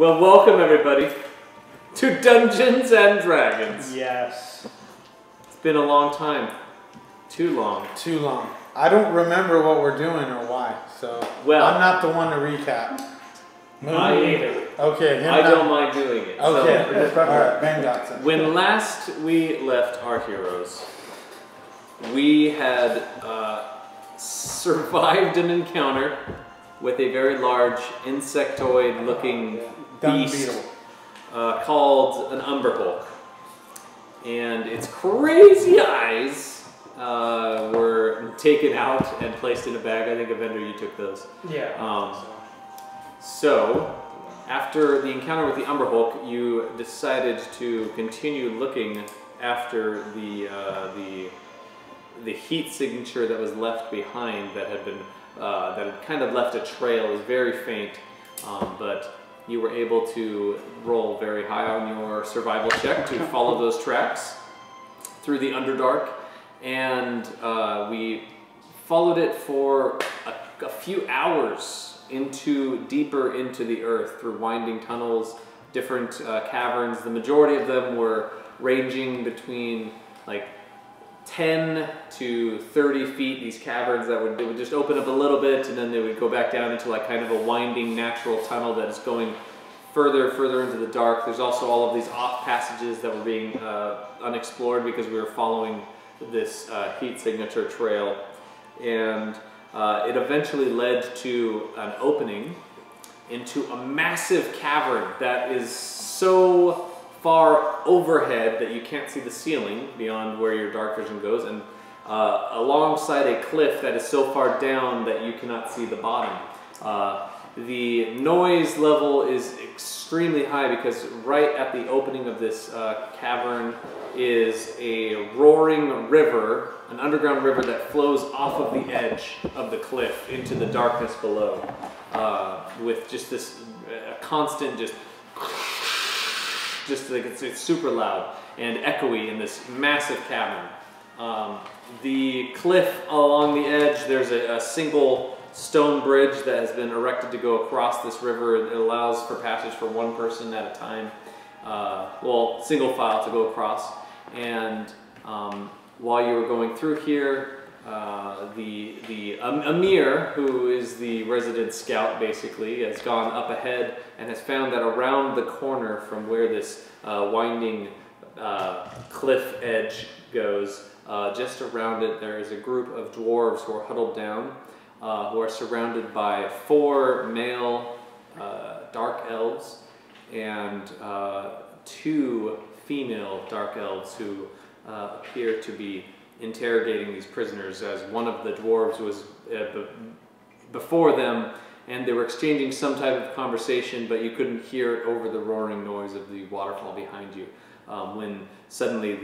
Well, welcome everybody to Dungeons and Dragons. Yes. It's been a long time. Too long. Too long. I don't remember what we're doing or why, so well, I'm not the one to recap. I either. Okay. I don't mind doing it. Okay. So, alright, Ben got some. When last we left our heroes, we had survived an encounter with a very large insectoid-looking beast called an Umberhulk. And its crazy eyes were taken out and placed in a bag. I think, Evendur, you took those. Yeah. So, after the encounter with the Umberhulk, you decided to continue looking after the heat signature that was left behind that had been that had kind of left a trail. It was very faint, but you were able to roll very high on your survival check to follow those tracks through the Underdark, and we followed it for a few hours deeper into the earth through winding tunnels, different caverns. The majority of them were ranging between like 10 to 30 feet, these caverns that would just open up a little bit and then they would go back down into like kind of a winding natural tunnel that is going further into the dark. There's also all of these off passages that were being unexplored because we were following this heat signature trail, and it eventually led to an opening into a massive cavern that is so far overhead that you can't see the ceiling beyond where your dark vision goes, and alongside a cliff that is so far down that you cannot see the bottom. The noise level is extremely high because right at the opening of this cavern is a roaring river, an underground river that flows off of the edge of the cliff into the darkness below, with just this constant just like it's super loud and echoey in this massive cavern. The cliff along the edge, there's a single stone bridge that has been erected to go across this river. It allows for passage for one person at a time. Well, single file to go across. And while you were going through here, Amir, who is the resident scout basically, has gone up ahead and has found that around the corner from where this winding cliff edge goes, just around it there is a group of dwarves who are huddled down, who are surrounded by 4 male dark elves and 2 female dark elves who appear to be interrogating these prisoners, as one of the dwarves was before them and they were exchanging some type of conversation, but you couldn't hear it over the roaring noise of the waterfall behind you, when suddenly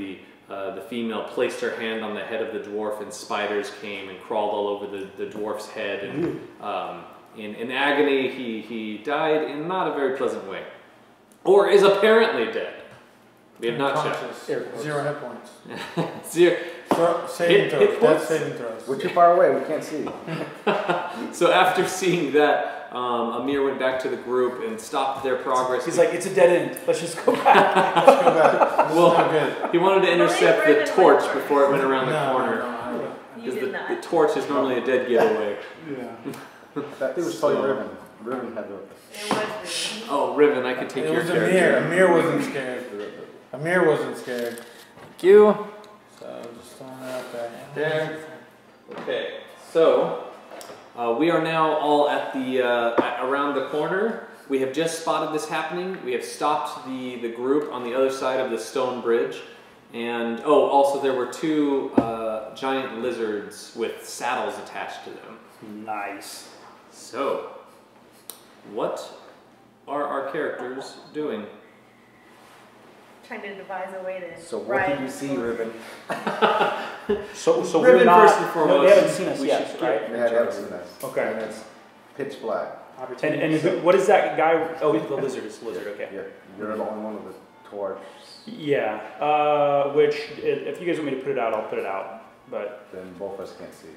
the female placed her hand on the head of the dwarf and spiders came and crawled all over the dwarf's head, and in agony he died in not a very pleasant way, or is apparently dead. We have not checked. 0 hit points. 0 saving throws. Death saving throws. We're too far away. We can't see. So after seeing that, Amir went back to the group and stopped their progress. He's like, it's a dead end. Let's just go back. Let's go back. Well, he wanted to intercept the torch before it went around the corner. Because the torch is normally a dead giveaway. Yeah. That thing was probably Riven. Riven had the... It was Riven. Oh, Riven, I could take your character. Amir. Amir wasn't scared. Amir wasn't scared. Thank you. So just throwing it out there. Okay, so we are now all at the around the corner. We have just spotted this happening. We have stopped the group on the other side of the stone bridge, and also there were 2 giant lizards with saddles attached to them. Nice. So, what are our characters doing? Trying to devise a way to. So what did you see, Riven? So Riven, we're not, first and foremost. No, they haven't seen us we yet, should right? They haven't seen us. Okay. And it's pitch black. And what is that guy? Oh, the lizard. It's the lizard. Okay. Yeah, you're the only one with the torch. Yeah. Which, if you guys want me to put it out, I'll put it out. But then both of us can't see.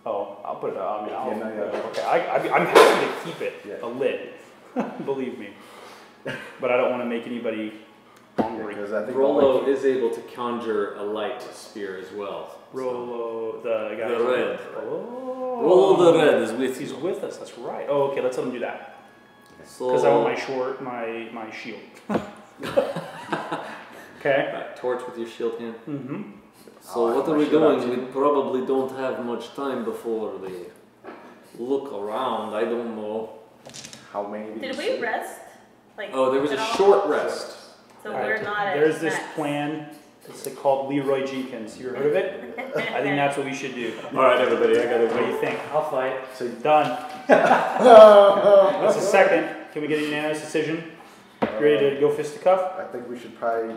Oh, I'll put it out. I mean, Yeah, no, yeah. okay. I'm happy to keep it Yeah. a lid. Believe me. but I don't want to make anybody hungry. Because I think Rollo is able to conjure a light spear as well. Rollo, the guy. The red. Oh. Rollo the red is with He's you. with us. That's right. Oh, okay. Let's let him do that. So, Because I want my shield. Okay. Right, torch with your shield hand. Mm-hmm. So Oh, what I are we should have doing? too. We probably don't have much time before they look around. I don't know. how many Did we rest? Like, Oh, there was a at all? short rest. So All we're right, not at There's this max. plan. It's called Leroy Jenkins. You ever heard of it? I think that's what we should do. All right, everybody. I gotta What do you think? I'll fight. So Done. That's a second. Can we get a unanimous decision? You ready to go fisticuff? I think we should probably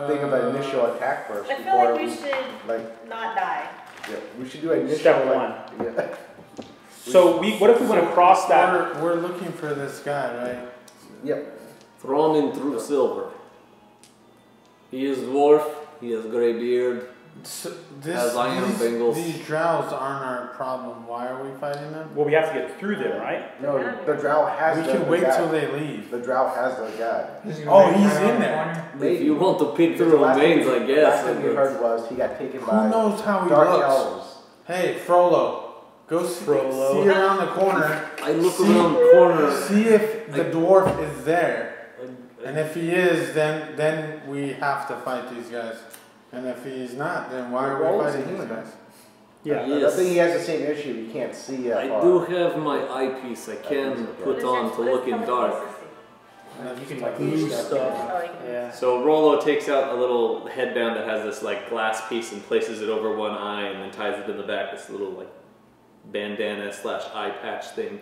think of an initial attack first I feel before like we should like not die. yeah, we should do an initial Step like, one. Yeah. So what if we went across that? We're looking for this guy, right? Yep. Thrown in through silver. He is dwarf. He has gray beard. So As I am Bengals. these drows aren't our problem. Why are we fighting them? Well, we have to get through them, right? No, the drow has We the can wait guy. till they leave. The drow has the guy. Oh, he's in there. If you want to pick through The last remains, thing- I guess. Last thing we heard was he got taken Who by knows how he dark looks? elves. Hey, Frollo, go Frollo. see around the corner. I look See- around the corner. See if the dwarf is there. And if he is, then we have to fight these guys. And if he's not, then why are Well, we it's a fighting these human. guys? Yeah. Yes. I think he has the same issue. He can't see I far. do have my eyepiece I can put on to look in dark. You can like move stuff. Oh, you can- Yeah. So Rollo takes out a little headband that has this like glass piece and places it over one eye and then ties it in the back. This little like bandana / eye patch thing.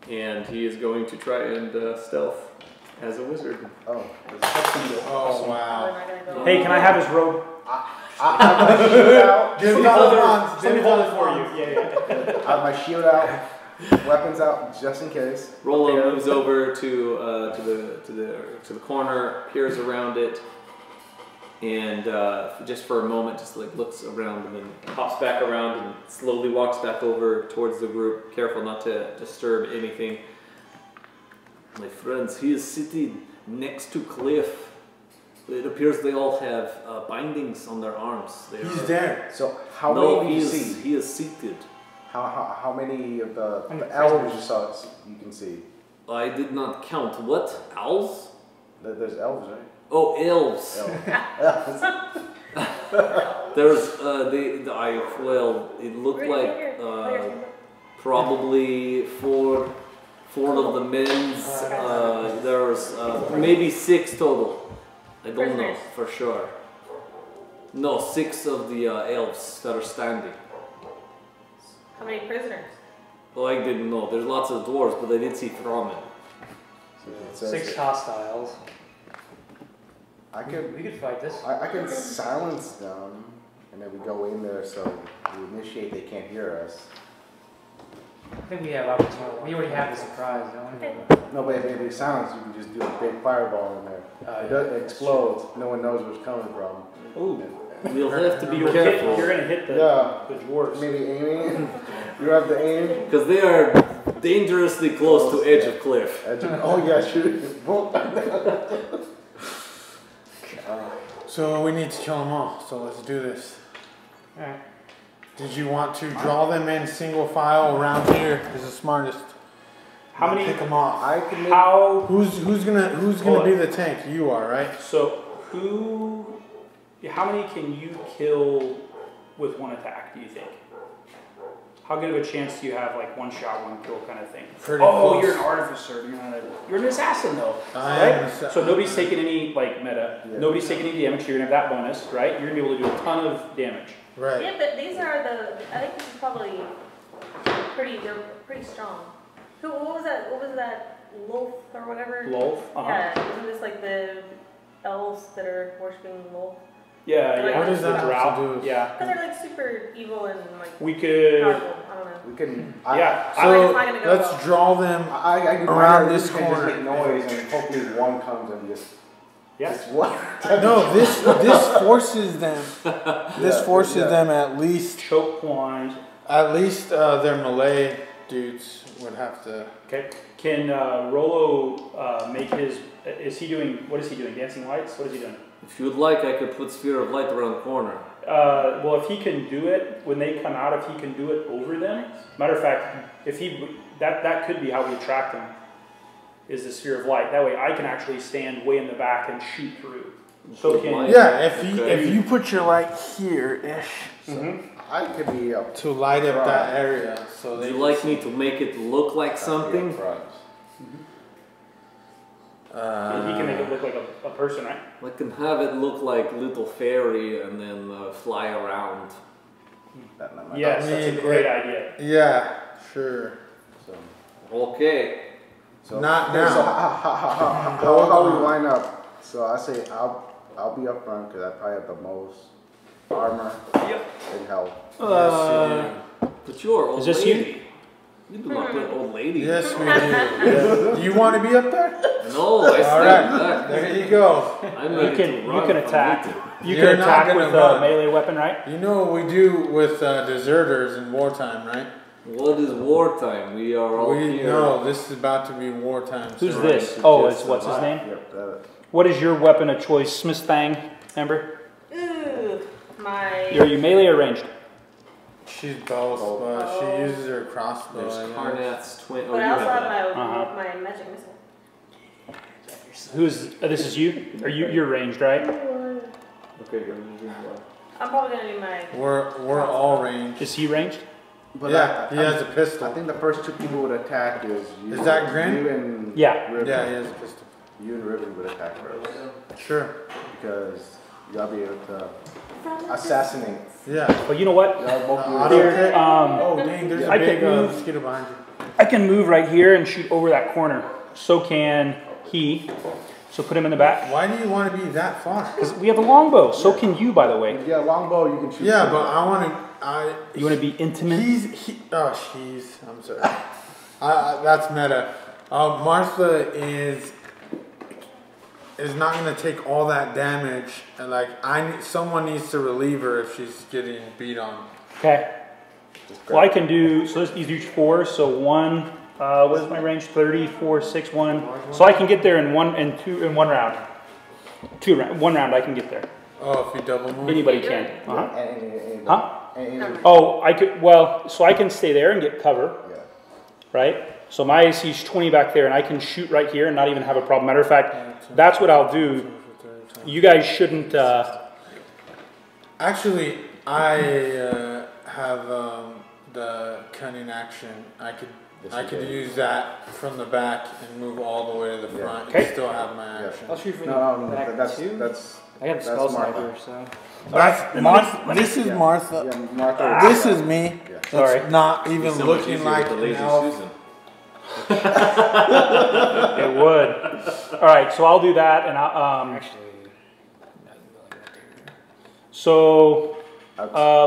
And he is going to try and stealth as a wizard. Oh. Oh, We're wow. not gonna go. Hey, can I have his robe? I have my shield out. Give Let me me hold the it- wands. let me Give me hold the it for you. wands. Yeah. I have my shield out. Weapons out just in case. Rollo Okay. moves over to the corner, peers around it, and just for a moment, just like looks around and then hops back around and slowly walks back over towards the group, careful not to disturb anything. My friends, he is sitting next to Cliff. It appears they all have bindings on their arms. They He's are- there. So how No, many do he you is see? he is seated. How many of the many elves you saw you can see? I did not count. What? Owls? There's elves, right? Oh, elves. Elves. There's well, it looked Right like here. probably four of the men's. There's maybe 6 total. I don't know Prisoners. for sure. No, 6 of the elves that are standing. How many prisoners? Well, I didn't know. There's lots of dwarves, but I did see Thramen. It says 6 it. hostiles. I could We could fight this. I can silence them, and then we go in there so we initiate. They can't hear us. I think we have opportunity. We already have the surprise, don't we? No, but if we silence, you can just do a big fireball in there. It That's explodes. No one knows where it's coming from. Ooh. We'll have to be You're careful gonna hit the Yeah. the dwarves. Maybe aiming. You have to aim. because they are dangerously close to edge of cliff. Oh yeah, shoot. So we need to kill them all. So let's do this. Alright. Did you want to draw them in single file around here? Is the smartest. How many? Pick them off. I can make. How? Who's gonna be the tank? You are, right? So who? How many can you kill with one attack? Do you think? How good of a chance do you have, like one shot, one kill kind of thing? Pretty Oh, close. you're an artificer. You're an assassin though, I right? am an assassin. So nobody's taking any like meta. Yeah. Nobody's taking any damage. So you're gonna have that bonus, right? You're gonna be able to do a ton of damage. Right. Yeah, but these are I think this is probably they're pretty strong. What was that? Lolth or whatever? Lolth. Yeah, isn't this like the elves that are worshipping Lolth? Yeah, yeah. What does the that have to drought. do with- Yeah. Because they're like super evil and like We could. powerful. I don't know. We can. Yeah. I mean, So it's not gonna go let's well. draw them. I can Around I this can corner. just make noise and hopefully one comes and just. Yes. Just what? No, this forces them. This forces them at least Choke point. their melee dudes would have to. Okay. Can Rolo make his? Is he doing? What is he doing? Dancing lights? What is he doing? If you would like, I could put sphere of light around the corner. Well, if he can do it when they come out, if he can do it over them. Matter of fact, if he that could be how we attract them. Is the sphere of light? That way, I can actually stand way in the back and shoot through. So can yeah, if you put your light here ish, I could be up to light up that area, so Would they you like me to make it look like something? he can make it look like a person, right? I can have it look like little fairy and then fly around. Yes, that's a great idea. Yeah, sure. So, Okay. so Not okay, now. So how we line up? So I say I'll be up front because I probably have the most armor and health. But you're old Is this lady. You do not play old lady. Yes, we do. Do you want to be up there? No, I All step right, back. there you go. I'm You ready can to run if I attack. need to. You You're can not attack gonna with a run. melee weapon, right? You know what we do with deserters in wartime, right? What is wartime? We are all We here. know this is about to be wartime. Who's so- this? to Oh, just it's what's his survive. name? Yep, that. What is your weapon of choice? Smith's Thang, Amber? Ooh, my. Are you melee or ranged? She's both, but she uses her crossbow. There's I guess. Karnat's twin. Oh, But you I also have have that. my magic missile. Who's this? Is you? Are you're ranged, right? Okay, you're using what? I'm probably gonna do my. We're all ranged. Is he ranged? But Yeah, he has a I pistol. think the first two people would attack is you. Is that Grin? You and Yeah. Riven. Yeah, he has a pistol. You and Riven would attack first Sure. because y'all be able to assassinate. Yeah. But you know what? Y'all both be able Auto to- Here, hit. Oh dang, there's a I can big move. mosquito behind you. I can move right here and shoot over that corner. So can he. So put him in the back. Why do you want to be that far? Because we have a longbow. So can you, by the way. Yeah, longbow you can shoot. Yeah, from. but I want to. You want to be intimate? She's. I'm sorry. That's meta. Martha is not gonna take all that damage. And like someone needs to relieve her if she's getting beat on. Okay. Well, I can do, so this is each 4, so 1, what is my range? 30, 4, 6, 1. So I can get there in one round. 1 round I can get there. Oh, if you double move. Anybody can. And- Huh? and- Oh, I could, well, so I can stay there and get cover, yeah. right? So my AC is 20 back there and I can shoot right here and not even have a problem. Matter of fact, that's what I'll do. You guys shouldn't, Actually, I have the cunning action. I could use that from the back and move all the way to the front Okay. and still have my action. I'll shoot for the No, back that's two. that's. I got a that's spell Martha. sniper, so. That's Martha. This is Yeah. Martha. Yeah, Martha. This is me. Yeah. That's Sorry. not It'd be even so much looking easier like with the an lazy elf. Susan. it would. All right, so I'll do that and Actually, no, you can go like that there. so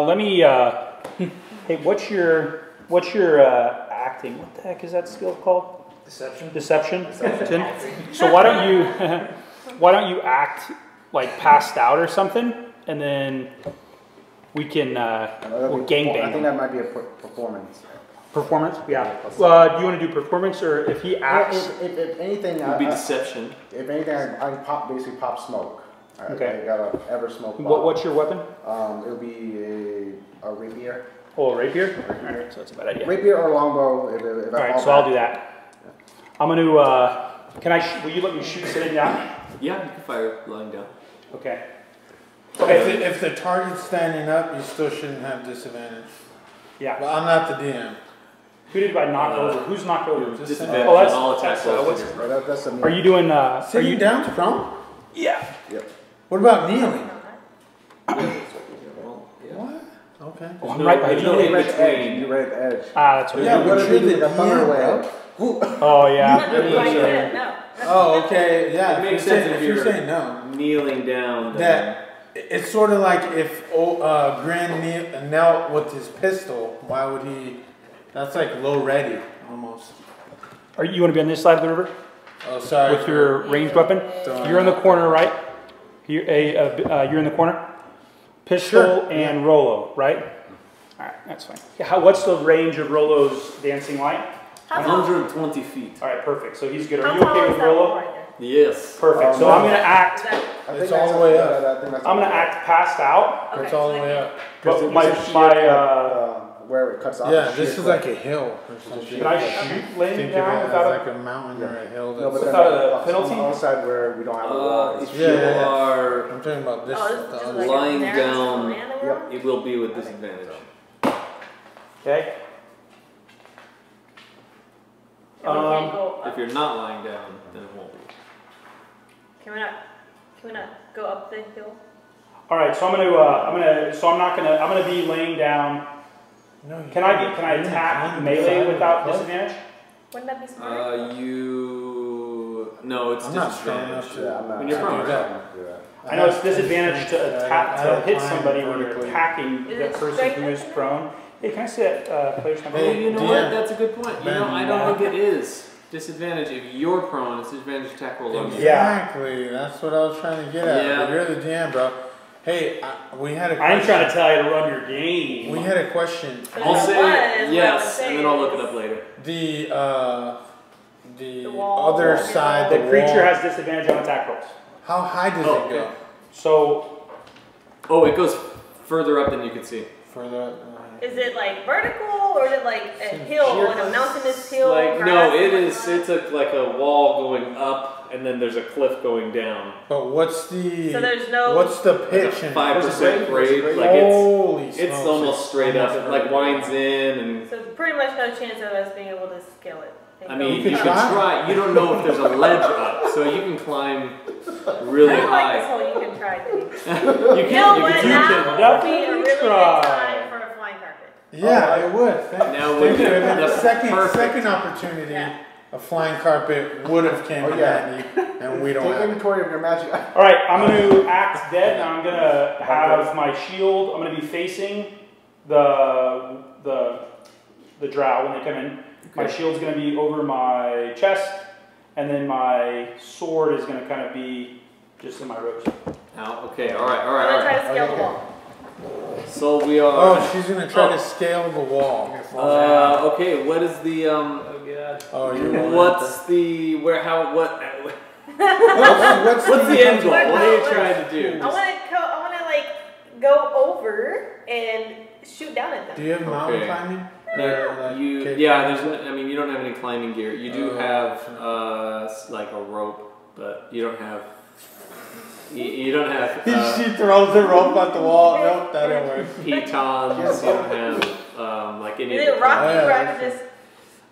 let me, hey, what's your acting? What the heck is that skill called? Deception. Tim? So why don't you act like passed out or something, and then we can we'll gangbang I think him. that might be a performance. Performance, yeah. Do you want to do performance, or if he acts? If anything, It would be deception. If anything, I can basically pop smoke. Okay. I got a ever smoke. What's your weapon? It'll be a rapier. Oh, a rapier. All right, so that's a bad idea. Rapier or longbow. If All right, so I'll do that. I'm gonna. Can I? Will you let me shoot sitting down? Yeah, you can fire lying down. Okay. If the target's standing up, you still shouldn't have disadvantage. Yeah. But I'm not the DM. Who did I knock over? Who's knocked over? Disadvantage Oh, that's- on all attacks. that's- That's a Are you doing? Are Sitting you? down's prone? Yeah. Yep. What about kneeling? Well, yeah. What? Okay. Oh, I'm right by There's you. no in You're right at the edge. between. You're right at the edge. Ah, that's what. Yeah, it is. but You're you're the the thunder DM, way. Oh yeah. Like that, no. Oh, okay. Yeah. It makes if you're sense saying- if if you're you're saying no. Kneeling down. That it's sort of like if Gran knelt with his pistol. Why would he? That's like low ready almost. Are you want to be on this side of the river Oh, sorry. with your ranged weapon? You're in the corner, right? You're in the corner. Pistol Sure. and Rolo, right? Alright, that's fine. Yeah, what's the range of Rollo's dancing light? 120 feet. Alright, perfect. So he's good. Are How you tall okay is with that wall Rollo? right there? Yes. Perfect. So I'm gonna act. It's all the way up. I'm gonna act passed out. Okay, It's all so the way up. But my where it cuts off. Yeah, this is like a hill or something. can I shoot laying Think of it down as without like a mountain or a hill. No, but That's, Without then a penalty? on the side where we don't have a wall. If Yeah, you yeah, yeah. are, I'm talking about this. Oh, the this is just other like Lying a narrow down. land that we're on? it will be with disadvantage. Okay. And we can't go up. If you're not lying down, then it won't be. Can we not go up the hill? All right. So I'm gonna be laying down. No, Can I attack melee without disadvantage? Wouldn't that be smart? No, it's I'm not strong disadvantage. enough to. Yeah, I'm not. When you're prone, I'm not right? gonna do that. I know it's disadvantage to attack I to have hit climbed somebody when you're vertically. attacking Is the it person straight who is up? prone. Hey, can I see that player's number? Oh, you know what? DM. That's a good point. You know, I don't think it is disadvantage if you're prone. It's disadvantage attack roll on you. Exactly. That's what I was trying to get at. Yeah. But you're the DM, bro. Hey, we had a question. I ain't trying to tell you to run your game. We had a question. I'll There's say one, is what yes, I would and then I'll say look it is- up later. The wall, other the side, The the creature wall. has disadvantage on attack rolls. How high does Oh, it go? So Oh, it goes further up than you can see. Further. Is it like vertical or is it like a hill, like a mountainous hill? Like no, grass, it and is. whatnot? It's like a wall going up, and then there's a cliff going down. But what's the? So there's no- What's the pitch? in it? 5% grade. grade? Like Holy it's smokes, almost straight up. almost It like vertical. winds in, and So pretty much no chance of us being able to scale it. I mean, We you could can try. try. You don't know if there's a ledge up, so you can climb really I don't like this high. whole you can try thing. You You know can. what? You Now can. would be a definitely really good try. time for a flying carpet. Yeah, it would. Now Thank would be you. And then the the second perfect- opportunity, Yeah. a flying carpet would have came Oh, in yeah. handy, and we don't Take have it. inventory of your magic. all right, I'm going to act dead. And I'm going to have my shield. I'm going to be facing the drow when they come in. My Okay. shield's going to be over my chest, and then my sword is going to kind of be just in my robes. Now, okay, all right, I'm gonna try all to scale the Okay. wall. right. So we are. Oh, she's gonna try to scale the wall. Okay. What is the Oh, you're right. What's the where? How? What? What's What's the end goal? Where- What are you where- trying to do? I wanna like go over and shoot down at Do them. you have mountain Okay. climbing? No, Or, like, you, cave yeah, climbing? there's. I mean, you don't have any climbing gear. You do have like a rope, but you don't have. You don't have She throws the rope at the wall. Nope, that didn't work. pitons. You don't have like any. Is of it the rocky yeah, where I can just?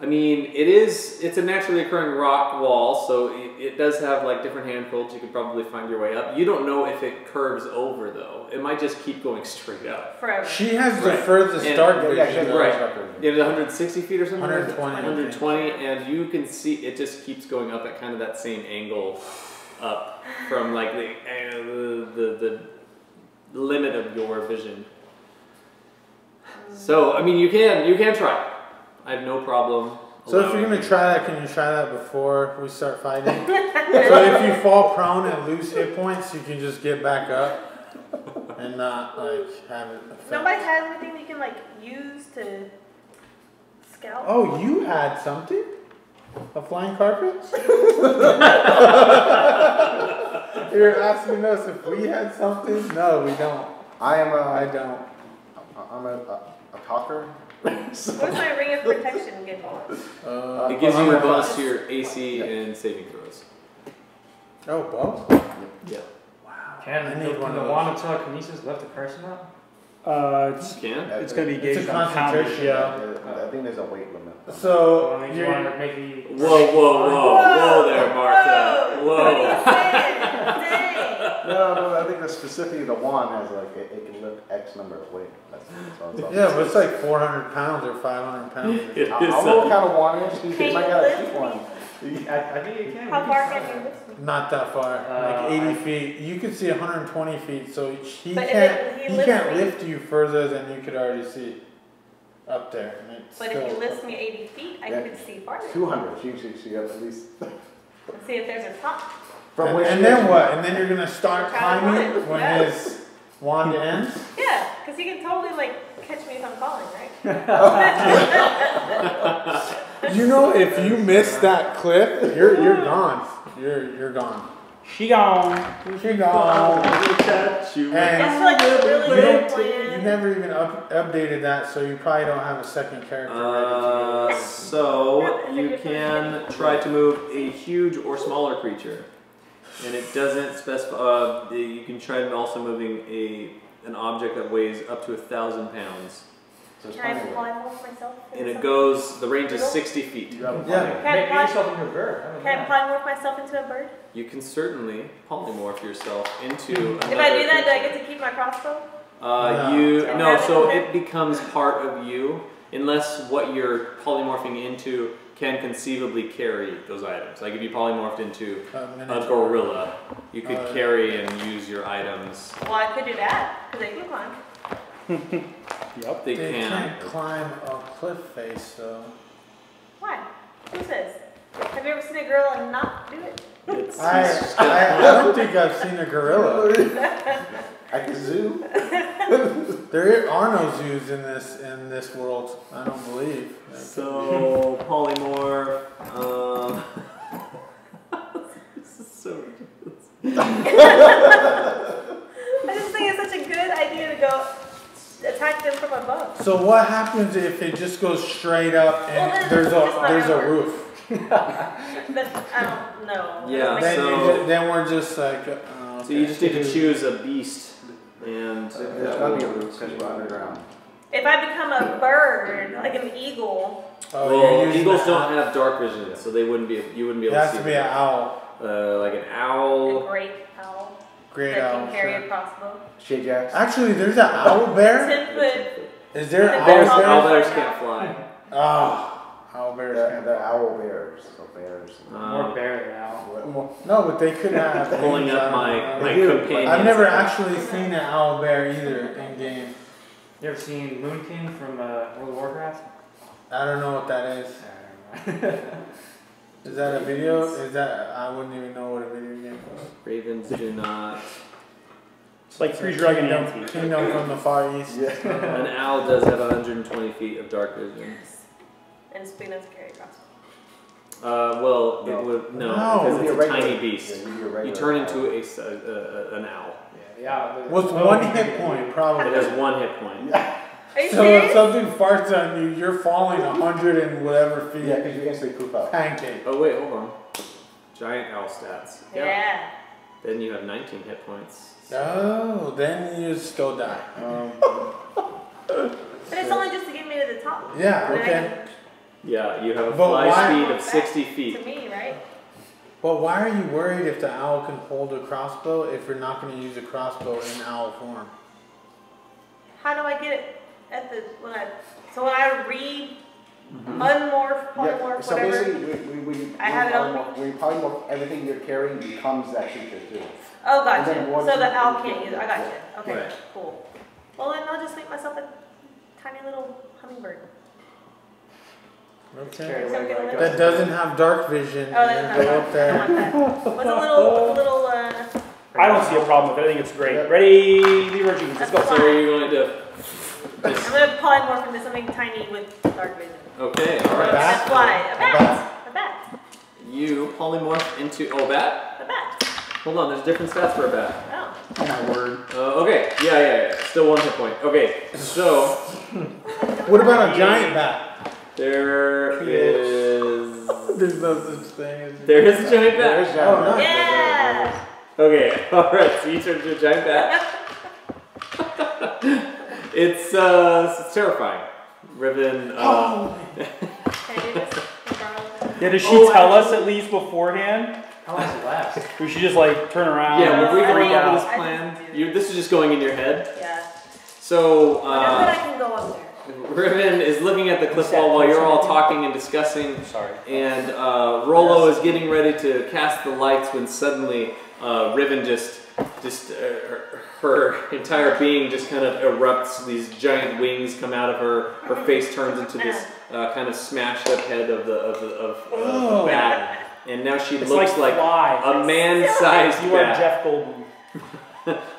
I mean, it is. It's a naturally occurring rock wall, so it does have like different handholds. You could probably find your way up. You don't know if it curves over though. It might just keep going straight up. Forever. She has the Right. furthest And- start Yeah, vision. yeah, though. Right. It is 160 feet or something. 120, I think. 120, and you can see it just keeps going up at kind of that same angle up from like the limit of your vision. So I mean, you can try. I have no problem. So if you're allowing gonna try that, can you try that before we start fighting? So if you fall prone and lose hit points, you can just get back up and not like have it affect. Nobody has anything that you can like use to scout. Oh, you had something? A flying carpet? You're asking us if we had something? No, we don't. I don't. I'm a talker. What's my ring of protection give me? It gives you a armor bonus class. to your AC and saving throws. Oh, both? Yeah. Can I need the one of those. wand of telekinesis lift a person up? It's You can. it's going to be It's a gauged on concentration. poundage. I think there's a weight limit. So, Well, I mean, you you're, want to maybe. Whoa there, Martha. Whoa. Dang. No, I think that specifically the wand has like it can lift X number of weight. That's all. yeah, but it's like 400 pounds or 500 pounds. It is. I don't know what kind of wand it is. You Can might you got a lift cheap me? one. I think you can. How far can you lift me? Not that far, like 80 I- feet. You could see 120 feet, so he But if can't he he lifts can't me- lift you further than you could already see up there. And it's But still, if he lifts me 80 feet, I Yeah. could see farther. 200. She got at least. Let's see if there's a top. From and, which and she then is- what? And then you're gonna start Try to climbing climb, when yeah. his wand ends. Yeah, because he can totally like catch me if I'm falling, right? You know, if you miss that clip, you're gone. You're gone. She gone. She gone. I feel like it's a really good plan. You never even updated that, so you probably don't have a second character ready to go. So you can try to move a huge or smaller creature, and it doesn't specify. You can try also moving an object that weighs up to 1,000 pounds. So Can I polymorph myself? And it goes. The range is 60 feet. Yeah. Make yourself into a bird. Can I polymorph myself into a bird? You can certainly polymorph yourself into. If I do that, do I get to keep my crossbow? So it becomes part of you unless what you're polymorphing into can conceivably carry those items. Like if you polymorphed into a gorilla, you could carry and use your items. Well, I could do that because they can climb. Yep, They can. can't climb a cliff face, though. Why? Who says? Have you ever seen a gorilla and not do it? I don't think I've seen a gorilla. At the zoo? There are no zoos in this world. I don't believe. So polymorph. This is so ridiculous. I just think it's such a good idea to go attack them from above. So what happens if it just goes straight up and Well, there's a roof? But I don't know. Yeah, Then we're just like. So you just need to choose a beast, and There's gotta be a roof because we're underground. If I become a bird, like an eagle. well, eagles don't have dark vision, so they wouldn't be. You wouldn't be It able to has see. to be an owl. Like an owl. A great owl. Great that owl. can carry Sure. a crossbow. Shade jacks. Actually, there's an owl bear. 10 foot. Is there an Bears, owl owl bear? bears can't fly. Owl bears. They're owl bears. So bears. More bear than owl. No, but they could have. Pulling wings up on my them. companion. I've never actually seen an owl bear either in game. You ever seen Moon King from World of Warcraft? I don't know what that is. Is that a video? Is that I wouldn't even know what a video game was. Ravens do not. It's like Three Dragon Ante. Kingdom from the Far East. An owl does have 120 feet of dark vision. And it's big enough to carry a crossbow. Well, it would No. because it's a regular- tiny beast. Yeah, you'd be a regular You turn owl. into an owl. Yeah. What's one hit point, It probably? has 1 hit point. Are you So if serious? something farts on you, you're falling 100 and whatever feet. Yeah, because you instantly poop out. Pancake. Oh wait, hold on. Giant owl stats. Yeah. Then you have 19 hit points. Oh, then you still die. But it's only just to get me to the top. Yeah, And then I okay. Yeah, you have a But fly why- speed of 60 To feet. me, right? But why are you worried if the owl can hold a crossbow if you're not going to use a crossbow in owl form? How do I get it at the when I unmorph, polymorph, So whatever? basically, I have it on me. when you polymorph, everything you're carrying becomes that creature too. Oh, And gotcha. then once So you- the owl can't use it. I got you. Okay, Right. cool. Well, then I'll just make myself a tiny little hummingbird. Okay. Something a little. That doesn't have dark vision. Oh, that's and not go bad. up I don't there. want that. What's a little, I don't see a problem with it. I think it's great. Ready, Lever Jeans, let's go. So are you going to? I'm gonna polymorph into something tiny with dark vision. Okay, all right. bat? That's why. A bat. A bat. You polymorph into a bat. A bat. Hold on, there's different stats for a bat. Oh. Oh my word. Okay, yeah. Still 1 hit point. Okay, so What about a giant bat? there is There's no such thing as there is a giant There's bat. giant nice. Yeah. Okay, all right. So you turn into a giant bat. It's terrifying. Riven. Can I do this? Yeah, does she Oh, tell us at least beforehand? How long does it last? We should just like turn around. Yeah, were we I going think- over this I plan? think- This is just going in your head. Yeah. So But I can go up there. Riven is looking at the cliff wall while you're all talking and discussing. Sorry. And Rollo is getting ready to cast the lights when suddenly Riven just her entire being just kind of erupts. These giant wings come out of her. Her face turns into this kind of smashed up head of a bat. And now she It's looks like fly. a man-sized You are bat. Jeff Goldblum.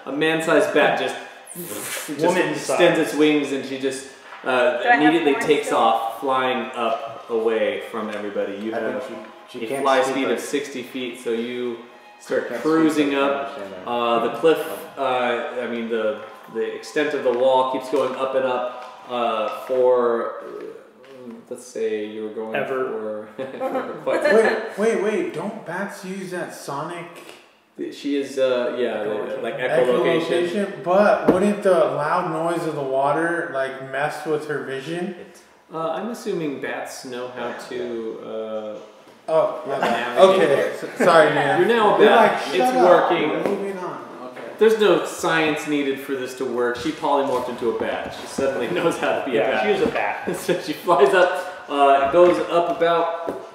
A man-sized bat just extends its wings, and she just immediately takes off, flying up away from everybody. You have she a fly speed of 60 feet, so you start cruising up. The cliff, I mean the extent of the wall keeps going up and up for, let's say you were going for quite some time. Wait, don't bats use that sonic? She is, like echolocation. But wouldn't the loud noise of the water like mess with her vision? I'm assuming bats know how to. Okay. Sorry, man. You're now a bat. It's working. We're moving on. Okay. There's no science needed for this to work. She polymorphed into a bat. She suddenly knows how to be a bat. She is a bat. So she flies up, goes up about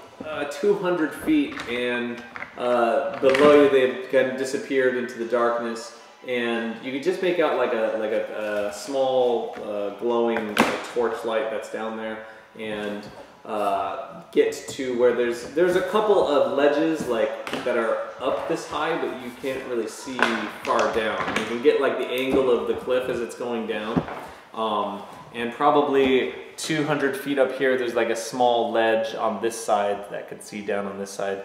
200 feet, and below you they've kind of disappeared into the darkness. And you can just make out like a small glowing torchlight that's down there, and get to where there's a couple of ledges that are up this high, but you can't really see far down. You can get like the angle of the cliff as it's going down, and probably 200 feet up here there's like a small ledge on this side that could see down on this side.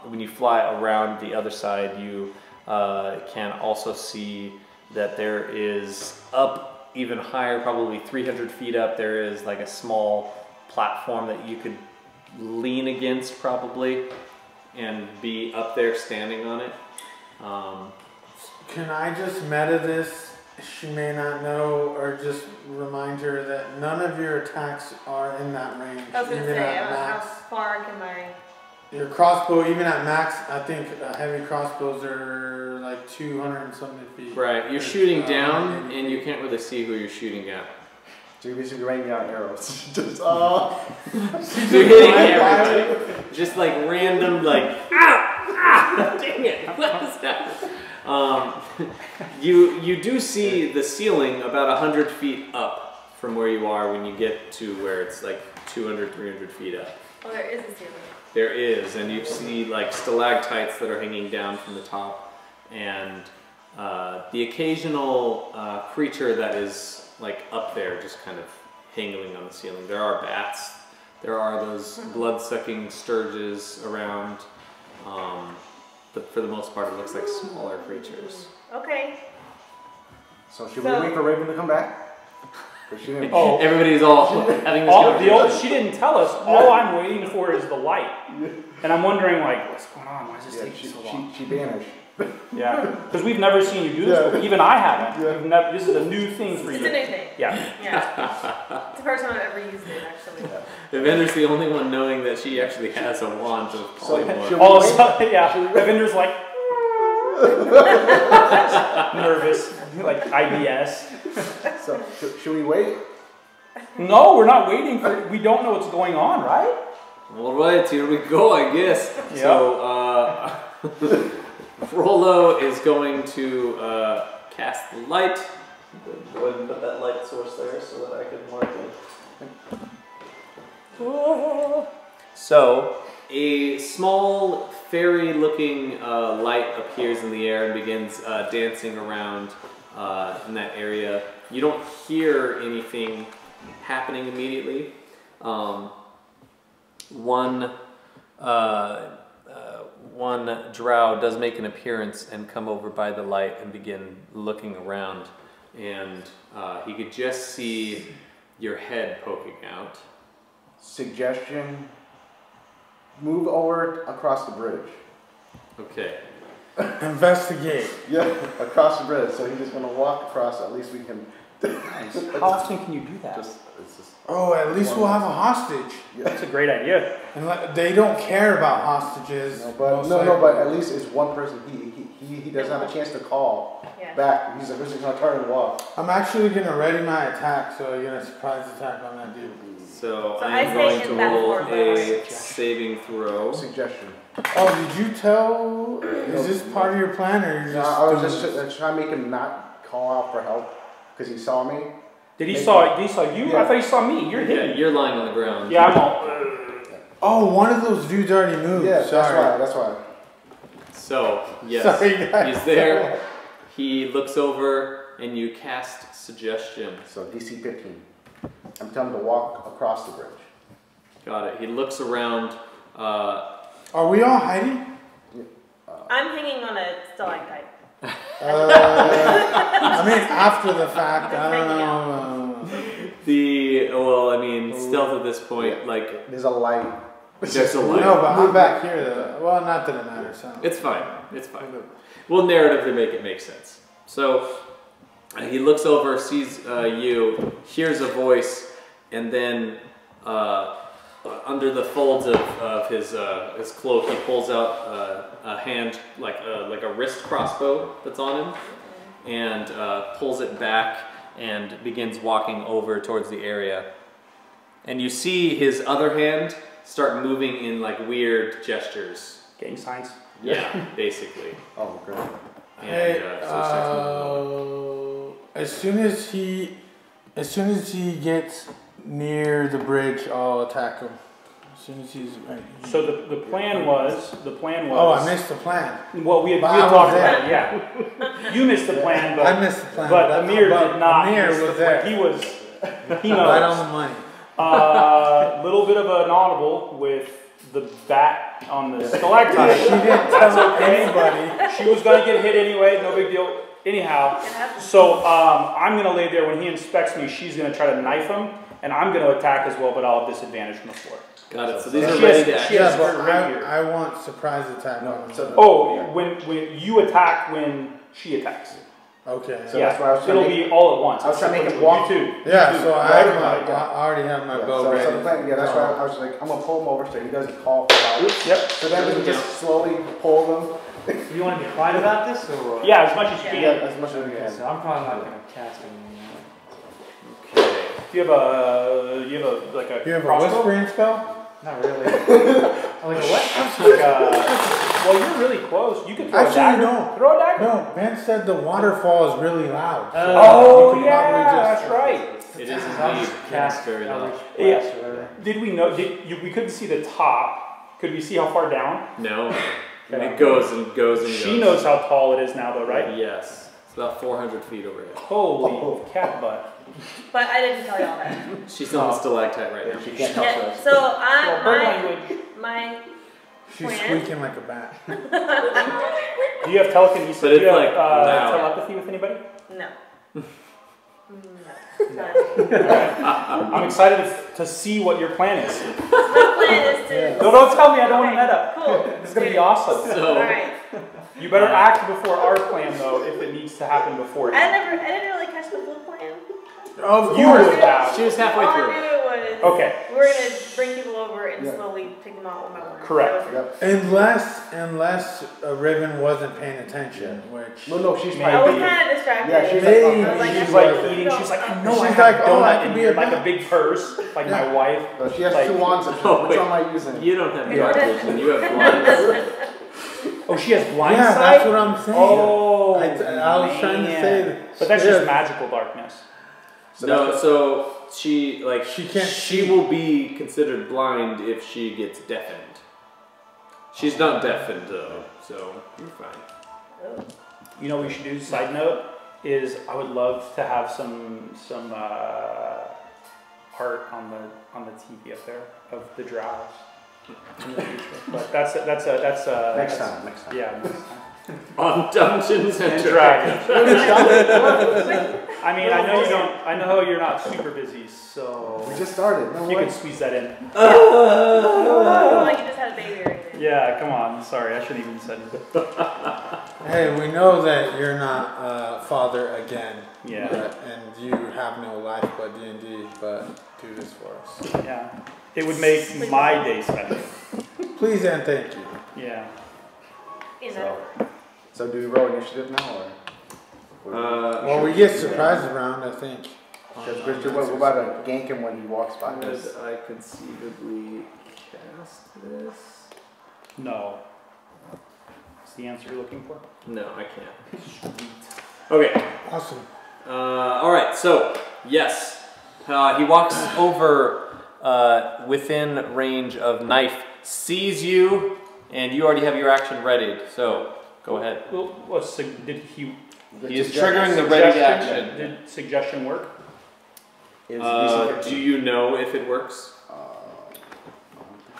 When you fly around the other side, you can also see that there is up even higher, probably 300 feet up, there is like a small platform that you could lean against probably and be up there standing on it. Can I just meta this? She may not know, or just remind her that none of your attacks are in that range. I was going to even say, at how max. far can my... Your crossbow, even at max, I think heavy crossbows are like 200 and something feet. Right, you're shooting down and you can't really see who you're shooting at. So you're basically raining down arrows. Just, so you're hitting everybody. Just like random, like, ah, dang it, what was that? You do see the ceiling about 100 feet up from where you are when you get to where it's like 200, 300 feet up. Oh, there is a ceiling. There is, and you see like stalactites that are hanging down from the top, and the occasional creature that is like up there just kind of hanging on the ceiling. There are bats, there are those blood-sucking sturges around, but for the most part it looks like smaller creatures. Okay. So should we wait for Riven to come back? She didn't. Oh, everybody's all having this conversation. She didn't tell us. All I'm waiting for is the light. And I'm wondering, like, what's going on? Why is this taking so long? She vanished. Yeah, because we've never seen you do this before. Even I haven't. Yeah. This is a new thing for you. It's a new thing. Yeah. Yeah. It's the first time I've ever used it, actually. Evendur's the only one knowing that she actually has a wand of polymorph. Evendur's like nervous, like IBS. So should we wait? No, we're not waiting for. We don't know what's going on, right? All right, here we go, I guess. Yep. So, Frollo is going to cast the light. Go ahead and put that light source there so that I can mark it. So, a small fairy-looking light appears in the air and begins dancing around in that area. You don't hear anything happening immediately. One drow does make an appearance and come over by the light and begin looking around, and he could just see your head poking out. Suggestion: move over across the bridge. Okay. Investigate. Yeah, across the bridge. So he's just gonna walk across. At least we can. Nice. How often can you do that? It's just Oh, at least we'll have a hostage. That's a great idea. And they don't care about hostages. But at least it's one person. He doesn't have a chance to call back. He's like, who's gonna turn and walk? I'm actually gonna ready my attack, so you're gonna surprise attack on that dude. So I'm going to roll a saving throw. Suggestion. Oh, did you tell? Is this part of your plan, or you're just? I was just trying to make him not call out for help because he saw me. Did he saw you? Yeah. I thought he saw me. You're hidden. Yeah, you're lying on the ground. Yeah, I'm all. Oh, one of those dudes already moved. Yeah, sorry. that's why. So yes, Sorry, guys. he's there. He looks over and you cast Suggestion. So DC 15. I'm telling him to walk across the bridge. Got it. He looks around. Are we all hiding? I'm hanging on a stalactite. I mean, after the fact, I don't know. Well, I mean, stealth at this point, like, There's a light. there's a light. No, but I'm back here though. Well, not that it matters. So. It's fine. It's fine. We'll narratively make it make sense. So he looks over, sees you, hears a voice, and then under the folds of his cloak, he pulls out a hand, like a wrist crossbow that's on him, and pulls it back and begins walking over towards the area. And you see his other hand start moving in like weird gestures. Gang signs. Yeah, basically. Oh, great. And Hey, so he starts moving along. as soon as he gets near the bridge, I'll attack him. As soon as he's right. So the plan was. Oh, I missed the plan. Well, we had But I was talked there. about it. Yeah, you missed the plan, but I missed the plan. But Amir did not. Amir miss the was plan. there. He was. He knows. Right on the money. Little bit of an audible with the bat on the stalactite. She didn't tell anybody. She was gonna get hit anyway. No big deal. Anyhow, so I'm gonna lay there. When he inspects me, she's gonna try to knife him, and I'm gonna attack as well, but I'll have disadvantage from the floor. Got it. So these She are has- ready to she action. has- Yeah, but right here. I want surprise attack on him. Oh, when you attack when she attacks. Okay. So Yeah, that's why I was trying it'll to be all at once. I was trying to make him You walk. too. Yeah, You too. so Everybody. I already have my Yeah, bow so ready. the plan, that's why I was like, I'm gonna pull him over so he doesn't call for help. Yep. So then we can just slowly pull them. You want to be quiet about this, or? Yeah, as much as you Yeah, can. as much as we Okay, can. so I'm probably not gonna cast anything. Okay. Do you have a like a You have a crossbow? whispering spell? Not really. Like a what? Like well, you're really close. You could throw Actually, a dagger. no. Throw a dagger. No, Ben said the waterfall is really loud. so Oh you could yeah, probably just- that's right. It is I'll indeed. just cast very loud. Eldritch Yeah. Blast or whatever. Did we know? We couldn't see the top. Could we see how far down? No. Okay. It goes and goes and goes. She knows how tall it is now, though, right? Yes. It's about 400 feet overhead. Holy cat butt. But I didn't tell y'all that. She's on the stalactite right now. She can't talk to Yeah, us. so Well, bird language. my She's plan. squeaking like a bat. Do you have telekinesis? But Do it's you have like loud. telepathy with anybody? No. No. I'm excited to see what your plan is. My plan is to. No, don't tell me. I don't want to meta. Cool. This is gonna be awesome. So, Alright. You better act before our plan, though, if it needs to happen before. I didn't really catch the full plan. Of You course. would have. she was halfway All I through. knew was Okay. we're gonna bring people over and Yeah. slowly take them out one by one. Correct. That was it. Yep. Unless Riven wasn't paying attention, which. No, she's Maybe. I probably. was kind of distracted. Yeah, she's Maybe. I was like, She's I like should eating. go. She's like, I know I She's have like, a oh, I donut could in be here, a like a bat. big purse, like my Yeah. wife. No, she has Like- 2 wands. Which one am I using? You don't have dark vision. You have blind. Oh, she has blind Yeah, sight. that's what I'm saying. Oh, I was trying to man. say that. But that's Yeah. just magical darkness. So No, that's- so she She can't She see. will be considered blind if she gets deafened. She's not deafened though, so you're fine. You know what we should do? Side note is I would love to have some art on the TV up there of the drows in the future. But that's Next time. Yeah, next time. On Dungeons and And Dragons. Dragons. I mean, I know you don't. I know you're not super busy, so We just started. No you way. can squeeze that in. Like you just had a baby or anything. Yeah, come on. Sorry, I shouldn't even said it. Hey, we know that you're not father again. Yeah. And you have no life but D&D, but do this for us. Yeah, it would make my day special. Please and thank you. Yeah. You know. So do we roll initiative now, or? Well, we get surprises around, I think. Because Richard, we're about to gank him when he walks by us. Could I conceivably cast this? No. That's the answer you're looking for. No, I can't. Okay. Awesome. All right. So yes, he walks over within range of knife, sees you, and you already have your action readied. So go ahead. Well, did he? He is triggering the ready action. Did suggestion work? Do you know if it works?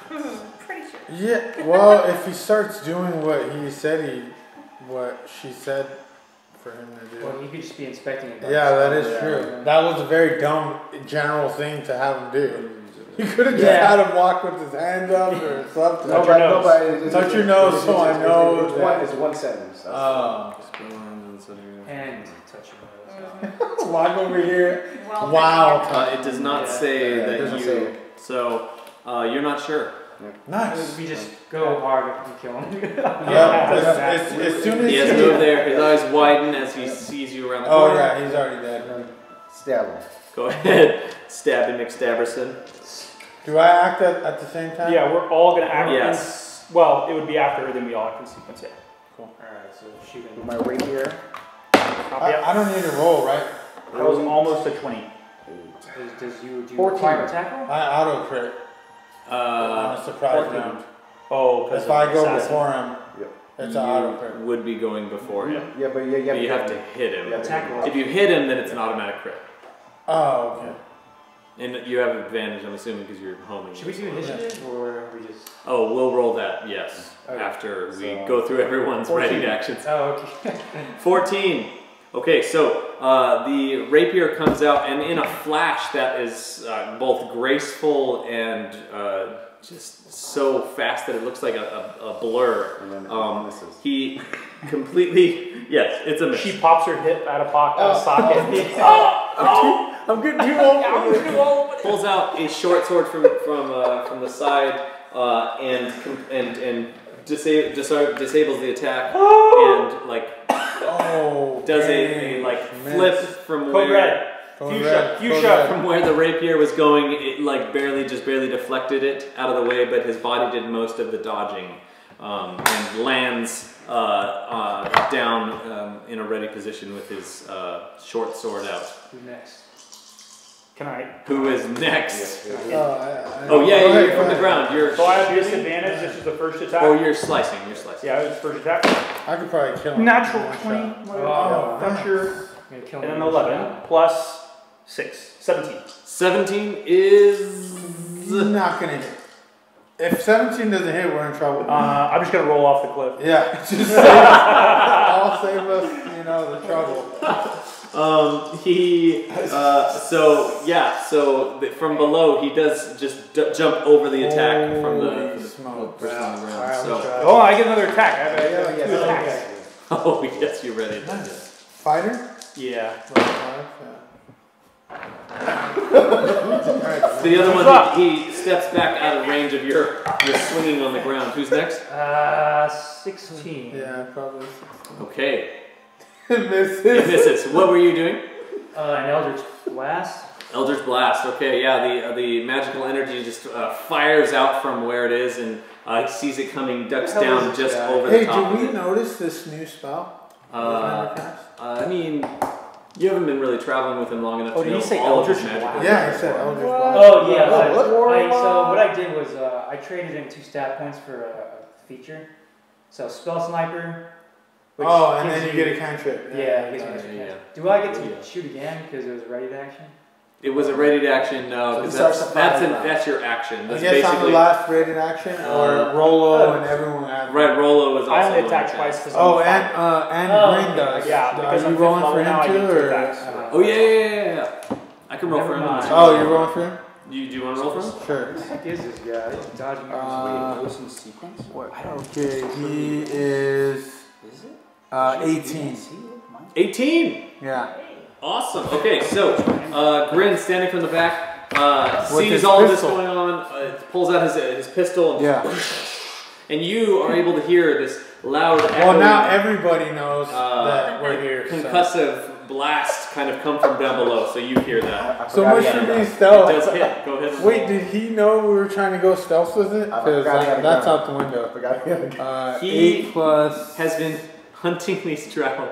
Pretty sure. Yeah, well, if he starts doing what she said for him to do. Well, you could just be inspecting it. Yeah, that is true. That was a very dumb general thing to have him do. You could have just had him walk with his hands up or something. Touch your nose. Touch your nose so I know. It's one sentence. And touch your nose. Walk over here. Well, Wow. It does not say that doesn't you. say. So you're not sure. Nice. We just go hard and kill him. As soon as He has moved there. His eyes widen as he sees you around the corner. Oh yeah, he's already dead. Stab him. Go ahead. Stab him, McStabberson. Do I act at the same time? Yeah, we're all gonna act. Yes. Well, it would be after, then we all act in sequence. Yeah. Alright, so shoot him. With my rapier. I don't need to roll, right? That was almost a 20. Do you 14. require a tackle? I auto crit on a surprise 14. round. Oh, because If I go assassin. before him, Yep. it's an auto crit. Would be going before him. Yeah, but You have to hit him. Yeah, Tackle. If you hit him, then it's an automatic crit. Oh, okay. And you have advantage, I'm assuming, because you're homing. Should we do initiative or are we just? Oh, we'll roll that, yes. Okay. After we So, go through everyone's 14. ready actions. Oh, okay. 14. Okay, so the rapier comes out, and in a flash that is both graceful and just so fast that it looks like a blur. And then it misses. He completely, yes, it's a miss. She pops her hip out of socket. I'm getting too old. Pulls out a short sword from the side and disables the attack and like does a like flip from Code where red. Fuchsia. from where the rapier was going. It like barely deflected it out of the way, but his body did most of the dodging and lands down in a ready position with his short sword out. Who's next? Can I? Who is next? Oh, You're from the ground. You're So I have disadvantage. This is the first attack. Oh, you're slicing. Yeah, it was first attack. I could probably kill him. Natural in one 20. shot. Oh, Venture. I'm gonna kill And him. an 11 plus 6. 17. 17 is Not gonna hit. If 17 doesn't hit, we're in trouble. I'm just gonna roll off the cliff. Yeah, just I'll save us, the trouble. From below he does just jump over the attack from the smoke. person on the ground. So Oh, I get another attack. I have two attacks. oh yes, you're ready. Fighter? Yeah. The other one he steps back out of range of your swinging on the ground. Who's next? 16. Yeah, probably. Okay. It misses. It misses. What were you doing? An Eldritch Blast. Eldritch Blast. Okay, yeah. The magical energy just fires out from where it is, and sees it coming, ducks down just over the top. Hey, did we notice this new spell? I mean, you haven't been really traveling with him long enough to did know he say all of his Eldritch magical. Blast? Yeah, I said Eldritch Blast. Oh yeah. what? So what I did was I traded in 2 stat points for a feature. So Spell Sniper. Which And gives then you get a cantrip. Yeah, it gives me an extra cantrip. Do I get to shoot again because it was a ready to action? It was a rated action, no, because that's your action. That's I guess on the last rated action, or Rolo and everyone has. Right, Rolo is also I only one attack attack. twice because and Green does. Yeah, because Are I'm you rolling for now, I him get too, 2 or? attacks. Oh yeah. I can roll for him. Never mind. Oh, you're rolling for him? Do you want to roll for him? Sure. What the heck is this guy? He's dodging Goes in sequence? Okay, he is 18. 18. Yeah. Awesome. Okay, so Grin standing from the back With sees his all of this pistol. going on, pulls out his pistol, and, Yeah. and you are able to hear this loud, Well, echoing, now everybody knows that we're here. concussive blast kind of come from down below, so you hear that. So much for being It stealth. does hit. Go ahead. And Wait, roll. did he know we were trying to go stealth with it? I Because forgot he had a that's gun. out the window. Forgot the other guy. He 8 plus. has been hunting these drow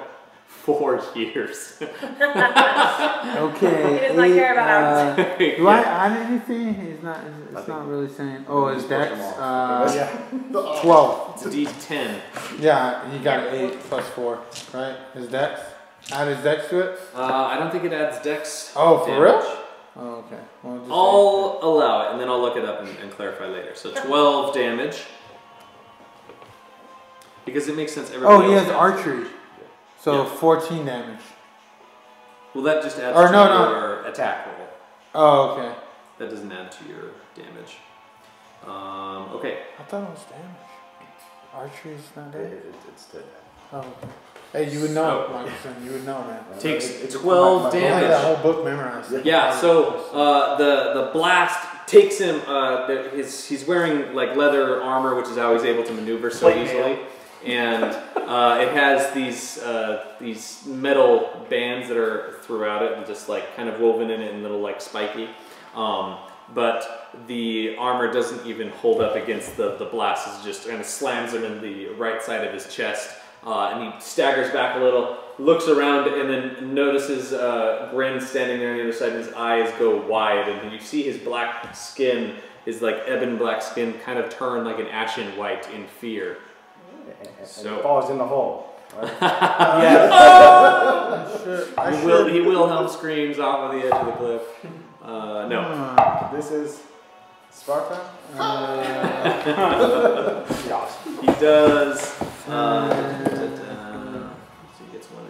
for years. Okay. He does not care about ours. Do I add anything? It's not really saying. Oh, his dex? 12. It's a D10. Yeah, he got 8 plus 4, right? His dex? Add his dex to it? I don't think it adds dex. Oh, for damage. real? Oh, okay. Well, just I'll allow it, and then I'll look it up and clarify later. So 12 damage. Because it makes sense. Everybody he else has archery. So Yeah. 14 damage. Well, that just adds Or to no, your attack roll. Oh, okay. That doesn't add to your damage. Okay. I thought it was damage. Archery is not damage. It's to Oh, okay. Hey, you would know, Michelson. You would know, man. Takes It's 12 I had damage. that whole book memorized. Yeah, so the blast takes him. He's wearing like leather armor, which is how he's able to maneuver so Plate easily. And it has these metal bands that are throughout it, and just like kind of woven in it and little like spiky. But the armor doesn't even hold up against the blast. It just kind of slams him in the right side of his chest. And he staggers back a little, looks around, and then notices Grin standing there on the other side, and his eyes go wide, and you see his black skin, his like ebon black skin, kind of turn like an ashen white in fear. And it falls in the hole. Right? He Wilhelm screams off of the edge of the cliff. No. This is Sparta? He does. He gets one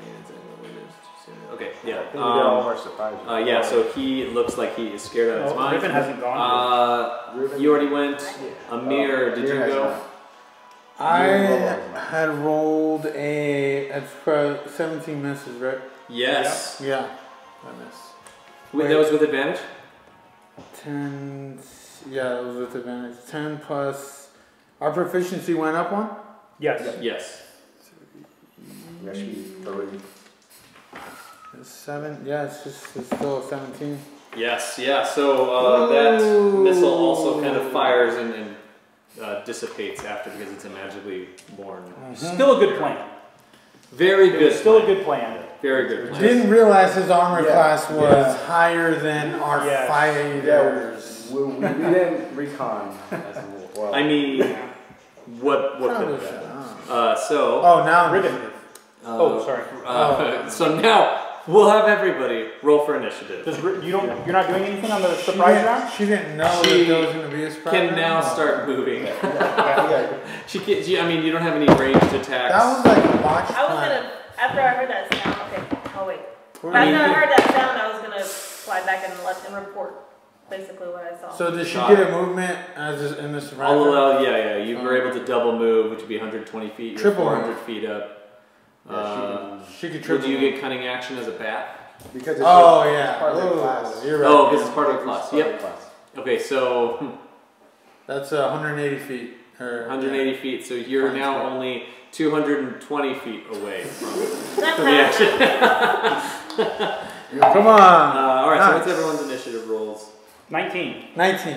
okay, yeah. I think we did all of our surprises. Yeah, so he looks like he is scared out of his mind. Riven hasn't gone. You already went. Amir, did you go? I had rolled it's for 17 misses, right? Yes. Yeah, I missed. That was with advantage? 10, yeah, it was with advantage. 10 plus, our proficiency went up one? Yes. Yes. Yeah, should be 3. 7, yeah, it's still 17. Yes, yeah, so that missile also kind of fires and dissipates after because it's a magically born. Still a good plan. Very good. Still a good plan. Very good plan. Didn't realize his armor class was higher than our fighters. We didn't recon as well. I mean, what could have been? So. Oh, now Riven. Sorry. So now we'll have everybody roll for initiative. You're not doing anything on the surprise round? She didn't know that there was going to be a surprise Can round? now start moving. She can. I mean, you don't have any ranged attacks. That was like a watch I was gonna, after I heard that sound, okay, oh wait. I After I heard that sound, I was gonna fly back and report basically what I saw. So did she get a movement in the surprise I'll round? allow, yeah. You were able to double move, which would be 120 feet. You're Triple 400 feet up. She could triple Would you move. get cunning action as a bat? Because it's yeah. part of the class. You're right. Oh, because it's part of the class. Part of Yep. the class. Okay, so That's 180 feet. 180 feet. So you're Fine, now sure. only 220 feet away from the action. Come on. All right. So Nice. what's everyone's initiative rolls? 19. 19.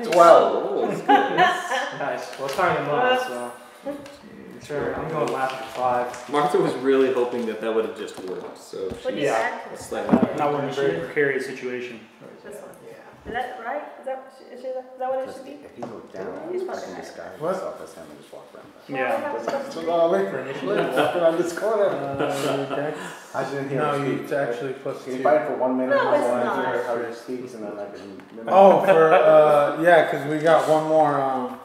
12. Nice. Well, it's higher than mine, so. Sure, I'm going last for 5. Martha was really hoping that would have just worked. So What do you Yeah. add to it? slightly. Now we're in a very precarious situation. This one. Is that right? Is that what it should be? If he goes down, He's I fine. can disguise What? myself as him and just walk around. Yeah. Wait for initiative. Walking on this corner. I shouldn't hear No, him speak. it's actually plus Can you 2. fight for 1 minute? No, it's I want to not. hear how he speaks and then I can. Oh, for yeah, because we got one more.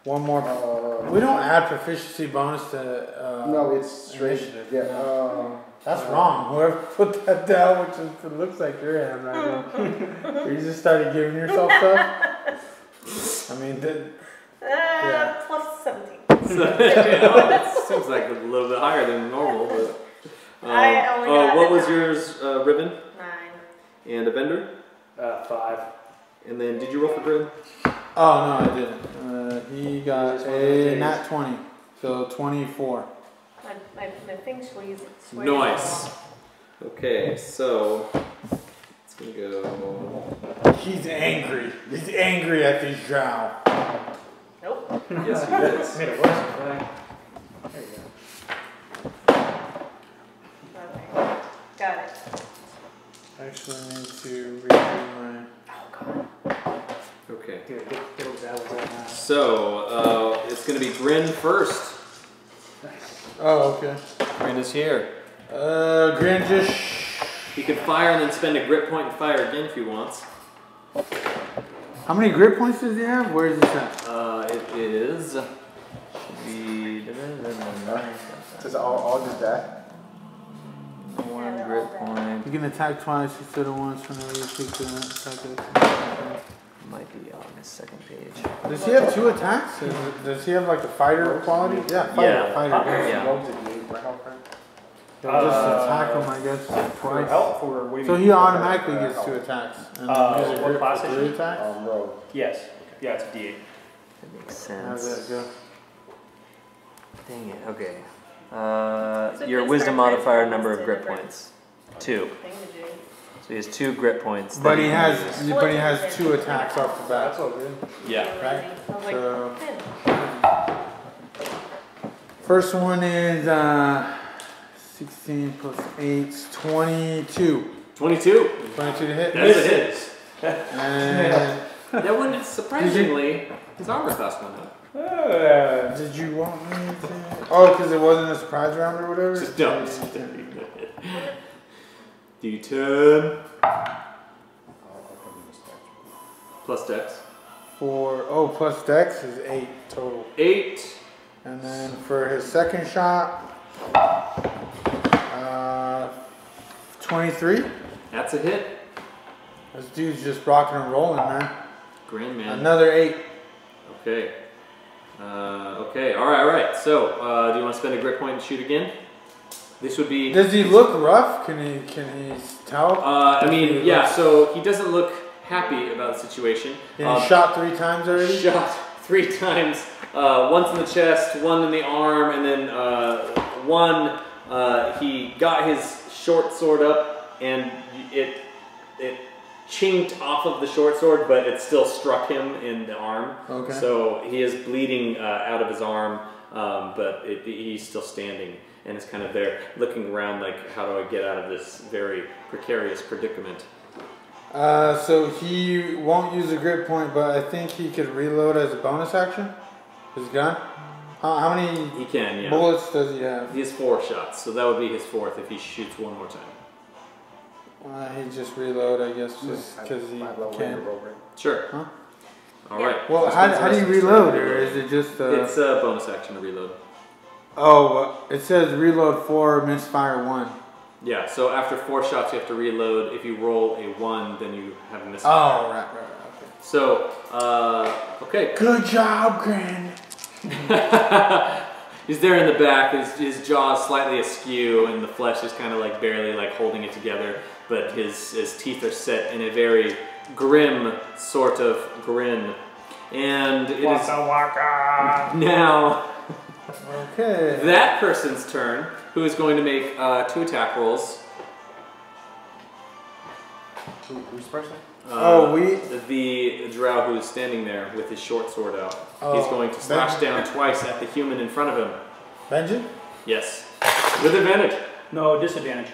We don't add proficiency bonus to. No, it's straight. initiative. Yeah. That's wrong. Whoever put that down, which it looks like your hand right now. You just started giving yourself stuff. I mean, Plus 17. Seems like a little bit higher than normal, but. I only got what was yours, Riven? 9. And Evendur? 5. And then did you roll for Grin? oh no, I didn't. He got a nat 20, so 24. My thing squeezed. Nice. Okay, so it's gonna go. He's angry. He's angry at these drow. Nope. Yes, he is. Made it worse, right? There you go. Okay. Got it. Actually, I need to redo my. Okay. Get those apples out now. So it's gonna be Grin first. Nice. Oh, okay. Grin is here. Grand just. He could fire and then spend a grit point and fire again if he wants. How many grit points does he have? Where is this at? It is. Does all just that? One grit point. You can attack twice instead of once whenever you pick the attack. Might be on the second page. Does he have 2 attacks? Does he have like a fighter quality? Yeah, fighter. Just attack him, I guess, twice. So he automatically gets 2 attacks. And then use a grip for 3 attacks? Yes. Yeah, it's a D8. That makes How sense. does that go? Dang it. Okay. Your wisdom modifier number of grit points. 2. So he has 2 grit points. But he has 2 attacks off the bat. That's all good. Yeah. Right? So, First one is 16 plus 8, 22. 22. 22 to hit. That's a hit. And That one, surprisingly, his armor class went up. did you want me to? Oh, because it wasn't a surprise round or whatever? Just don't. D10. Plus dex. Plus dex is 8 total. 8. And then for his second shot, 23. That's a hit. This dude's just rocking and rolling, man. Grand man. Another 8. Okay. Okay. All right. So, do you want to spend a grit point and shoot again? This would be. Does he look rough? Can he tell? I mean, yeah. So he doesn't look happy about the situation. He shot 3 times already. Shot 3 times. Once in the chest, 1 in the arm, and then 1. He got his short sword up, and it chinked off of the short sword, but it still struck him in the arm. Okay. So he is bleeding out of his arm, but he's still standing and is kind of there looking around like, how do I get out of this very precarious predicament? So he won't use a grit point, but I think he could reload as a bonus action. His gun. How many He can, yeah. bullets does he have? He has 4 shots, so that would be his 4th if he shoots 1 more time. He just reload, I guess, just because he can. Sure. Huh? All right. Well, how do you reload, or is it just? It's a bonus action to reload. Oh, it says reload 4, misfire 1. Yeah. So after 4 shots, you have to reload. If you roll a 1, then you have a misfire. Oh, right. Okay. So, okay. Good job, Gran. He's there in the back. His jaw is slightly askew, and the flesh is kind of like barely like holding it together. But his teeth are set in a very grim sort of grin, and it is now that person's turn, who is going to make 2 attack rolls. Who's person? The drow who is standing there with his short sword out. He's going to slash down twice at the human in front of him. Benjen? Yes. With advantage. No, disadvantage.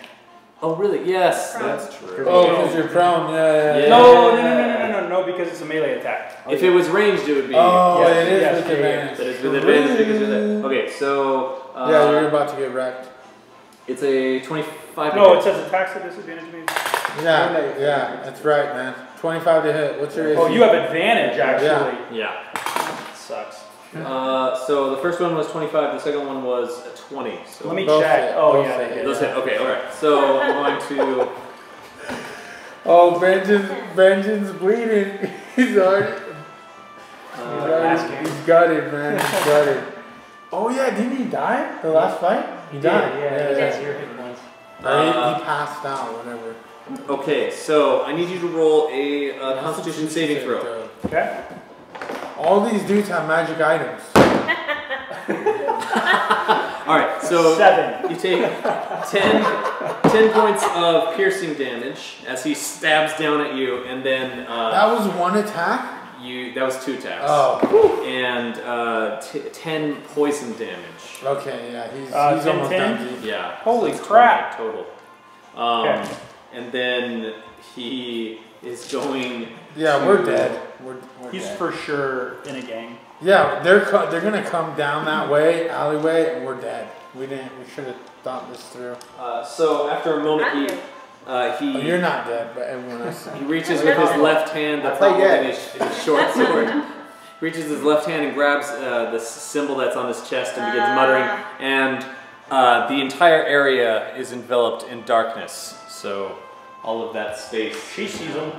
Oh, really? Yes, that's true. Oh, because you're prone. Yeah. No, because it's a melee attack. If it was ranged, it would be. Oh, yes. it is Yes, with advantage. That is with advantage because of that. Okay, so. Yeah, you're about to get wrecked. It's a 25. No, it says attacks at disadvantage means. Yeah, that's right, man. 25 to hit. What's your AC? Oh, you have advantage actually. Yeah. That sucks. So the first one was 25. The second one was 20. So Let me Both check. hit. Oh Both yeah, hit. they did. those hit. Okay, all right. So I'm going to. Oh, Benjen's bleeding. He's already. He's gutted, man. He's gutted. Oh yeah, didn't he die the last fight? He died. Yeah. 0 hit points. He passed out, whatever. Okay, so I need you to roll a Constitution saving throw. Okay. All these dudes have magic items. All right, so 7. you take 10 points of piercing damage as he stabs down at you, and then That was 1 attack? that was 2 attacks. Oh. And 10 poison damage. Okay, yeah, he's 10, almost 10? done. Yeah. Holy so it's crap. 20 total. Okay. And then he is going. Yeah, we're dead. We're He's dead. for sure in a gang. Yeah, they're gonna come down that way, alleyway, and we're dead. We should have thought this through. So after a moment, he you're not dead, but everyone else. he reaches with his left hand. That's not holding his short sword. Reaches his left hand and grabs this symbol that's on his chest and begins muttering. And the entire area is enveloped in darkness. So all of that space. She sees them.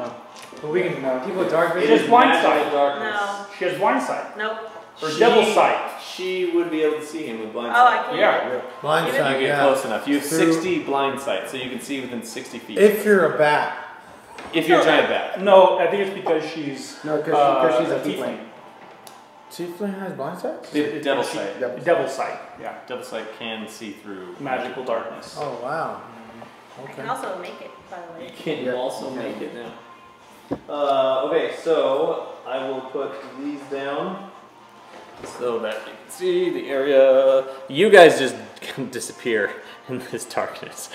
But we can, people with dark She vision. has blind magical sight. darkness. No. She has blind sight. Nope. Or devil sight. She would be able to see him with blind Oh, I sight. can't. Yeah. Blind Even- sight, You get yeah. close enough. You have Through- 60 blind sight, so you can see within 60 feet. If you're a bat. If you're a giant bat. No, I think it's because she's No, because she's a tiefling. Tiefling has blind sight? Devil sight. Devil sight. Yeah. Devil sight can see through Magical darkness. Oh, wow. I Okay. can also make it, by the way. You can Yeah. also make it now. Okay, so I will put these down so that you can see the area. You guys just disappear in this darkness,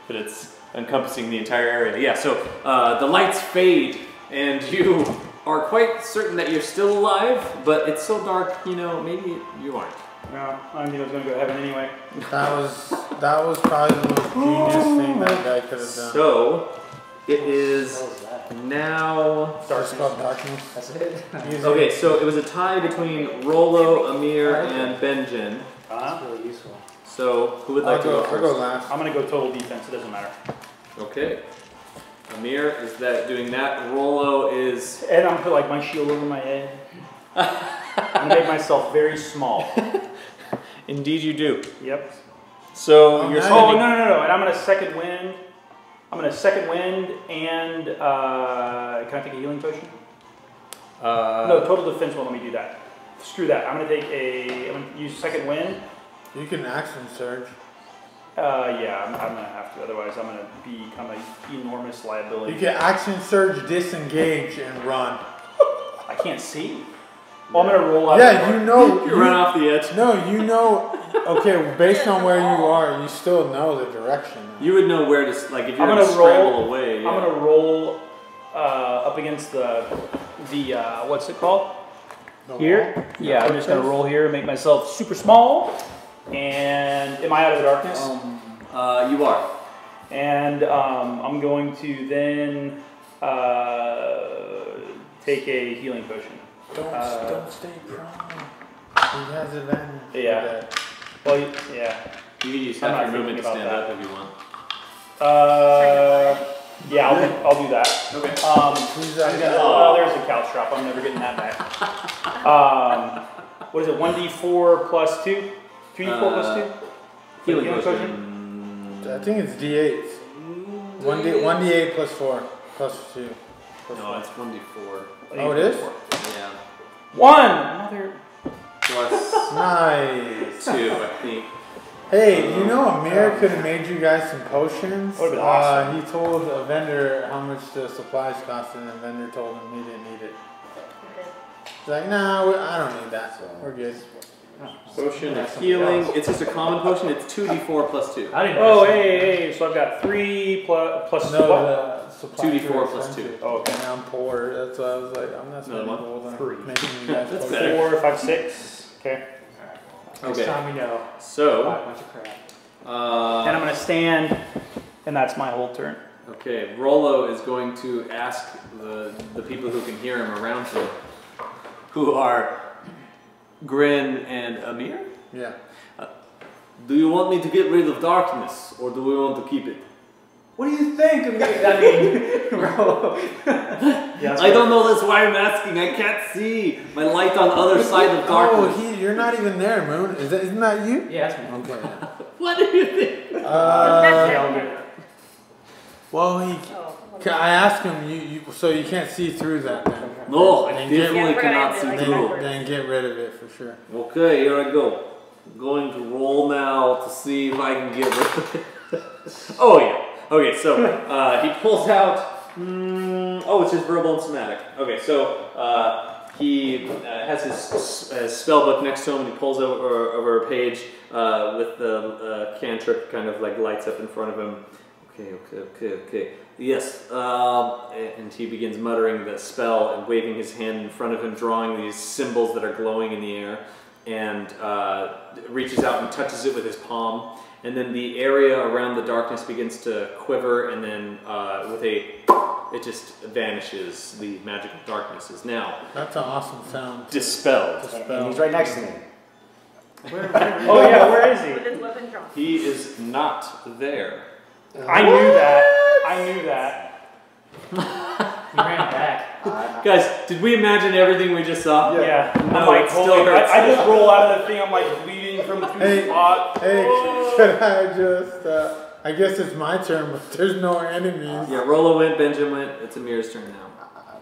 but it's encompassing the entire area. Yeah, so the lights fade, and you are quite certain that you're still alive, but it's so dark, you know, maybe you aren't. No, I knew I was going to go to heaven anyway. That was probably the most genius thing that guy could have done. So it is What was that? now. It's called darkness. That's it? Use Okay, it. so it was a tie between Rollo, Amir, and Benjen. That's really useful. So who would like to go I'll first? go last. I'm going to go total defense. It doesn't matter. Okay. Amir is doing that. Rollo is. And I'm put like my shield over my head. I'm going to make myself very small. Indeed, you do. Yep. So you're nice. Oh, spending. no. And I'm going to second wind. I'm going to second wind and can I take a healing potion? No, total defense won't let me do that. Screw that. I'm going to use second wind. You can action surge. Yeah, I'm going to have to. Otherwise, I'm going to become an enormous liability. You can action surge, disengage, and run. I can't see. Well, I'm going to roll out. Yeah, you know. You run off the edge. No, you know. Okay, based on where you are, you still know the direction. You would know where to, like, if you're I'm going to gonna scramble roll- away. Yeah. I'm going to roll up against the what's it called? The Here? wall? Yeah, I'm just going to roll here and make myself super small. And am I out of the darkness? You are. And I'm going to then take a healing potion. Don't stay prone. He has advantage. Yeah. Well, yeah. You can use I'm half not your movement to thinking stand about up if you want. Yeah, I'll do that. Okay. Who's that guy? Oh, there's a couch drop. I'm never getting that back. What is it? 1d4 plus 2? 2d4 plus 2? Healing Healing potion. I think it's D8. 1d8 plus 4 plus 2. No, it's 1d4. Oh, it is? Yeah. 1! Mother. Plus Nice. 2, I think. Hey, you know Amir could have made you guys some potions. Would've been awesome. He told a vendor how much the supplies cost, and the vendor told him he didn't need it. He's like, nah, I don't need that. We're good. Potion of healing. It's just a common potion. It's 2d4 plus 2. I didn't Oh, know. hey. So I've got 3 plus No, what? the supplies 2d4 are plus expensive. 2. Oh, okay. And I'm poor. That's why I was like, I'm not spending Another gold on 3. making you guys That's potions. better. 4, 5, 6. Okay. Next Okay. time we know. So, Buy a bunch of crap. And I'm going to stand, and that's my whole turn. okay, Rollo is going to ask the people who can hear him around him, who are Grin and Amir. Yeah. Do you want me to get rid of darkness, or do we want to keep it? What do you think of me? I mean, bro. Yeah, I don't know, that's why I'm asking. I can't see. My light on the other side of darkness. Oh, you're not even there, Moon. Isn't that you? Yeah, that's me. Okay. What do you think? Well, Oh, I asked him, so you can't see through that then. No, I Then definitely Yeah, we're gonna cannot have see to, like, through. backwards. Then get rid of it for sure. Okay, here I go. I'm going to roll now to see if I can get rid of it. Oh yeah. Okay, so he pulls out. Oh, it's his verbal and somatic. Okay, so he has his spell book next to him, and he pulls over a page with the cantrip kind of like lights up in front of him. Okay. Yes, and he begins muttering the spell and waving his hand in front of him, drawing these symbols that are glowing in the air. and reaches out and touches it with his palm. And then the area around the darkness begins to quiver, and then it just vanishes. The magical darkness is now. That's an awesome sound. Dispelled. And he's right next to me. Oh yeah, where is With he? his weapon drawn. He is not there. I knew that. I knew that. He ran back. Guys, did we imagine everything we just saw? Yeah. No, I'm like, it still holy, hurts. I just roll out of the thing. I'm like bleeding from two spots. Hey, could I just? I guess it's my turn, but there's no enemies. Yeah, Rolo went, Benjen went. It's Amir's turn now.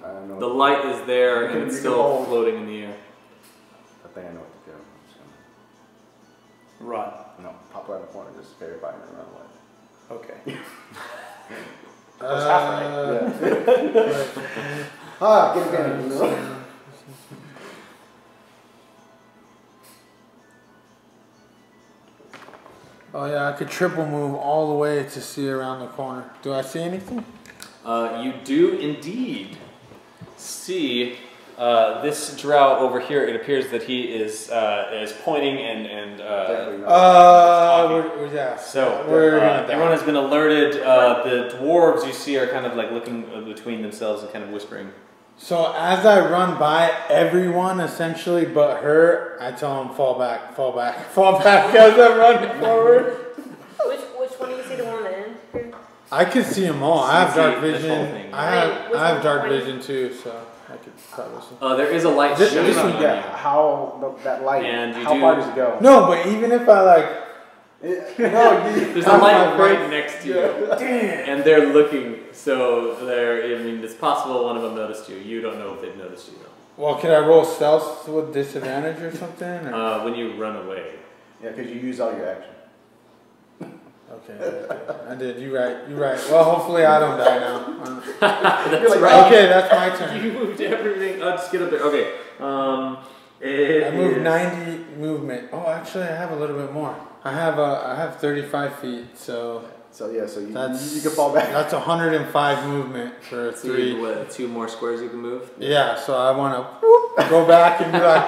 I don't know. The light is there, and it's You still can hold. floating in the air. I think I know what to do. I'm just Run. gonna, pop around the corner, just verify and run away. Okay. That's half Ah, get advantage. Oh yeah, I could triple move all the way to see around the corner. Do I see anything? You do indeed see this drow over here. It appears that he is pointing and yeah. so We're gonna die. everyone has been alerted. The dwarves you see are kind of like looking between themselves and kind of whispering. So as I run by everyone, essentially, but her, I tell them fall back, fall back, fall back as I run forward. Which one do you see the one on the end here? I can see them all. I have See dark this whole vision. thing. I have dark vision too, so I could probably see. There is a light This- shining this on one, you. How that light? And you how do- far does it go? No, but even if I like, There's a light right next to you. damn. And they're looking, so I mean, it's possible one of them noticed you. You don't know if they've noticed you, though. Well, can I roll stealth with disadvantage or something? Or? When you run away. Yeah, because you use all your action. Okay, I did. You right. You right. Well, hopefully I don't die now. That's right. Okay, that's my turn. You moved everything. I'll just get up there. Okay. I moved 90 movement. Oh, actually, I have a little bit more. I have 35 feet, so So yeah, so you that's can fall back. That's 105 movement for So 3. what, 2 more squares you can move? Yeah, so I want to go back and be like,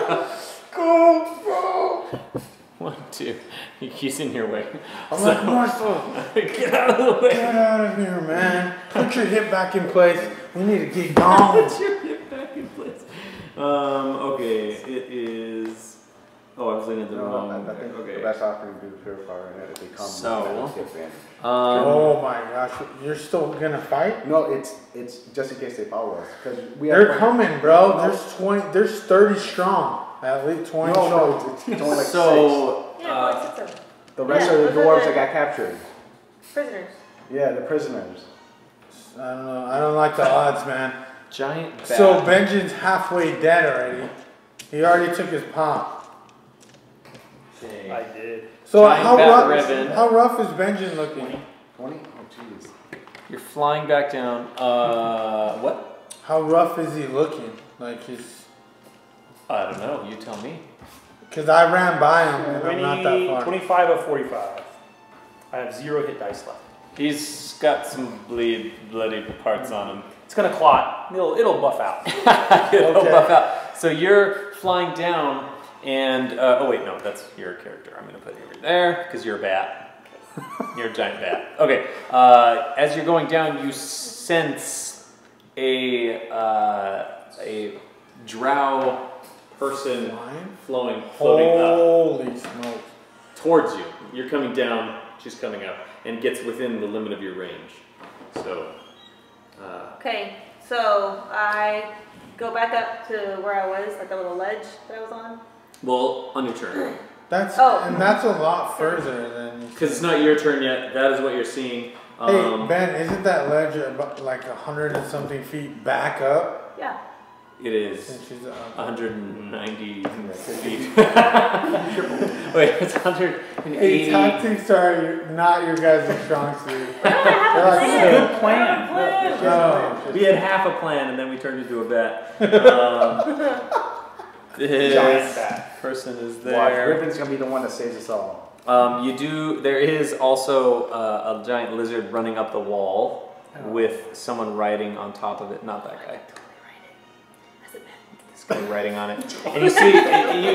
go, bro. 1, 2. He's in your way. I'm like, Marshall, Get out of the way. get out of here, man. Put your hip back in place. We need to get going. Put your hip back in place. Okay, it is. Oh, I was looking at the wrong. I think Okay. the best offering to do purifier and if they come, So- get advantage. Oh my gosh, you're still gonna fight? No, it's just in case they follow us because we They're have. coming, bro. There's 20. There's 30 strong. At least 20. No, strong. no, it's only like So, Yeah, like 6 of them. 6. The rest Yeah, are the those are dwarves the- that got captured. Prisoners. Yeah, the prisoners. I don't know. I don't like the odds, man. giant bat. So Benjen's halfway dead already. He already took his pop. Okay. I did. So Giant how bat Riven. rough is Benjen looking? 20? Oh, jeez. You're flying back down. What? How rough is he looking? Like he's. I don't know. You tell me. Cause I ran by him and I'm not that far. 25 of 45. I have 0 hit dice left. He's got some bloody parts on him. It's gonna clot. It'll buff out. It'll Okay. buff out. So you're flying down, and oh wait, no, that's your character. I'm gonna put you over there because you're a bat. You're a giant bat. Okay. As you're going down, you sense a drow person floating up Holy smokes. towards you. You're coming down. She's coming up, and gets within the limit of your range. So. Okay, so I go back up to where I was, like a little ledge that I was on. Well, on your turn. That's Oh. and that's a lot further than. Because it's not your turn yet. That is what you're seeing. Hey Ben, isn't that ledge about like 100 and something feet back up? Yeah. It is Since she's 190 feet. Wait, it's 180. Hey, tactics are not your guys' strong suit. I have a They're like, plan. Good plan. I have a plan. No. We had half a plan and then we turned into a bat. This Giant bat. person is Watch, there. Riven's gonna be the one that saves us all. There is also a giant lizard running up the wall with someone riding on top of it. Not that guy. As a bet. This guy writing on it. And you see,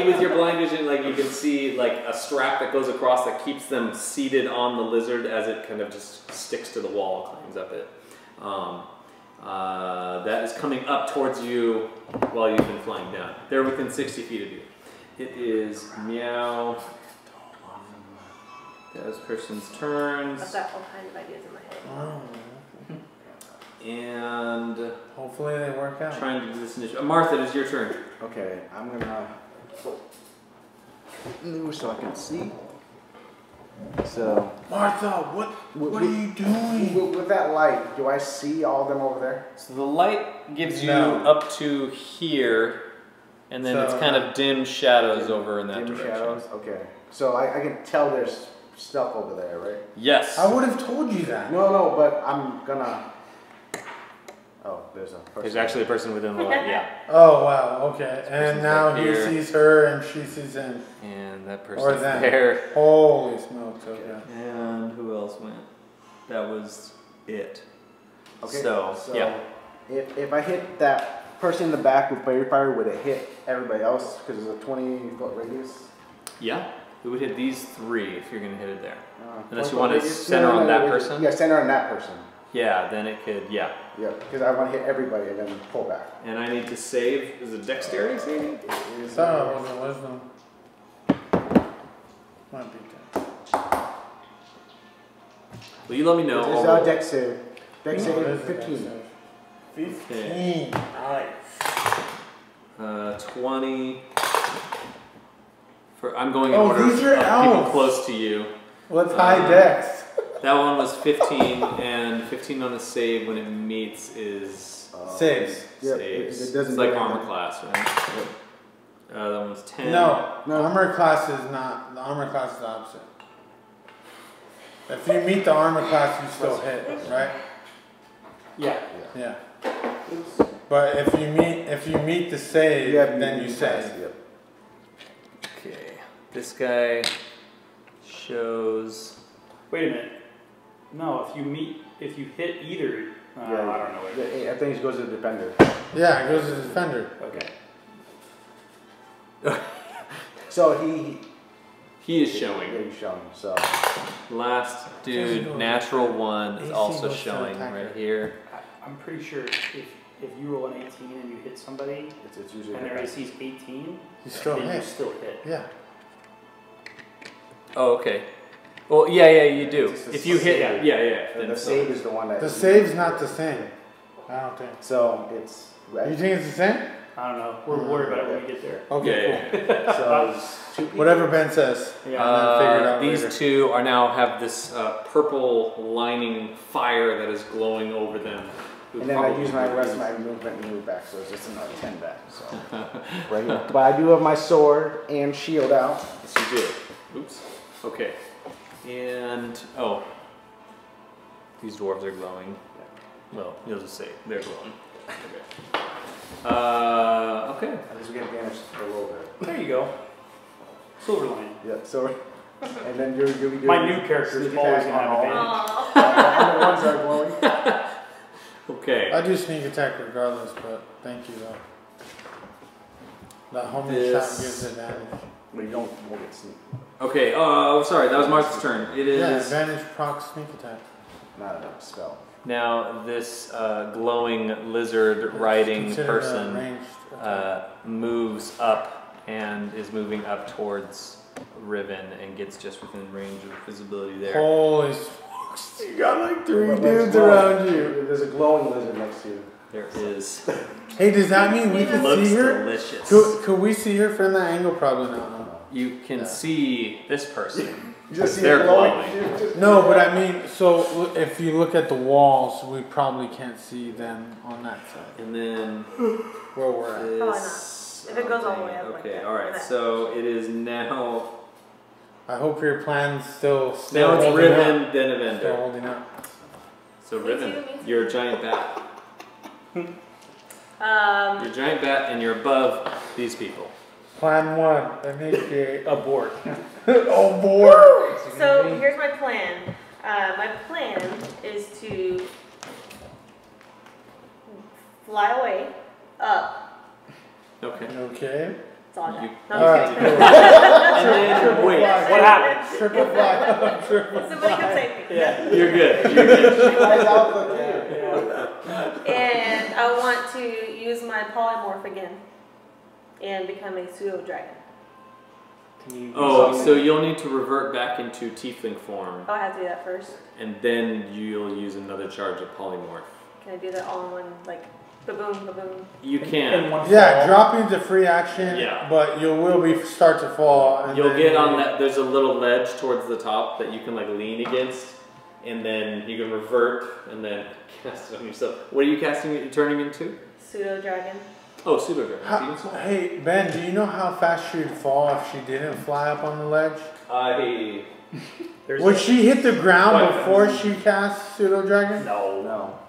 with your blind vision, like you can see like a strap that goes across that keeps them seated on the lizard as it kind of just sticks to the wall, climbs up it. That is coming up towards you while you've been flying down. They're within 60 feet of you. It is Meow. That person's turns. I've got all kinds of ideas in my head. And Hopefully they work out. trying to do this initiative. Martha, it is your turn. Okay, I'm gonna move so I can see. So Martha, what are you doing? with that light, do I see all of them over there? So the light gives you No. up to here, and then So it's kind of dim shadows over in that Dim direction. shadows. Okay, so I can tell there's stuff over there, right? Yes. I would have told you that. No, but I'm gonna. Oh, there's a person. There's actually a person within the light, yeah. Oh wow, okay. And person's now back he here. sees her and she sees him. And that Or person's them. there. Holy smokes, okay. And who else went? That was it. Okay. So yeah. If I hit that person in the back with fairy fire, would it hit everybody else? Because it's a 20-foot radius. Yeah. It would hit these three if you're going to hit it there. Unless 20 you want to radius? center No, on that radius. person. Yeah, center on that person. Yeah, then it could, yeah. Yeah, because I want to hit everybody and then pull back. And I need to save, is it dexterity saving? So, it was wisdom. Might be good. Well, you let me know. It's I'll roll. dex save. Dex What save is it? 15. 15. Nice. 20. I'm going in Oh, order these are of people elves. close to you. What's high dex? That one was 15, and 15 on the save when it meets is Saves. Yeah, saves. it doesn't It's like do armor anything. class, right? That one was 10. No, No. armor class is not. The armor class is the opposite. If you meet the armor class, you still hit, right? Yeah. Yeah. But if you meet the save, then you save. Yep. Okay. This guy shows. Wait a minute. No, if you hit either, I don't know. What it is. I think it goes to the defender. Yeah, it goes to the defender. Okay. So He is showing. Yeah, he's showing. So Last dude, Doesn't go- natural one, is AC also goes to showing attacker. right here. I'm pretty sure if you roll an 18 and you hit somebody, it's usually and their defender. AC is 18, You still then you hit. still hit. Yeah. Oh, okay. Well, yeah, you do. It's just If you hit, save. yeah. And Then the save is the one that. The save's not the same. I don't think. So it's. You think it's the same? I don't know. We're worried about it when we get there. Okay, cool. So it's 2 people. Whatever Ben says. Yeah. And then figure it out these later. two are now have this purple lining fire that is glowing over them. And then I use my rest of my movement and move back, so it's just another 10 back. So right here. But I do have my sword and shield out. Yes, you do. Oops. Okay. And these dwarves are glowing. Well, you'll just say they're glowing. Okay. Okay. At least we get advantage for a little bit. There you go. Silver line. Yeah. So, and then you'll be doing My new character is sneak always attack gonna have on all. advantage. On the ones that are glowing. Okay. I do sneak attack regardless, but thank you though. That homing shot This- gives advantage. But you won't get sneak. Okay. Oh, sorry. That was Mark's turn. It Yeah, is advantage proc sneak attack. Not a spell. now this glowing lizard riding Considered a person ranged attack. moves up and is moving up towards Riven and gets just within range of visibility there. Holy smokes, you got like 3 But dudes it's glowing. around you. There's a glowing lizard next to you. There is. Hey, does that mean we can Looks see her? delicious. Could we see her from that angle? Probably not. You can see this person. You just see They're it glowing. No, but I mean, so if you look at the walls, we probably can't see them on that side. And then Where we're at. Probably not. this. If it goes all the way up like Okay, that, alright. that. So it is now. I hope your plan's still Now it's holding Riven, up. then Still Evendur. holding up. So Me Riven, too, me too. you're a giant bat. You're a giant bat and you're above these people. Plan 1, initiate. Abort. Oh, board! So here's my plan. My plan is to fly away up Okay. Okay. It's all Jack. No, All I'm right. just kidding. And then, wait, What happened? Triple fly. Triple Somebody come save me. Yeah. you're good. You're good. Guys, I'll look at And I want to use my polymorph again and become a pseudo dragon. Can you? Oh, so you'll need to revert back into tiefling form, Oh, I have to do that first. and then you'll use another charge of polymorph. Can I do that all in one, like, ba-boom, ba-boom? You In can. one Yeah, fall. dropping's a free action. Yeah. But you will be start to fall. And You'll then get on that. There's a little ledge towards the top that you can like lean against, and then you can revert and then cast it on yourself. What are you casting it? Turning into? Pseudo dragon. Oh, pseudo dragon. Hey, Ben, do you know how fast she'd fall if she didn't fly up on the ledge? Would she hit the ground Quite before she cast Pseudo Dragon? No. No.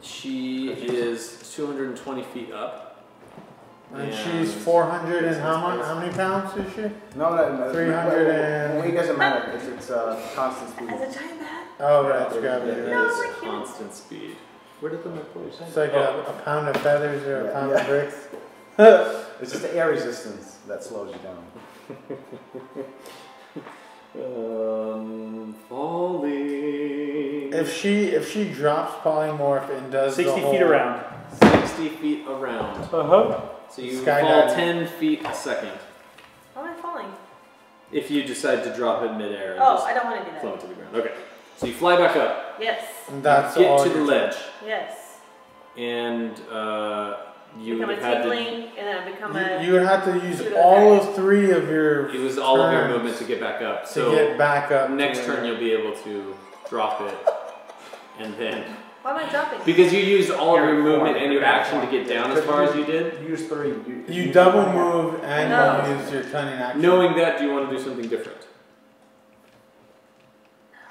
She is 220 feet up. And she's 400 and how many pounds is she? No. 300 and- It doesn't matter. It's constant speed. As a giant bat? Oh, right, it's gravity. It Right. is I can't. constant speed. Where did the McCoy say? It's like a pound of feathers or a pound of bricks. It's just the air resistance that slows you down. Falling. If she drops polymorph and does 60 the feet whole- around. 60 feet around. Uh-huh. So you Skydiving. fall 10 feet a second. How am I falling? If you decide to drop it midair and Oh, just I don't want to do float that. to the ground. Okay. So you fly back up. Yes. That's Get all to the you're- ledge. Yes. And you Become a would have had to tiefling and then become a... You would have to use Pseudo all dragon. of 3 of your use all of your turns movement to get back up. to So get back up. next to turn where- you'll be able to drop it. And then... Why am I dropping? Because you used all of your You're movement forward, and your you're action to get down as far as you did. Use 3. You double move and No. you use your cunning action. Knowing that, do you want to do something different?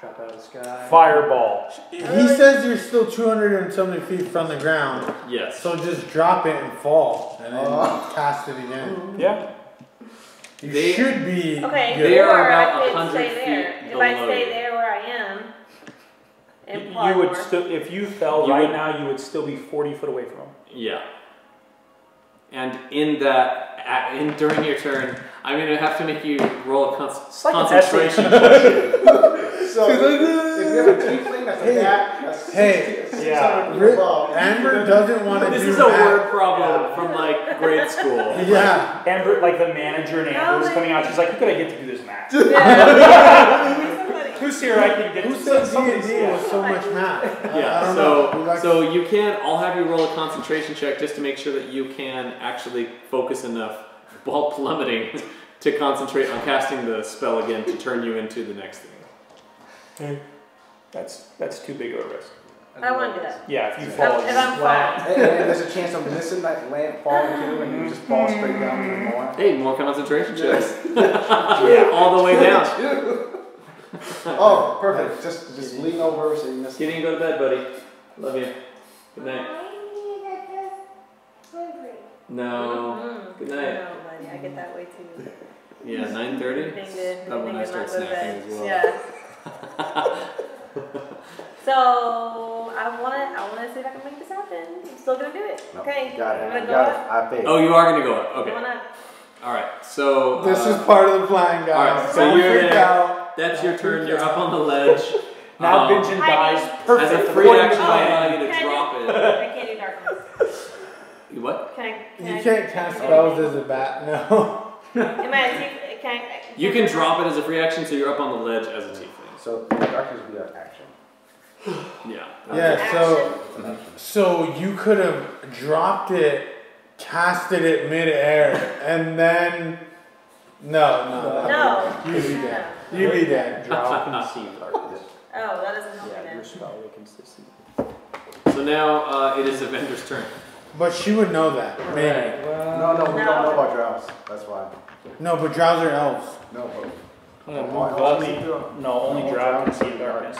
Drop out of the sky. Fireball. He says you're still 200 and so many feet from the ground, Yes. so just drop it and fall, and then cast it again. Yeah. You They- should be. Okay, good. They are or about I could 100 stay there. feet If I below stay you. there where I am, and You would polymorph. still, if you fell You right would- now, you would still be 40 foot away from him. Yeah. And in that, during your turn, I'm going to have to make you roll a like an concentration SAT check. So, if you have a tiefling that's a bat, that's Hey, 600 yeah. feet above. Amber doesn't want to This do is a that. word problem from like grade school. Yeah. Amber, like the manager and Amber's coming out, she's like, who could I get to do this math? Somebody. Who's here I can get Who to said somebody's- D&D was so much math? I Yeah, don't know. Who likes- so you can, I'll have you roll a concentration check just to make sure that you can actually focus enough while plummeting to concentrate on casting the spell again to turn you into the next thing. That's too big of a risk. I want to do that. Yeah, if you fall, If I'm flat. falling. And there's a chance of missing that land falling too, and you just fall straight down even more. Hey, more concentration checks. Yeah, all the way down. Oh, perfect. Just lean over so you miss. Getting to go to bed, buddy. Love you. Good night. No. Mm-hmm. Good night. No, buddy, I get that way too. Yeah, 9:30. That's when I start snacking as well. Yeah. So I want to see if I can make this happen. I'm still gonna do it. No, Okay. got it. I'm gonna go Got it. up. I faith. Oh, you are gonna go up. Going Okay. up. All right. So This is part of the plan, guys. Alright, so Don't you're freak there. out. That's your turn. You're up on the ledge. Now Benjen dies As perfect. a free according action, to I plan. allow you to Can I drop it. I can't do darkness. You what? Can You I can't cast spells as a bat, no. Am I a thief? Can I? You can drop it as a free action, so you're up on the ledge as a tiefling. So darkness would be an action. Yeah. Yeah, so you could have dropped it, casted it midair, and then No. you'd be dead. You'd be dead. Drop and see darkness. Oh, that doesn't help me Yeah, then. your spell awakens this. So now it is Evendur's turn. But she would know that, maybe. No, we don't know about drows. That's why. No, but drows are elves. No, Only drow can see in darkness.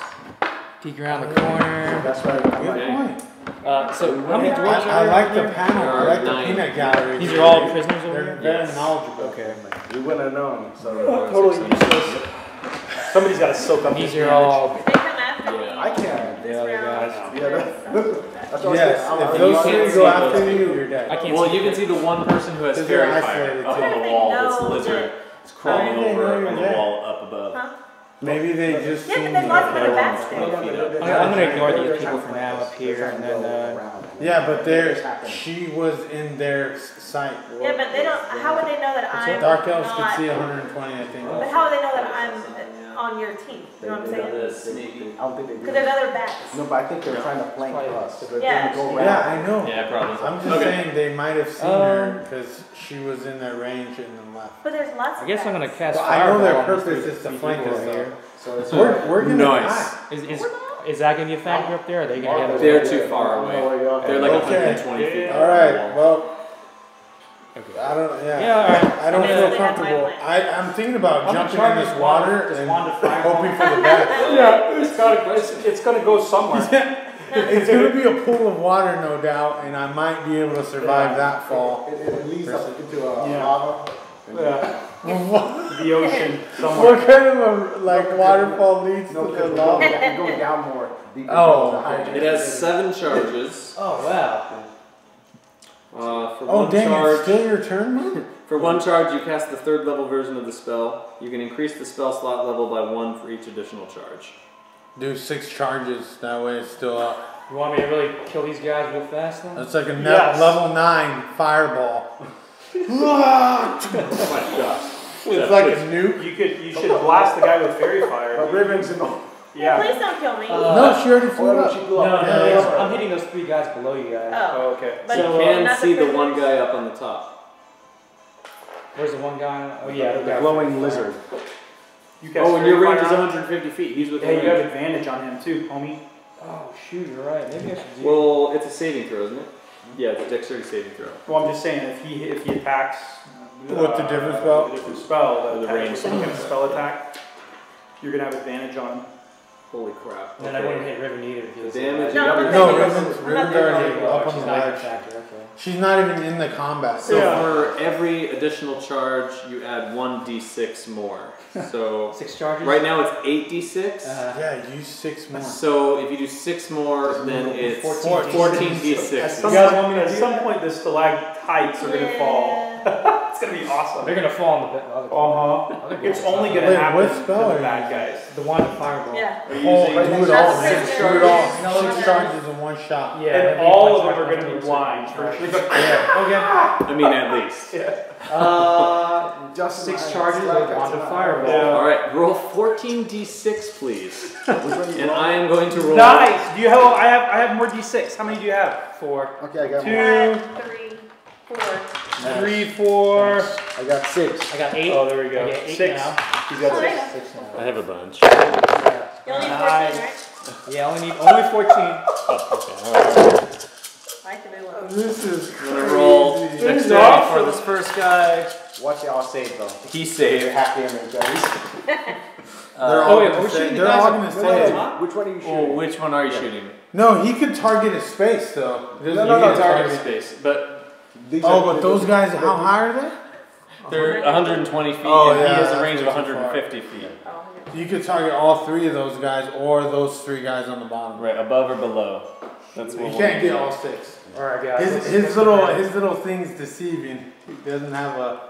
Peek around the corner. that's why. Good point. So how many dwarves I are like the there? panel. I like the 9. peanut gallery. These are all prisoners over They're here? very Yes. knowledgeable. Okay. We wouldn't have known. So Totally useless. Somebody's got to soak up These this are damage. all. They come after me. Yeah. I can't. this other round. guys. That's what Yes, I if was those can't three see go after those you, you're dead. I can't Well, see you can see the one person who has Because they're fairy fire isolated up too. on the How do wall. they This know lizard is crawling How do they know over you're on the there? wall up above. Huh? Maybe they just Yeah, seen but then lots of you. other bats there. I'm gonna ignore these people for now up here, and then Yeah, but she was in their sight. Yeah, but they don't. How would they know that I'm Dark elves could not? see 120, I think. But how would they know that I'm on your team? You know what I'm saying? I don't think they Because do. there's other bats. No, but I think they're trying to flank us. So they're Yeah. gonna go around. Yeah, I know. Yeah, probably. I'm just saying they might have seen her because she was in their range and then left. But there's lots of I guess I'm bats. gonna cast Well, I know their Fireball on purpose these is to three flank people us here. here. So it's We're gonna Nice. die. Is that gonna be a factor up there? Or are they gonna get They're too far away. They're like Okay. 120 feet. All right. Well, Okay. I don't. Yeah. Yeah, all right. I don't Yeah. feel They have my comfortable. plan. I'm thinking about I'm jumping gonna in try this this water just and wand of fireball. hoping for the best. Yeah, it's gonna go somewhere. It's gonna be a pool of water, no doubt, and I might be able to survive that fall. It leads up into Yeah. lava. Yeah, What the ocean somewhere. kind of a waterfall leads No, to the because we're lava? going down more. Deeper Oh, down. It has 7 charges. Oh wow. For Oh, one dang! charge, It's still your turn, man. for one charge, you cast the 3rd level version of the spell. You can increase the spell slot level by 1 for each additional charge. Do 6 charges. That way, it's still up. You want me to really kill these guys real fast then? That's like a Yes. level 9 fireball. Oh my gosh. It's like a nuke. You should blast the guy with fairy fire. But Riven's in the. Yeah. Yeah. Please don't kill me. No, she already flew Oh, up. she No, blew up. no, Yeah, yeah. I'm hitting those 3 guys below you guys. Oh. Oh, okay. But You can not see the prisoners? one guy up on the top. Where's the one guy? Oh yeah, The guy glowing with lizard. You cast Oh, and your fairy range is fire on- 150 feet. He's within Yeah, you have range. advantage on him too, homie. Oh shoot, you're right. Maybe I should do. Well, it's a saving throw, isn't it? Yeah, it's a dexterity saving throw. Well, I'm just saying if he attacks. With the different spell? with a different spell, With the the range. range, some kind of spell attack, you're gonna have advantage on him. Holy crap. And then I wouldn't hit Riven either. If he was The damage- No, I'm not No, taking Riven's those. I'm not taking already those. up on She's the not a ledge. factor. Okay. She's not even in the combat. So Yeah. for every additional charge, you add 1d6 more. So 6 charges. right now it's 8d6. Yeah, use 6 more. So if you do 6 more, then it's 14d6. At some, You guys point, want me to at do some that? point, the stalactites are gonna fall. It's gonna be awesome. They're gonna fall on the other. Uh-huh. It's only gonna Wait, happen what to spell are the you bad using? guys. The one fireball. Yeah. Are you Oh, using do it all. That's Six, prisoners. do it all. No, 6 no. charges in 1 shot. Yeah. And that'd be all one of them charge, are gonna be one blind. charge. Yeah. I mean, at least. Just 6 charges with wand of fireball. Yeah. All right, roll 14d6, please. And I am going to roll. Nice. Do you have? I have more d6. How many do you have? 4. Okay, I got 2, one. 3, 4. 3, 4. I got 6. I got 8. Oh, there we go. I get 8 6. now. He's got Oh, 6. yeah. 6 now. I have a bunch. You only need 14, Nice. right? Yeah, only 14. I can do one. This is I'm going to roll crazy. dexterity awesome. for this first guy. Watch it all save though. He They're saved. half damage guys. They're Oh, all yeah, gonna we're say. shooting They're guys all up- gonna no, say. no, Which one are you Oh, shooting? which one are you shooting? No, he could target a space though. You Doesn't can he target space, but These Oh, are- but those guys, how high are they? they're 120 feet, Oh, and yeah, he has a that's range of way too 150 feet. Oh, okay. You could target all 3 of those guys, or those 3 guys on the bottom. Right, above or below. That's You what can't we'll get do. all 6. Alright, guys. His little thing's deceiving. He doesn't have a.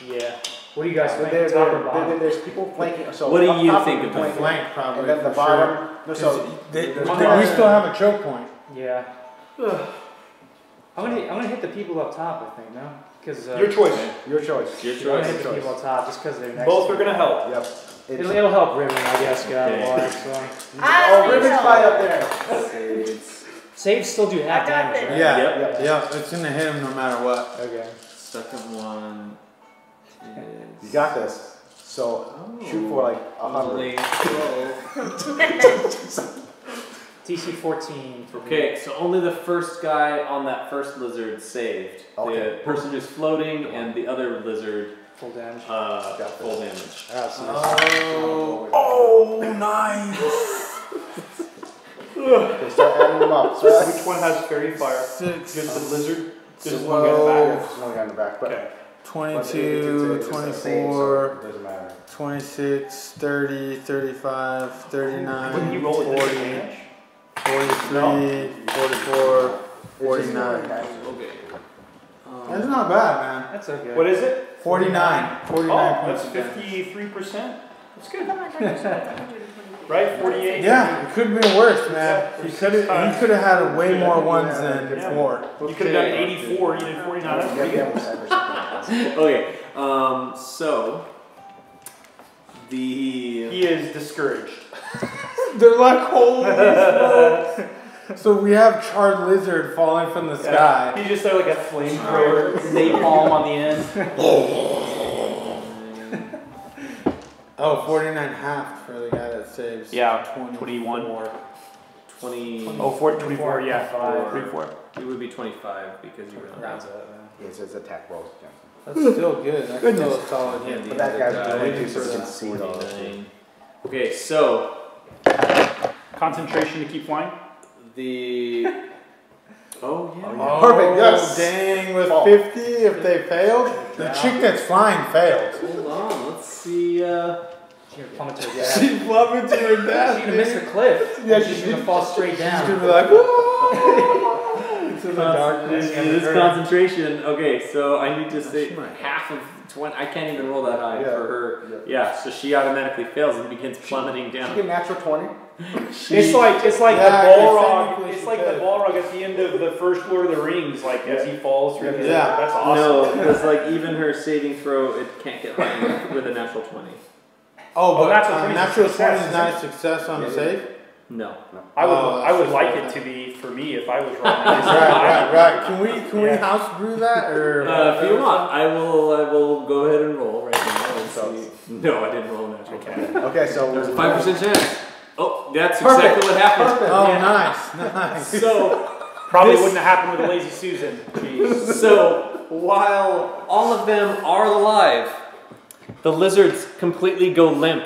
Yeah. What do you guys think? There- Top or there- bottom? There's people flanking. So What do up you top think of of the the point, flank, probably. and then the for bottom. sure. No, so We still have a choke point. Yeah. I'm gonna hit the people up top. I think no, because Your choice. your choice. Your I'm gonna choice. hit the people up top just because they're next. Both to are me. gonna help. Yep. It'll help Riven, I guess. Okay. Alright, so Oh, Riven's fly up there. saves still do half I got damage. this. Right? Yeah, Yep. yeah, it's gonna hit him no matter what. Okay. Second one You is got this. So shoot for like 100. only 12. DC 14. for me. Okay, so only the first guy on that first lizard saved. Okay. The person who's floating and the other lizard, Full damage. full damage. Alright, so Oh, nice. Okay, start adding them up. So Which one has fairy fire? 6, Just the lizard. Just So, one guy in the back. There's one guy in the back, but Okay. 22, it's a save, so 24, it doesn't matter. 26, 30, 35, 39, Wouldn't you roll it 40. disadvantage? 43, 44, 49. Okay. That's not bad, man. That's okay. What is it? 49. 49 Oh, that's points of damage. 53%. That's I good. thought my target was 120. Right? 48. Yeah, it could have been worse, man. Yeah. He could have had way more ones than Yeah. 4. You could have done 84, you did 49. That's pretty good. Okay. So He is discouraged. They're like, holy smokes. So we have charred lizard falling from the sky. He's just like a flamethrower, napalm on the end. Oh, 49 half for the guy that saves. Yeah, 21. 20. Oh, 24, yeah. 24. It would be 25 because you round Rounds out. up. It's his attack rolls. That's still good. That's still a solid Yeah, hit. the But that other guy's guy doing it is so he can see it all. 49. Okay, so Concentration to keep flying? the. Oh, yeah. Oh, Perfect, yes. Dang, with 50 if they failed. The chick that's flying failed. Hold on, let's see. She's gonna plummet to her death. She plummeted to her death. She's gonna miss the cliff. Yeah, She's gonna fall straight She's down. gonna be like, whoa! It's in the darkness. It is concentration. Okay, so I need to She say might. half of 20. I can't even roll that high Yeah. for her. Yeah, so she automatically fails and begins plummeting She down. get natural 20. It's like Yeah, the Balrog. technically It's she like the could. Balrog at the end of the first Lord of the Rings, like as he falls through. The, Yeah. that's awesome. No, because like even her saving throw, it can't get high enough with a natural 20. Oh, but natural 20 is natural success, 20 is not a success on the save? No. I would, Oh, I would that's like just it to be for me if I was rolling. Right. Can we Yeah. house brew that or? If you want, I will go ahead and roll right now and see. No, I didn't roll a natural 20. Okay, so There's a 5% chance. Oh, that's Perfect. exactly what happened. Perfect. Oh, Yeah. nice. So Probably This- wouldn't have happened with a lazy Susan. Jeez. So, while all of them are alive, the lizards completely go limp.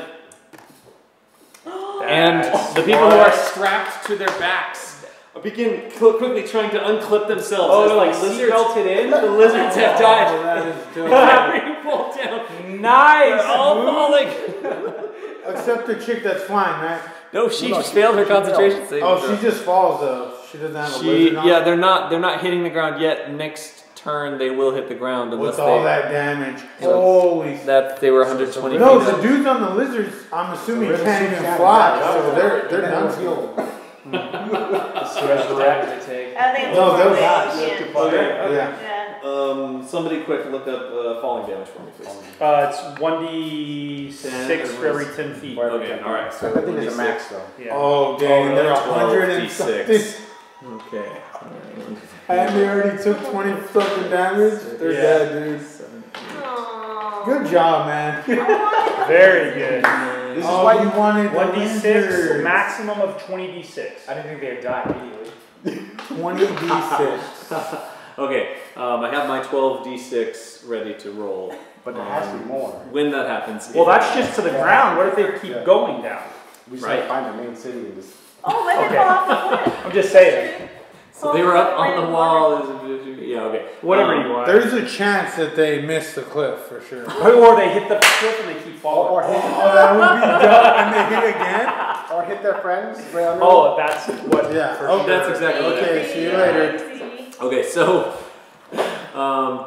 And the people who are strapped to their backs begin quickly trying to unclip themselves. Oh, as they're like the lizards, seatbelted in? the lizards have Oh, died. that is dope. They're being pulled down. Nice! They're all falling. Except the chick that's flying, right? No, she just failed her concentration save. Oh, she just falls though. She doesn't have a She, lizard on. yeah, they're not hitting the ground yet. Next turn, they will hit the ground unless With all they that damage. So- Holy. that they were 120 No, feet the up. dudes on the lizards, I'm assuming Riven can't seems even to have fly. that. So they're Then done we'll for. heal. Resurrect they take. I think it's No, those probably- guys. yeah. Okay. Yeah. Yeah. Somebody quick look up falling damage for me, please. It's 1d6 for every 10 feet. Okay, all right. So I think there's a max though. Yeah. Oh, dang. They're 12 100 and D6. something. Okay. And they already took 20 something damage. They're Yeah. dead, dude. Aw. Good job, man. Very good. This is Oh, why you wanted the 1d6, lizards. maximum of 20d6. I didn't think they would die immediately. 20d6. Okay. I have my 12d6 ready to roll. But there has to be more. When that happens. Well, that's just to the ground. What if they keep going down? We just Right. gotta find the main city and just. Oh, let Okay. it fall off the cliff. I'm just saying. So they were up on the wall. Yeah. Okay. Whatever you want. There's a chance that they missed the cliff for sure. Or they hit the cliff and they keep falling. Or hit, Oh, that would be dumb. And they hit again? or hit their friends. Oh, that's what. Yeah. for Okay. That's exactly what Okay, see you later. Okay. So,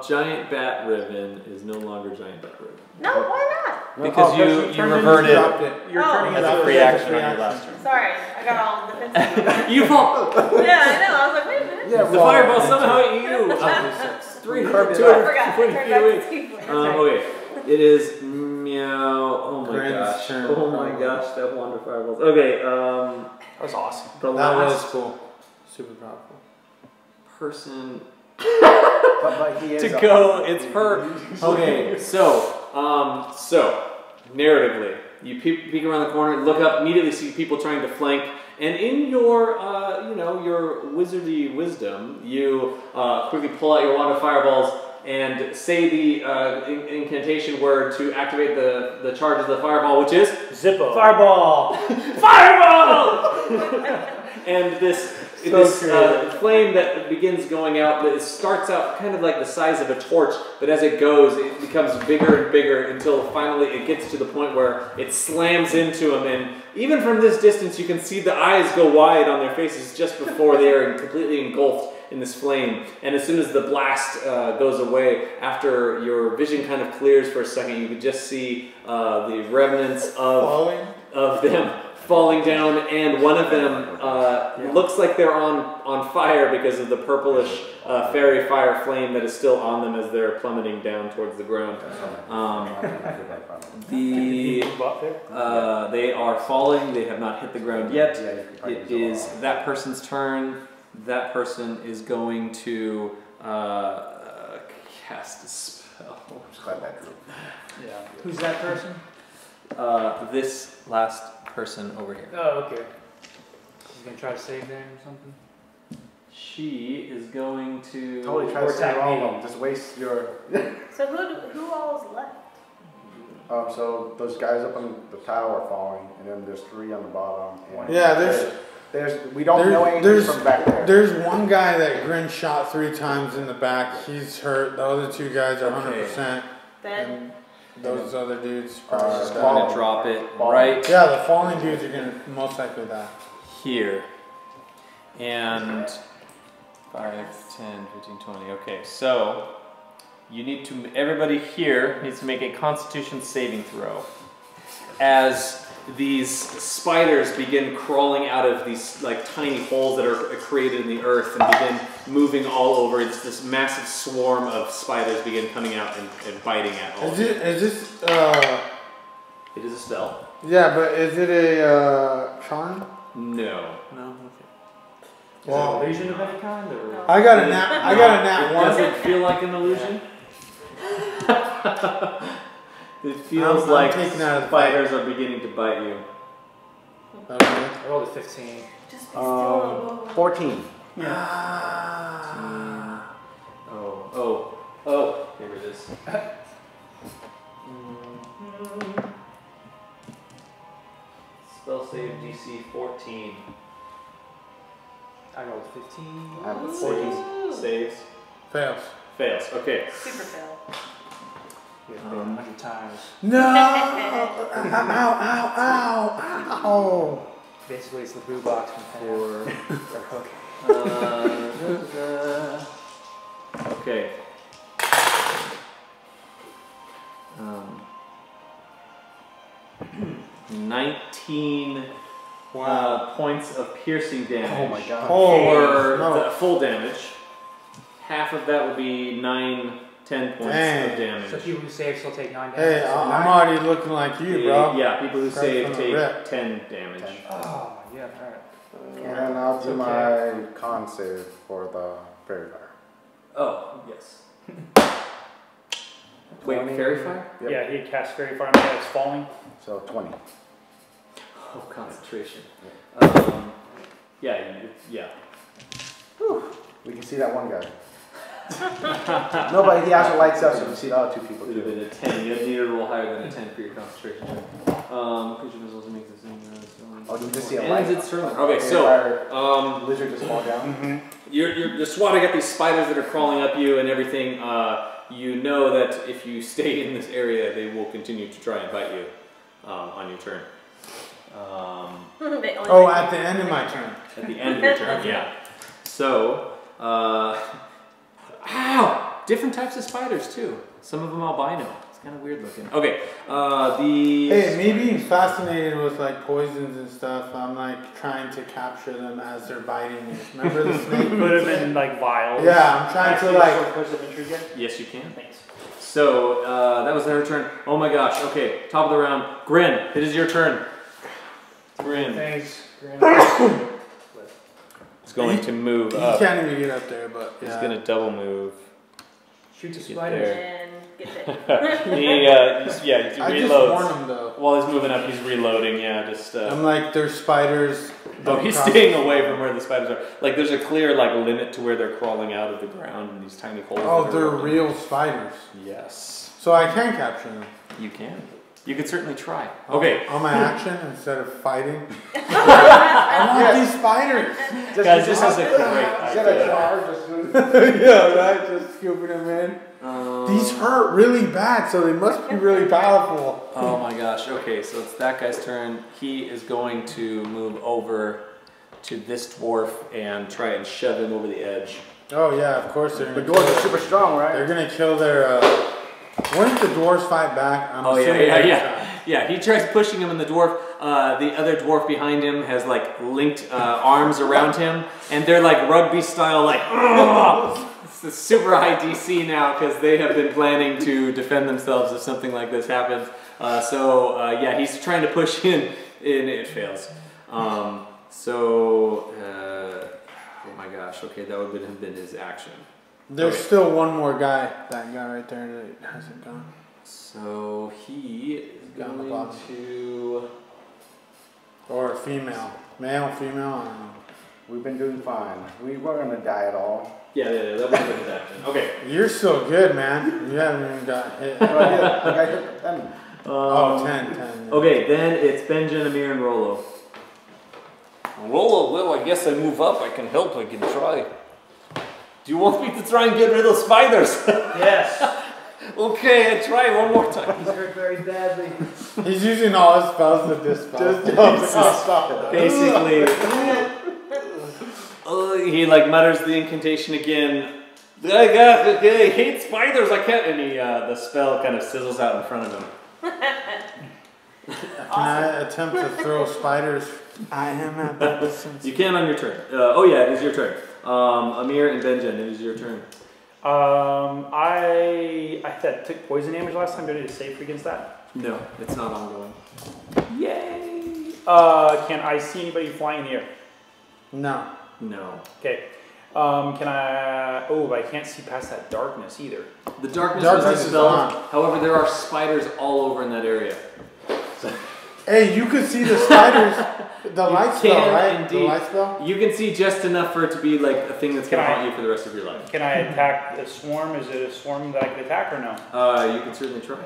giant bat Riven is no longer giant bat Riven. No, why not? Because you turned in and reverted. dropped it. You're Oh. turning As into a free That's action on your last turn. Sorry, I got all defensive. You fall. Yeah, I know. I was like, wait a minute. Yeah, The fireball somehow hit you. 250 I forgot. feet Turn back away. to Tiefling. That's right. Okay, it is meow. Oh my Grand's gosh. turn, Oh my probably. gosh, that wander fireballs. Okay, That was awesome. the That was last cool. Super powerful. person But he is to a- go, it's her. Okay, so narratively, you peek around the corner, look up, immediately see people trying to flank, and in your, your wizardy wisdom, you quickly pull out your wand of fireballs and say the incantation word to activate the charge of the fireball, which is Zippo. Fireball! fireball. And this this flame that begins going out, it starts out kind of like the size of a torch, but as it goes, it becomes bigger and bigger until finally it gets to the point where it slams into him. And even from this distance, you can see the eyes go wide on their faces just before they are completely engulfed in this flame. And as soon as the blast goes away, after your vision kind of clears for a second, you can just see the remnants of them falling down, and one of them looks like they're on fire because of the purplish fairy fire flame that is still on them as they're plummeting down towards the ground. They are falling. They have not hit the ground yet. It is that person's turn. That person is going to cast a spell. Yeah. Who's that person? This last person over here. Oh, okay. She's gonna try to save them or something? She is going to... Totally try to save all of them. Just waste your... So who all is left? So those guys up on the tower are falling, and then there's 3 on the bottom. And Yeah, we don't know anything from back there. There's one guy that Grin shot 3 times in the back. He's hurt. The other 2 guys are 100%. Then Those other dudes just going to drop it right Yeah, the falling dudes are going to most likely die. here. And 5, 10, 15, 20. Okay, so you need to, everybody here needs to make a Constitution saving throw. As these spiders begin crawling out of these like tiny holes that are created in the earth and begin moving all over. It's this massive swarm of spiders begin coming out and biting at all. Is this It is a spell. Yeah, but is it a charm? No. No. Is it an illusion of any kind, or? I got a nat 1. Does it feel like an illusion? It feels like spiders are beginning to bite you. Okay. I rolled a 15. just be still. 14. Oh, here it is. Spell save DC 14. I rolled 15. I have 14. Saves. Fails. Fails. Okay. Super fail. Yeah, 100 times. No! Ow! Basically, it's the boo box from Pam. Or Hook. Okay. 19 points of piercing damage. Oh my god. Or the full damage. Half of that would be 9, 10 points of damage. So people who save still take 9 damage? Hey, I'm already looking like you, bro. Yeah, people who save take 10 damage. Oh, yeah, alright. And then I'll do my con save for the fairy fire. Oh, yes. Wait, fairy fire? Yep. Yeah, he cast fairy fire, and it's falling. So 20. Oh, concentration. Yeah. Whew. We can see that one guy. No, but he also lights up, so we can see the other 2 people It would have too. been a 10. You need to roll higher than a 10 for your concentration check. Creature missiles make this thing. Oh, you just see a Ends light. its turn. Okay, so lizard just fall down. you're swatting at these spiders that are crawling up you and everything. You know that if you stay in this area, they will continue to try and bite you on your turn. At the end of my turn. At the end of your turn, yeah. So, different types of spiders too. Some of them albino. It's kind of weird looking. Okay, Hey, me being fascinated with like poisons and stuff, I'm like trying to capture them as they're biting me. Remember the snake? Put them in like vials. Yeah, I'm trying to like. Yes, you can. Thanks. So, that was her turn. Oh my gosh, okay, top of the round. Grin, it is your turn. Grin. Thanks. He's going to move He up. can't even get up there, but He's going to double move. Shoot the Get spider. there. And get it. He I just reloads. warned him though. While he's moving up, he's reloading, just... I'm like, there's spiders. Oh, he's staying away from where the spiders are. Like, there's a clear, like, limit to where they're crawling out of the ground in these tiny holes. Oh, they're real spiders. Yes. So I can capture them. You can. You could certainly try. Okay. On my action, instead of fighting. I want these spiders. Guys, this is a great Instead of charge, just Yeah, right. Just scooping them in. These hurt really bad, so they must be really powerful. Oh my gosh. Okay, so it's that guy's turn. He is going to move over to this dwarf and try and shove him over the edge. Oh yeah, of course they're The gonna dwarves are super strong, right? They're gonna kill their. Wouldn't the dwarves fight back? I'm assuming Yeah, he tries pushing him, and the dwarf, the other dwarf behind him has like linked arms around him, and they're like rugby style, like it's a super high DC now because they have been planning to defend themselves if something like this happens. Yeah, he's trying to push in, and it fails. Oh my gosh, okay, that would have been his action. There's still one more guy, that guy right there that hasn't gone. So he is going to... Or female. Male, female, I don't know. We've been doing fine. We weren't going to die at all. Yeah, that would have been his action. Okay. You're still good, man. You haven't even got hit. I got hit 10. 10. Okay, then it's Benjen, Amir, and Rollo. Rollo, well, I guess I move up. I can help. I can try. Do you want me to try and get rid of spiders? Yes. Okay, I try one more time. He's hurt very badly. He's using all his spells to dispel. Stop. Basically, he like mutters the incantation again. I hate spiders. I can't. And the spell kind of sizzles out in front of him. Can I attempt to throw spiders at him at that distance? You can on your turn. Oh yeah, it is your turn. Amir and Benjen, it is your turn. I took poison damage last time. Do I need to save against that? No, it's not ongoing. Yay! Can I see anybody flying in the air? No. No. Okay. Can I... Oh, but I can't see past that darkness either. The darkness is dispelled. However, there are spiders all over in that area. Hey, you could see the spiders. The light spell, right? Indeed. The light spell? You can see just enough for it to be like a thing that's going to haunt you for the rest of your life. Can I attack the swarm? Is it a swarm that I can attack or no? You can certainly try.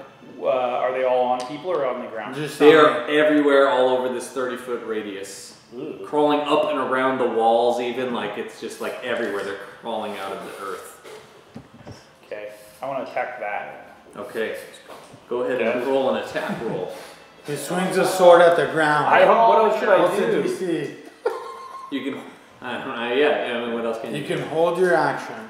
Are they all on people or on the ground? They are everywhere, all over this 30-foot radius. Ooh. Crawling up and around the walls even, like it's just like everywhere. They're crawling out of the earth. Okay, I want to attack that. Okay, go ahead and roll an attack roll. He swings a sword at the ground. What else should I What's do? the DC? You can, I mean, what else can you do? You can hold your action.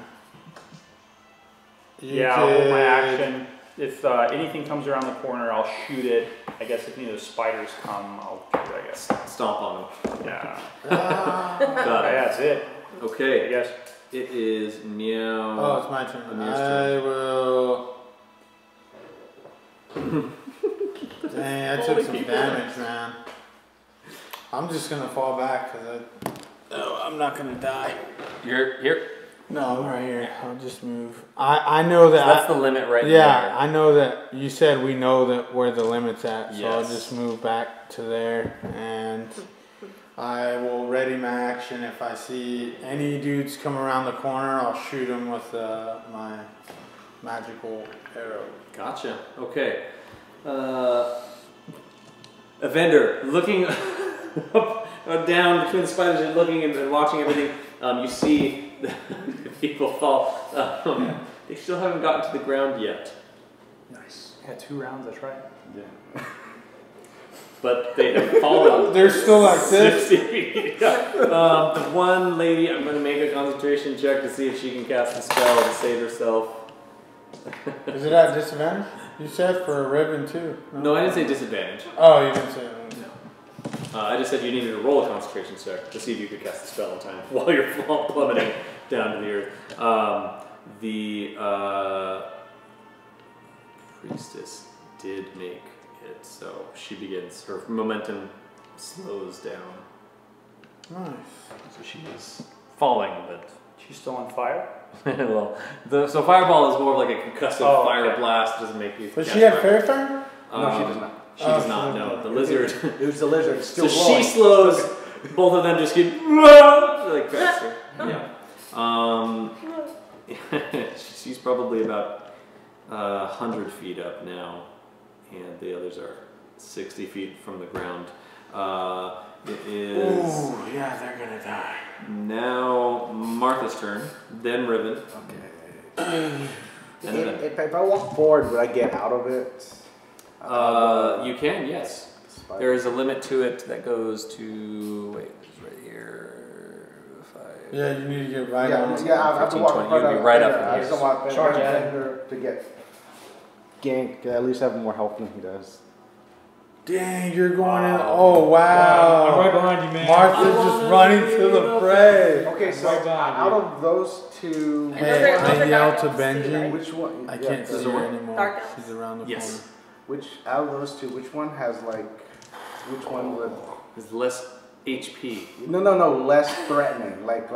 I'll hold my action. If anything comes around the corner, I'll shoot it. I guess if any of those spiders come, I'll shoot it, I guess. Stomp on them. Yeah. Got it. That's it. Okay. I guess. It is Meow. Oh, it's my turn. Amir's I will... Dang, I took some damage, man. I'm just gonna fall back because I'm not gonna die. You're here? No, I'm right here. I'll just move. I know that. So that's the limit right there. Yeah, I know that. You said we know that where the limit's at, so I'll Yes. just move back to there, and I will ready my action. If I see any dudes come around the corner, I'll shoot them with my magical arrow. Gotcha. Okay. Evendur, looking up or down between the spiders and looking and watching everything, you see the people fall. They still haven't gotten to the ground yet. Nice. Yeah, 2 rounds, that's right. Yeah. But they have fallen. They're still like this. 60 feet. The one lady, I'm going to make a concentration check to see if she can cast a spell to save herself. Is it at disadvantage? You said for a Riven too. No, I didn't say disadvantage. Oh, you didn't say that. No. I just said you needed to roll a concentration check to see if you could cast the spell in time while you're plummeting down to the earth. The priestess did make it, so she begins. Her momentum slows down. Nice. So she is falling, but She's still on fire? well, so fireball is more of like a concussive fire blast. Doesn't make you. But she had fairy fire? No, she does not. She does not know. The lizard. It was the lizard. It's still So glowing. she slows. Both of them just get like faster. Yeah. She's probably about 100 feet up now and the others are 60 feet from the ground. It is. Ooh, yeah, they're gonna die. Now Martha's turn, then Riven. Okay. And then If I walk forward, would I get out of it? you can, yes. There is a limit to it that goes to, wait, it's right here. 5. Yeah, you need to get right Yeah, on. I have to walk 15, in front 20, you'd of be right up I in just here. don't want Charge at Evendur to get ganked. At least have more health than he does. Dang, you're going in. Oh, wow. I'm right behind you, man. Martha's just running to the fray. Okay, so Right behind out you. of those two, Hey, Those are I yell dark to elves too, Benjen. right? which one? I yeah, can't see her anymore. Dark elves? She's around the Yes. corner. Which out of those two, which one has which one would? It's less HP. No, less threatening. Like.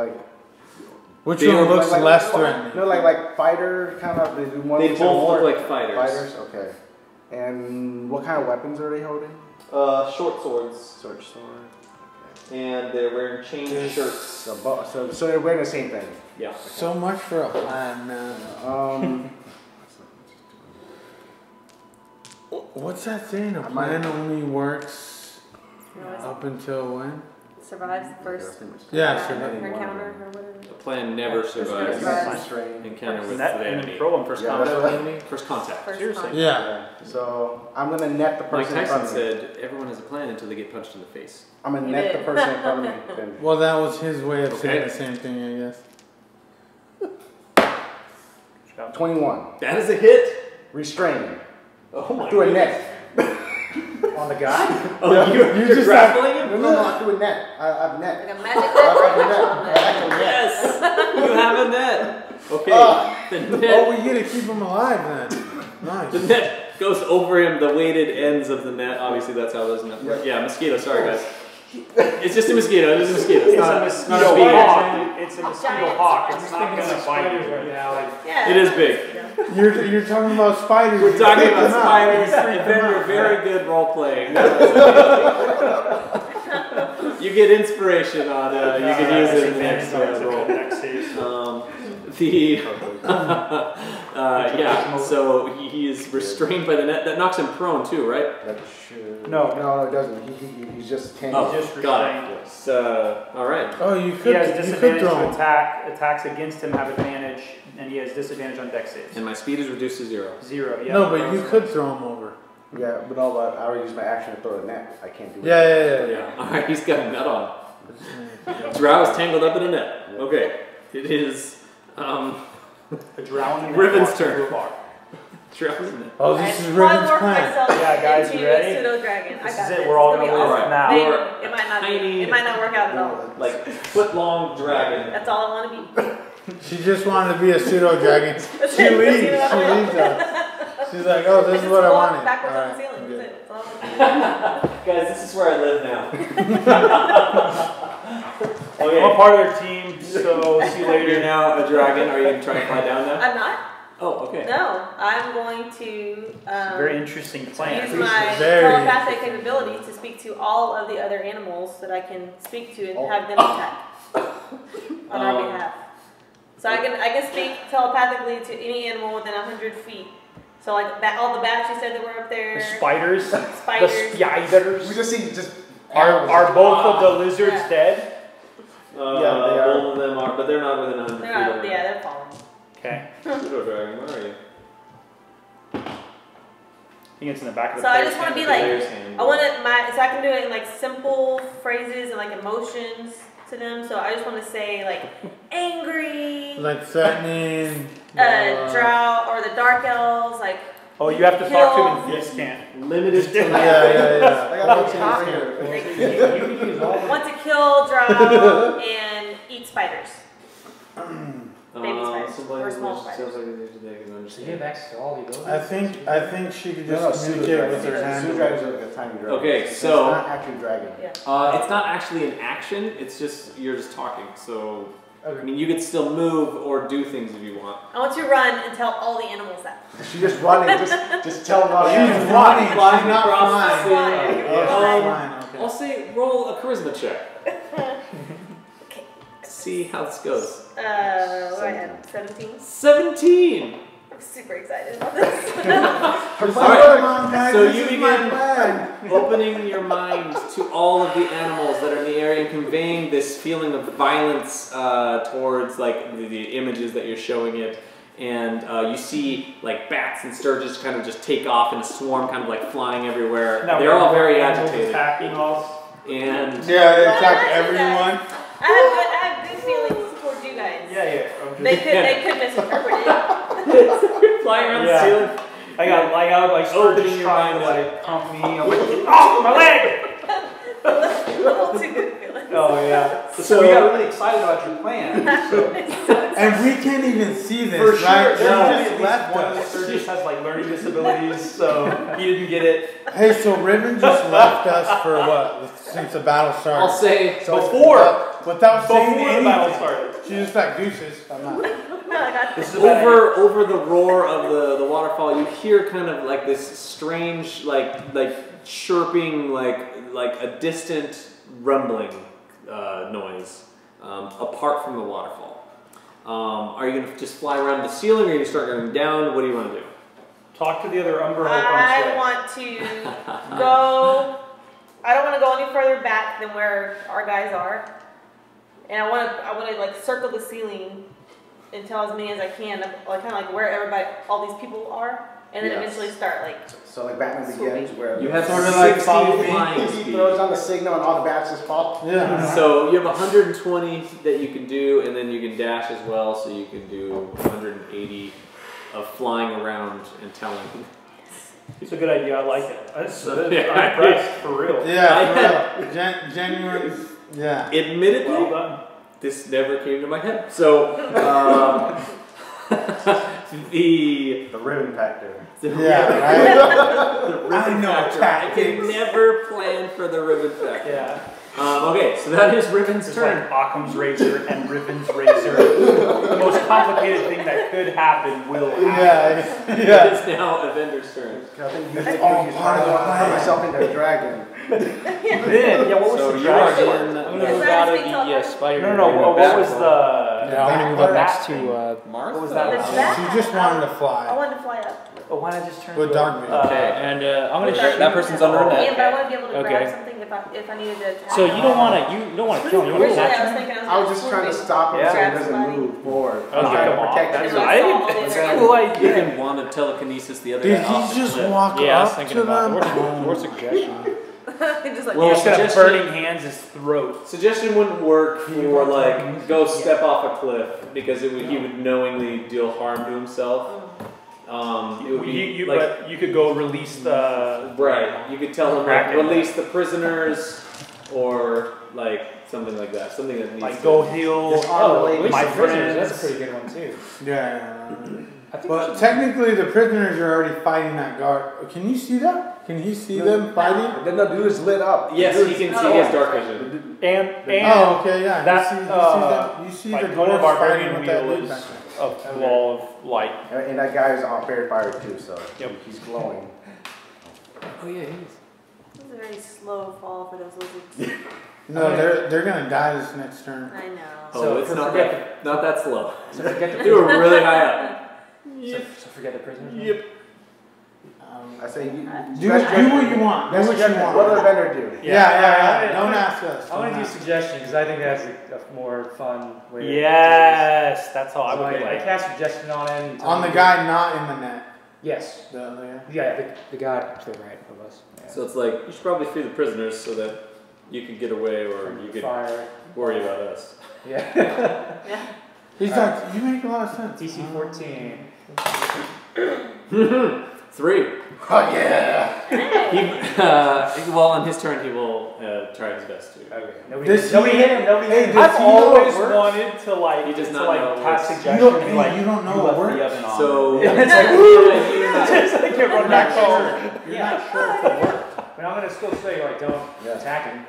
Which They one are looks like- less threatening? No, like fighter kind of. They do one. They which both are more look like fighters. Fighters, okay. And what kind of weapons are they holding? Short swords, Sword. and they're wearing chain shirts. So they're wearing the same thing. Yeah. So much for a plan, man. What's that saying? A plan only works up until when? Survives the first Yeah, encounter or whatever. The plan never survives Survives. encounter with Net the and enemy. throw them First Yeah, contact. that's what- First contact. First Seriously. contact. Yeah. So I'm gonna net the Mike person in front Tyson of me. said, "Everyone has a plan until they get punched in the face." I'm gonna He net did. the person in front of me. Then. Well, that was his way of saying Okay. the same thing, I guess. 21. That is a hit. Restrain. Oh my! Do a net. On the guy? Oh, you're just grappling him? No, I do a net. I've net. Like a magic I have a net. net. I have a net. Yes, you have a net. Okay, the Oh, net. we get to keep him alive then. The Nice. net goes over him. The weighted ends of the net. Obviously, that's how those net work. Yeah, mosquito. Sorry, guys. It's just a mosquito. It's just a mosquito. It's not a mosquito bee. hawk. It's a mosquito Giant hawk. spider. It's not going to bite you right now. Yeah. It is big. You're talking about spiders. We're talking about Freak them out. spiders. Freak them Evendur, out. very good role playing. You get inspiration on. You can use it in the next roll. Yeah. So he is restrained by the net. That knocks him prone too, right? That should. No. No, it doesn't. He's just can't. Oh, just got it. All right. Oh, you He could. has You could disadvantage throw to him. attack. Attacks against him have advantage, and he has disadvantage on dex saves. And my speed is reduced to 0. 0. Yeah. No, but you could throw him over. Yeah, but no, but I already used my action to throw the net. I can't do Yeah, that. yeah, yeah. Yeah. All right. He's got a net on. Drow is tangled up in a net. Okay. It is A drowning. Riven's turn. into a bar. Drow in a net. Oh, this is Riven's plan. Yeah, guys, you ready? Pseudo dragon. I This got is it. this. We're all It's gonna be live awesome. now. Maybe. You're It might not. tiny- It might not work out at all. Like foot-long dragon. That's all I want to be. She just wanted to be a pseudo dragon. That's She it. leaves. That's She it. leaves us. She's like, oh, this is just what I walk wanted. backwards on the Alright, ceiling. good. That's it. That's all I want to do. Guys, this is where I live now. I'm a Okay. part of their team, so see you You're later. now a dragon. Are you going to try and fly down now? I'm not. Oh, okay. No, I'm going to Very interesting plan. use my Very telepathic capability to speak to all of the other animals that I can speak to and have them attack on our behalf. So I can speak telepathically to any animal within 100 feet. So like all the bats you said that were up there. The spiders. Spiders. The spiders. We just see just. Are both of the lizards Yeah. dead? Yeah, they are. Both of them are, but they're not within 100 feet. They're not, of me. yeah, they're falling. Okay. Pseudo dragon, where are you? I think it's in the back of the So I player's just want to hand. be like, Player's hand. I want it so I can do it in like simple phrases and like emotions to them. So I just want to say like angry, Like threatening. drow, or the dark elves, like Oh, you have to talk to him in feast camp. Limited to Yeah. I got no time here. want to kill drow and eat spiders. Baby spiders or small spiders. So you have access to all the abilities? I think she could No, just pseudo communicate with dragons. her hand. Pseudo dragons are like a tiny dragon. Okay, It's so- not actually dragon. Yeah. It's not actually an action. It's just you're just talking. So I Okay. mean, you could still move or do things if you want. I want you to run and tell all the animals that. She's just running. just tell them all. She's Yeah. running. Flying She's not across the flying. ceiling. Oh, she's Um, flying. I'll Okay. say roll a charisma check. Okay. See how this goes. What do I have? 17? 17. super excited about this. Alright, so you begin opening your mind to all of the animals that are in the area and conveying this feeling of violence towards like the images that you're showing it. And you see like bats and sturges kind of just take off in a swarm, kind of like flying everywhere. No, they're all very agitated. Attacking us. And yeah, they attack everyone. I have good feelings towards you guys. Yeah. They could misinterpret it. flying around the ceiling. I got like sturges trying to like pump me. I'm like, oh, my leg! A little too good feeling. Oh yeah. So we got really excited about your plan. And we can't even see this, For sure, right? there's No. at least one of the Sturgis has like learning disabilities, so he didn't get it. Hey, so Riven just left us for what? Since the battle started. I'll say so without saying the anything. battle started. She's just like deuces. I'm not. This is over the roar of the waterfall, you hear kind of like this strange like chirping like a distant rumbling noise apart from the waterfall. Are you gonna just fly around the ceiling, or are you gonna start going down? What do you want to do? Talk to the other Umber Hulk. I want to go. I don't want to go any further back than where our guys are, and I want to like circle the ceiling and tell as many as I can, like kind of like where all these people are, and then eventually start like. So like Batman Begins, where You have sort of like follow me. flying he speed. throws on the signal and all the bats just pop. Yeah. So you have 120 that you can do, and then you can dash as well, so you can do 180 of flying around and telling. It's a good idea. I like it. I'm Yeah. impressed for real. Yeah, for real. Genuine. Yeah. Admittedly, Well done. this never came to my head. So the Riven factor. Yeah, right? the ribbon know factor. I tactics. can never plan for the ribbon factor. Yeah. Okay, so that is Riven's It's turn. like Occam's razor and Riven's razor. The most complicated thing that could happen will happen. Yeah. It's now Evendur's turn. I think you think he's turn myself into a dragon. Then, yeah, what was So the you are dragon? in. I'm gonna move out of the spider. No, what was the? Yeah, I'm gonna move up next to Martha? What was that? The bat? She just wanted to I fly. wanted to fly up. Oh, why not just turn With to dark vision. Okay, and I'm gonna shoot. That person's under a Yeah, net. but I want to be able to Okay. grab something if I needed to attack. So you don't want to kill him. You want to Originally, I was attack him. thinking I was just trying to stop him so he doesn't move forward. Okay, Trying to come on. protect That's him. right. That's a cool You idea. can want to telekinesis the other Did guy he off the just cliff. walk Yeah, I was up thinking to about them? more suggestion. Just like, Well, He's gonna have suggestion- burning hands his throat. Suggestion wouldn't work for like go step off a cliff because he would knowingly deal harm to himself. It would be like But you could go release the. right. You could tell him like Kraken. release the prisoners or like something like that. Something that needs Like to- go heal. Release my the prisoners, friends. that's a pretty good one too. Yeah. I think But technically, the prisoners are already fighting that guard. Can you see that? Can he see them fighting? Then the dude is lit up. Yes, he can see his dark vision. And Oh, okay, yeah. that, you see like the one of dwarves our fighting guardian with that wheel dude is back there. a wall of light. And that guy is on fair fire too, so Yep. he's glowing. Oh yeah, he is. This is a very slow fall for those lizards. No, they're gonna die this next turn. I know. Oh, it's not that slow. So forget the They were really high up. So forget the prisoners. Yep. I say, Do what you want. Do what you want. what did the vendor do? Yeah. Don't ask us. I want to do suggestion because I think that's a more fun way. Yes, that's how I So would do I it. cast suggestion on him. On the guy not in the net. Yes. The other guy. Yeah, the guy to the right of us. Yeah. So it's like you should probably free the prisoners so that you could get away or you could Fire. worry about us. Yeah. Yeah. He's like, you make a lot of sense. DC 14. 3. Oh yeah! Well, on his turn, he will try his best to. Okay. Nobody Does hit him. Nobody Hey, hit him. does I've he know always it works? wanted to like He does to not like know it pass works. suggestion. You don't- and, like, you don't know you it left works? the oven on. So And it's like, it's like you're running back home. You're not sure if it works. But I'm gonna still say like don't Yeah. attack him.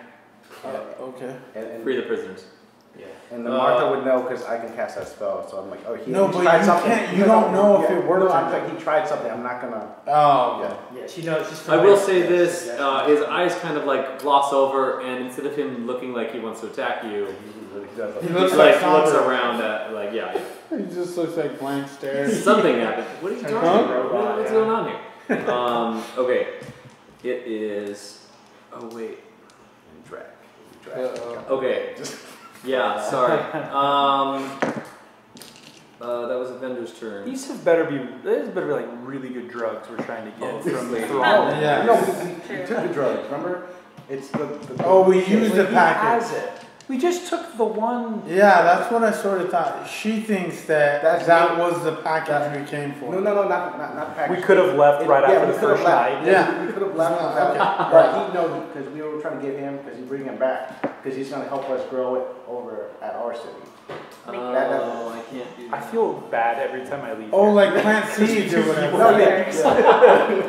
Okay. And free the prisoners. Yeah. And then Martha would know because I can cast that spell. So I'm like, oh, he No, he but tried you something. can't. You don't know if Yeah, it works. No, I'm like, he tried something. I'm not gonna. Oh, Yeah. Yeah, she knows. She's I will familiar. say this: his eyes kind of like gloss over, and instead of him looking like he wants to attack you, He he looks like like looks Sandra. around at like yeah. He just looks like blank stares. Something happened. What are you doing? Robot, What's yeah. going on here? Okay, it is. Oh wait. Drag. Okay. Yeah. Sorry. That was Evendur's turn. These better be like really good drugs we're trying to get from the Oh, Yeah. No, we took the drugs. Remember? It's the Oh, we used the He package. has it. We just took the one. Yeah, that's what I sort of thought. She thinks that That's that me. was the package we came for. No, not package. We could have left right yeah, after we the could have first left. night. Yeah. We could have left, Okay. but he knows because we were trying to get him because he bring him back because he's gonna help us grow it over at our city. I can't do I that. feel bad every time I leave. Oh, here. like plant seeds or whatever. No, yeah.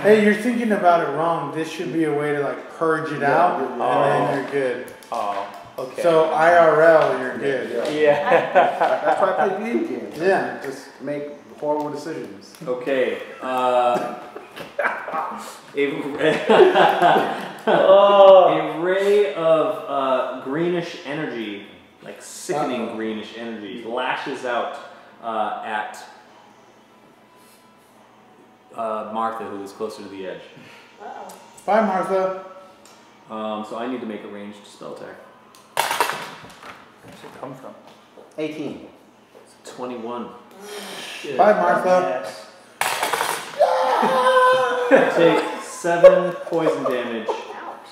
Hey, you're thinking about it wrong. This should be a way to like purge it out, and then you're good. Oh, okay. So IRL, you're good. yeah. That's why I play video games. Yeah. Just make horrible decisions. Okay. Oh. A ray of greenish energy, like sickening greenish energy, lashes out at Martha, who is closer to the edge. Uh-oh. Bye, Martha. So I need to make a ranged spell attack. Where's it come from? 18. It's 21. Bye, Martha. Take 7 poison damage,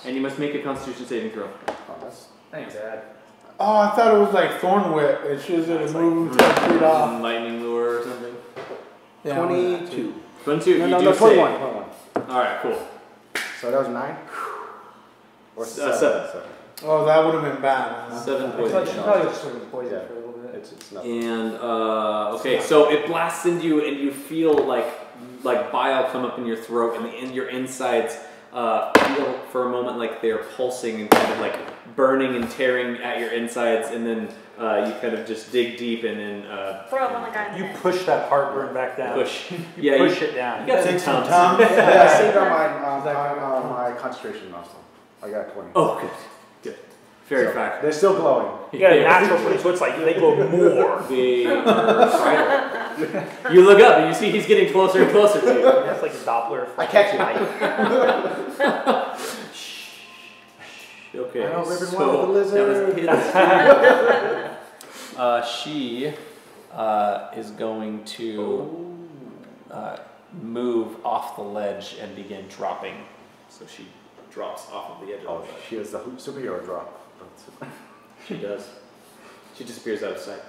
and you must make a Constitution saving throw. Oh, that's Thanks, Dad. Oh, I thought it was like Thorn Whip. It shows that it moved 10 feet off. Lightning lure or something. Yeah, 22. 22. No, you no, do no, 21. save. 21. All right, cool. So that was 9? Or 7? 7. Oh, that would have been bad. Huh? 7 She poison probably damage. just sort of poisoned Yeah. for a little bit. It's nothing. And okay, so it blasts into you, and you feel like bile come up in your throat, and your insides feel for a moment like they're pulsing and kind of like burning and tearing at your insides, and then you kind of just dig deep and then Throw it on the guy in the You head. push that heartburn back down. push. You Yeah, push you it down. got Take some some tums. Tums. Yeah, I saved on my concentration muscle. I got 20. Oh, good, good, very So, fact. they're still glowing. You got a natural place, so it's like they go more. You look up and you see he's getting closer and closer to you. That's like a Doppler. I catch Okay, I know, Riven so wanted the lizard. that was she is going to move off the ledge and begin dropping. So she drops off of the edge of Oh, the ledge. she is the superhero drop. She does. She disappears out of sight.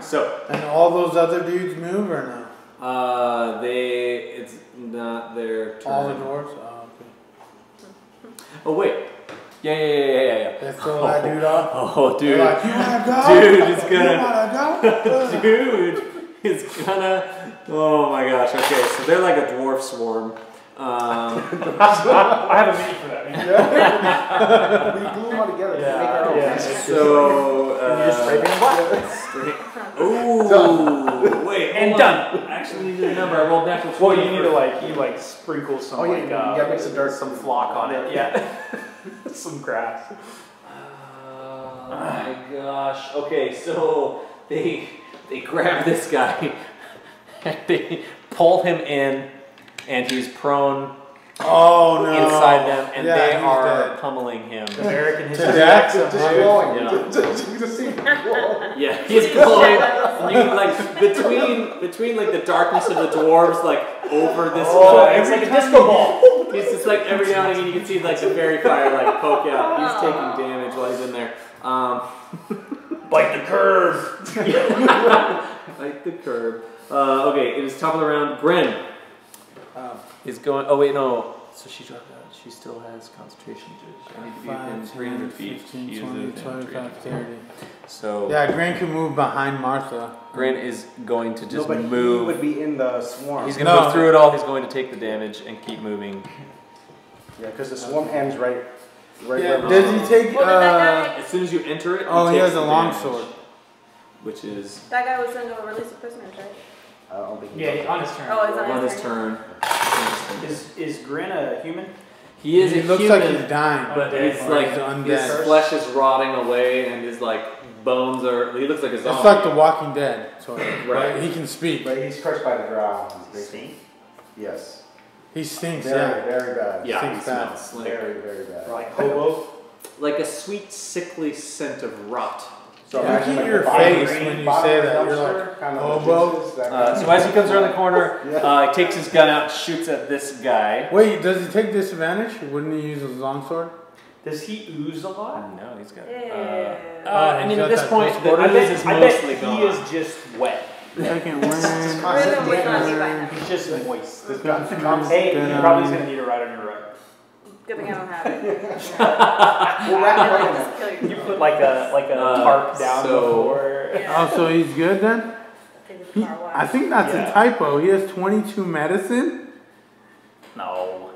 So, And all those other dudes move or no? it's not their turn. All the dwarves? Oh, okay. Oh, wait. Yeah. They throw that dude off? Oh, dude. They're like, you wanna go? Dude, it's You gonna. wanna go? Dude, it's gonna. Oh my gosh. Okay, so they're like a dwarf swarm. I have a mini for that. Man. We glue them all together to Yeah, make our own. yeah. So. You just spray paint black. Ooh, wait. And hold done. on. Actually, need to remember, I rolled natural 20. Well, you need to like sprinkle some Oh, yeah, like you gotta mix some dirt, some flock on it. Yeah, some grass. Oh my gosh. Okay, so they grab this guy and they pull him in, and he's prone Oh no. inside them, and Yeah, they he's are dead. pummeling him. Eric and his To death? Just Dude. glowing. Yeah. Just see glowing. Yeah, he's glowing. And you can, like between like the darkness of the dwarves, like over this. It's like a disco ball. He's just like every now and again you can see like the fairy fire like poke out. He's taking damage while he's in there. Bite the curb. Like the curb. Okay, it is top of the round. Gren is going. Oh wait, no. So she dropped out. She still has concentration. I need to be within 300 feet. 15, She is 20, within 25, 300 feet. 30. So Yeah, Grant can move behind Martha. Gren is going to No, just but he move. would be in the swarm. He's going to No. move through it all. He's going to take the damage and keep moving. Yeah, because the swarm ends right Right Yeah, where does he take? Well, did that As soon as you enter it, Oh, he takes has a the long damage, sword. which is that guy was going to go release the prisoners, right? I don't think. Yeah, he's on his turn. Oh, it's on his turn. Is Grin a human? He is He a looks human, like he's dying, but Undead. he's Or like he's his undead. flesh is rotting away, and his like bones are. He looks like a zombie. It's like The Walking Dead, sort of. Right. He can speak. But he's cursed by the drow. Stink. Yes. He stinks. Very, Yeah. very bad. Yeah, he Stinks bad. smells like, Very, very bad. Like hobo. like a sweet, sickly scent of rot. So Look imagine at like your the bottom- face when you bottom say of the that. You're dumpster, like, kind of hobo. juices, that kind So of- as he comes around the corner, Yeah. he takes his gun out, and shoots at this guy. Wait, does he take disadvantage? Wouldn't he use his longsword? Does he ooze a lot? No, he's got. Yeah. Oh, I he's mean, got at this that point, close the quarters. ooze is I mostly bet gone. he is just wet. Second Rhythm was not me by now. He's just moist. Hey, he Then, probably is gonna need a ride on your right. Good thing I don't have it. Well, right I'll now- just kill You you. put like a tarp down so- before. Yeah. Oh, so he's good then? Take this He, car I wash. think that's Yeah. a typo. He has 22 medicine. No.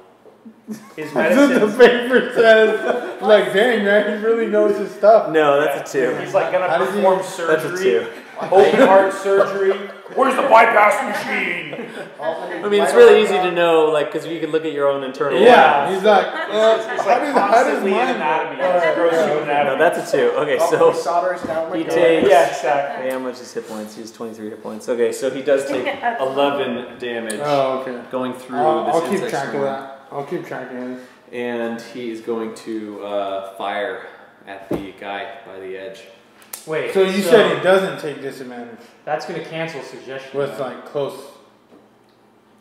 His That's what the medicine. paper says. Like, dang, man, he really knows his stuff. No, that's a 2. He's like gonna How does he- perform That's a surgery. 2. Open heart surgery. Where's the bypass machine? I mean, it's really easy to know, like, because you can look at your own internal. Yeah, he's like, It's how like does constantly mine anatomy. work? It's gross human No, anatomy. that's a 2. Okay, Oh, so solder is down. he takes. Yeah, exactly. How much is hit points? He has 23 hit points. Okay, so he does take 11 damage Oh, okay. going through I'll this keep insect track of swarm. that. I'll keep track of this. And he is going to fire at the guy by the edge. Wait. So you said he doesn't take disadvantage That's gonna cancel suggestion. with like close.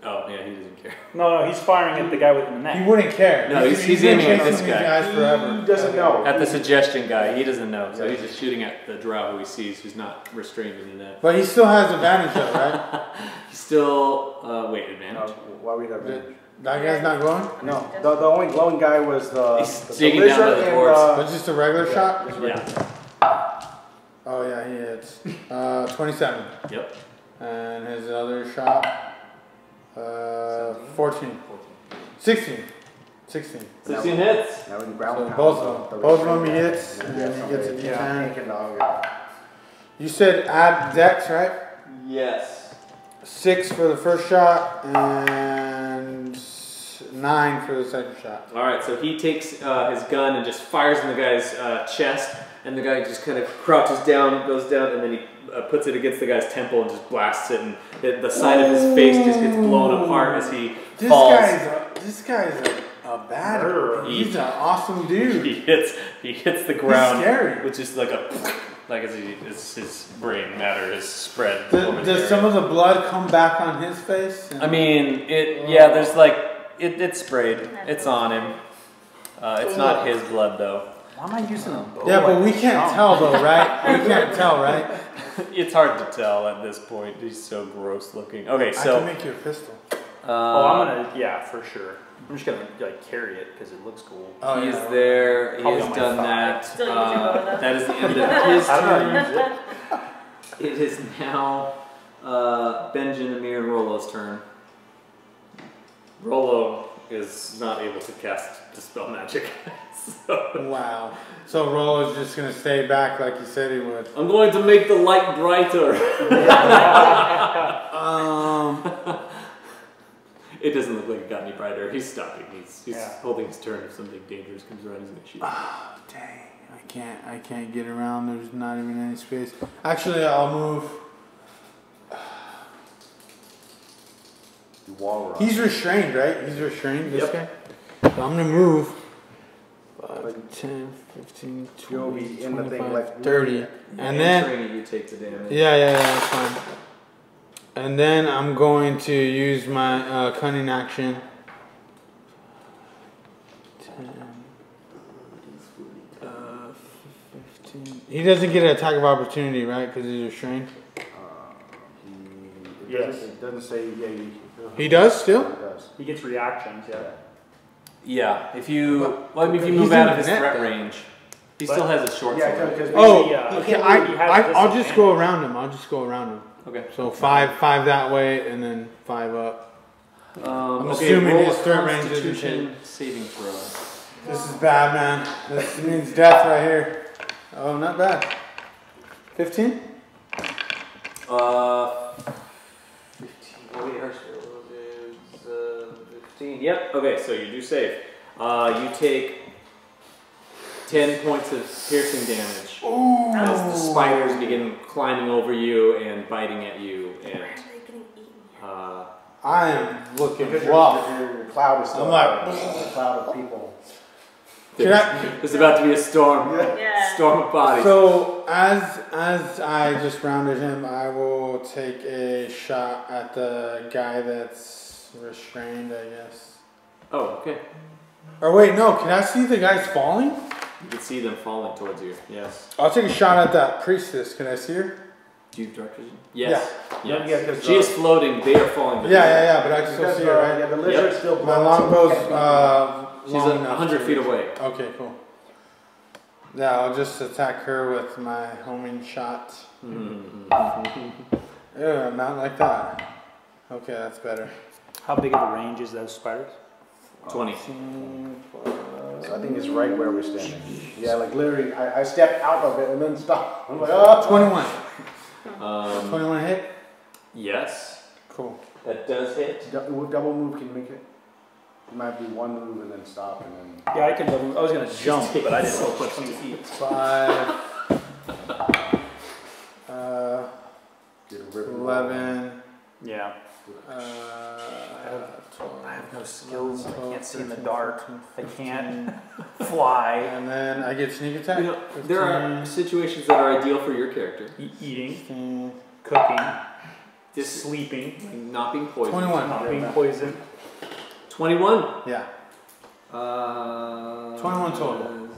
Oh, yeah, he doesn't care. No, he's firing at the guy with the He neck. wouldn't care. No, he's been aiming at chasing this these guy. guys forever. He doesn't know. At the suggestion guy, he doesn't know. So he's just shooting at the drow who he sees, who's not restrained in the net. But he still has advantage though, right? He's still, wait, advantage. Why we have The- That guy's not going? No, the only glowing guy was the. He's the digging down by lizard the and, dwarves. But just a regular shot? Yeah. Oh yeah, he hits. 27. Yep. And his other shot, 14. 16. 16. 16 hits. Now we can ground So pound both the of them. Both of them he lizard hits, and and then then he gets a somebody- D10. Tank and dog. You said add dex, right? Yes. 6 for the first shot and 9 for the second shot. All right, so he takes his gun and just fires in the guy's chest, and the guy just kind of crouches down, goes down, and then he puts it against the guy's temple and just blasts it, and the side of his face just gets blown apart as he falls. This guy's a bad. Murderer. He's an awesome dude. He hits the ground, scary. which is like as his brain matter is spread. Does some of the blood come back on his face? I mean, there's like it's sprayed. It's on him. It's not his blood though. Why am I using a bow? Yeah, but we can't tell though, right? We can't tell, right? It's hard to tell at this point. He's so gross looking. Okay, I so can make you a pistol. Oh, I'm gonna, yeah, for sure. I'm just gonna like carry it because it looks cool. Oh, he's yeah. there. He Probably has on my done thigh. that. Still using bow, though. That is the end of his I don't know how to turn. use it. It is now Benjen, Amir, and Rollo's turn. Rollo is not able to cast Dispel Magic. So Wow. So Rollo's just gonna stay back like he said he would. I'm going to make the light brighter. It doesn't look like it got any brighter. He's stopping. He's holding his turn. If something dangerous comes around, he's going to shoot. Oh, dang. I can't get around. There's not even any space. Actually, I'll move. Wall run. He's restrained, right? He's restrained, this Yep. guy? So I'm gonna move. 5, 10, 15, You'll 20, be in the thing 25, like 30. And then, Entering it, you take the damage. yeah, that's fine. And then I'm going to use my cunning action. 10, 15. He doesn't get an attack of opportunity, right? Because he's restrained. Yes. It doesn't say, He does still? It does. He gets reactions, yeah. Yeah, if you He's move out of in his the net, threat though. range, he still has a short Yeah, sword. because Oh, He okay. can't really- he has I'll just go around him. I'll just go around him. Okay. So 5 that way, and then 5 up. I'm okay, assuming roll his a threat range isn't Constitution saving throw. This is bad, man. This means death right here. Oh, not bad. 15? 15. Oh, wait, our skill is 15. Yep. Okay, so you do save. You take 10 points of piercing damage as the spiders begin climbing over you and biting at you. And I am looking rough. Your cloud is still I'm like, a cloud of people. there's about to be a storm. Yeah. Storm of bodies. So as I just rounded him, I will take a shot at the guy that's restrained, I guess. Oh, okay. Or wait, no, can I see the guys falling? You can see them falling towards you. Yes. I'll take a shot at that priestess. Can I see her? Do you have direct vision? Yes. Yeah, Yes. 'cause, She is floating. They are falling. Yeah, but I can still see her, right? Yeah, the lizard's still My blowing, longbow's She's long enough 100 to feet reach. away. Okay, cool. Yeah, I'll just attack her with my homing shot. Yeah, not like that. Okay, that's better. How big of a range is those spiders? 20. So I think it's right where we're standing. Yeah, like literally, I stepped out of it and then stopped. I'm like, oh. 21. 21 hit? Yes. Cool. That does hit. Double move can make it. It might be one move and then stop and then. Yeah, I can double. I was gonna jump, but I didn't know what 20 feet. 5. Get a ribbon 11. Yeah. 12, I have no skills. I 12, can't see in the 13, dark. 14, I 15. can't fly. And then I get sneak attack. You know, there are situations that are ideal for your character. Eating, 15, cooking, Just sleeping, not being poisoned. 21. not being poisoned. 21. Yeah. 21 total.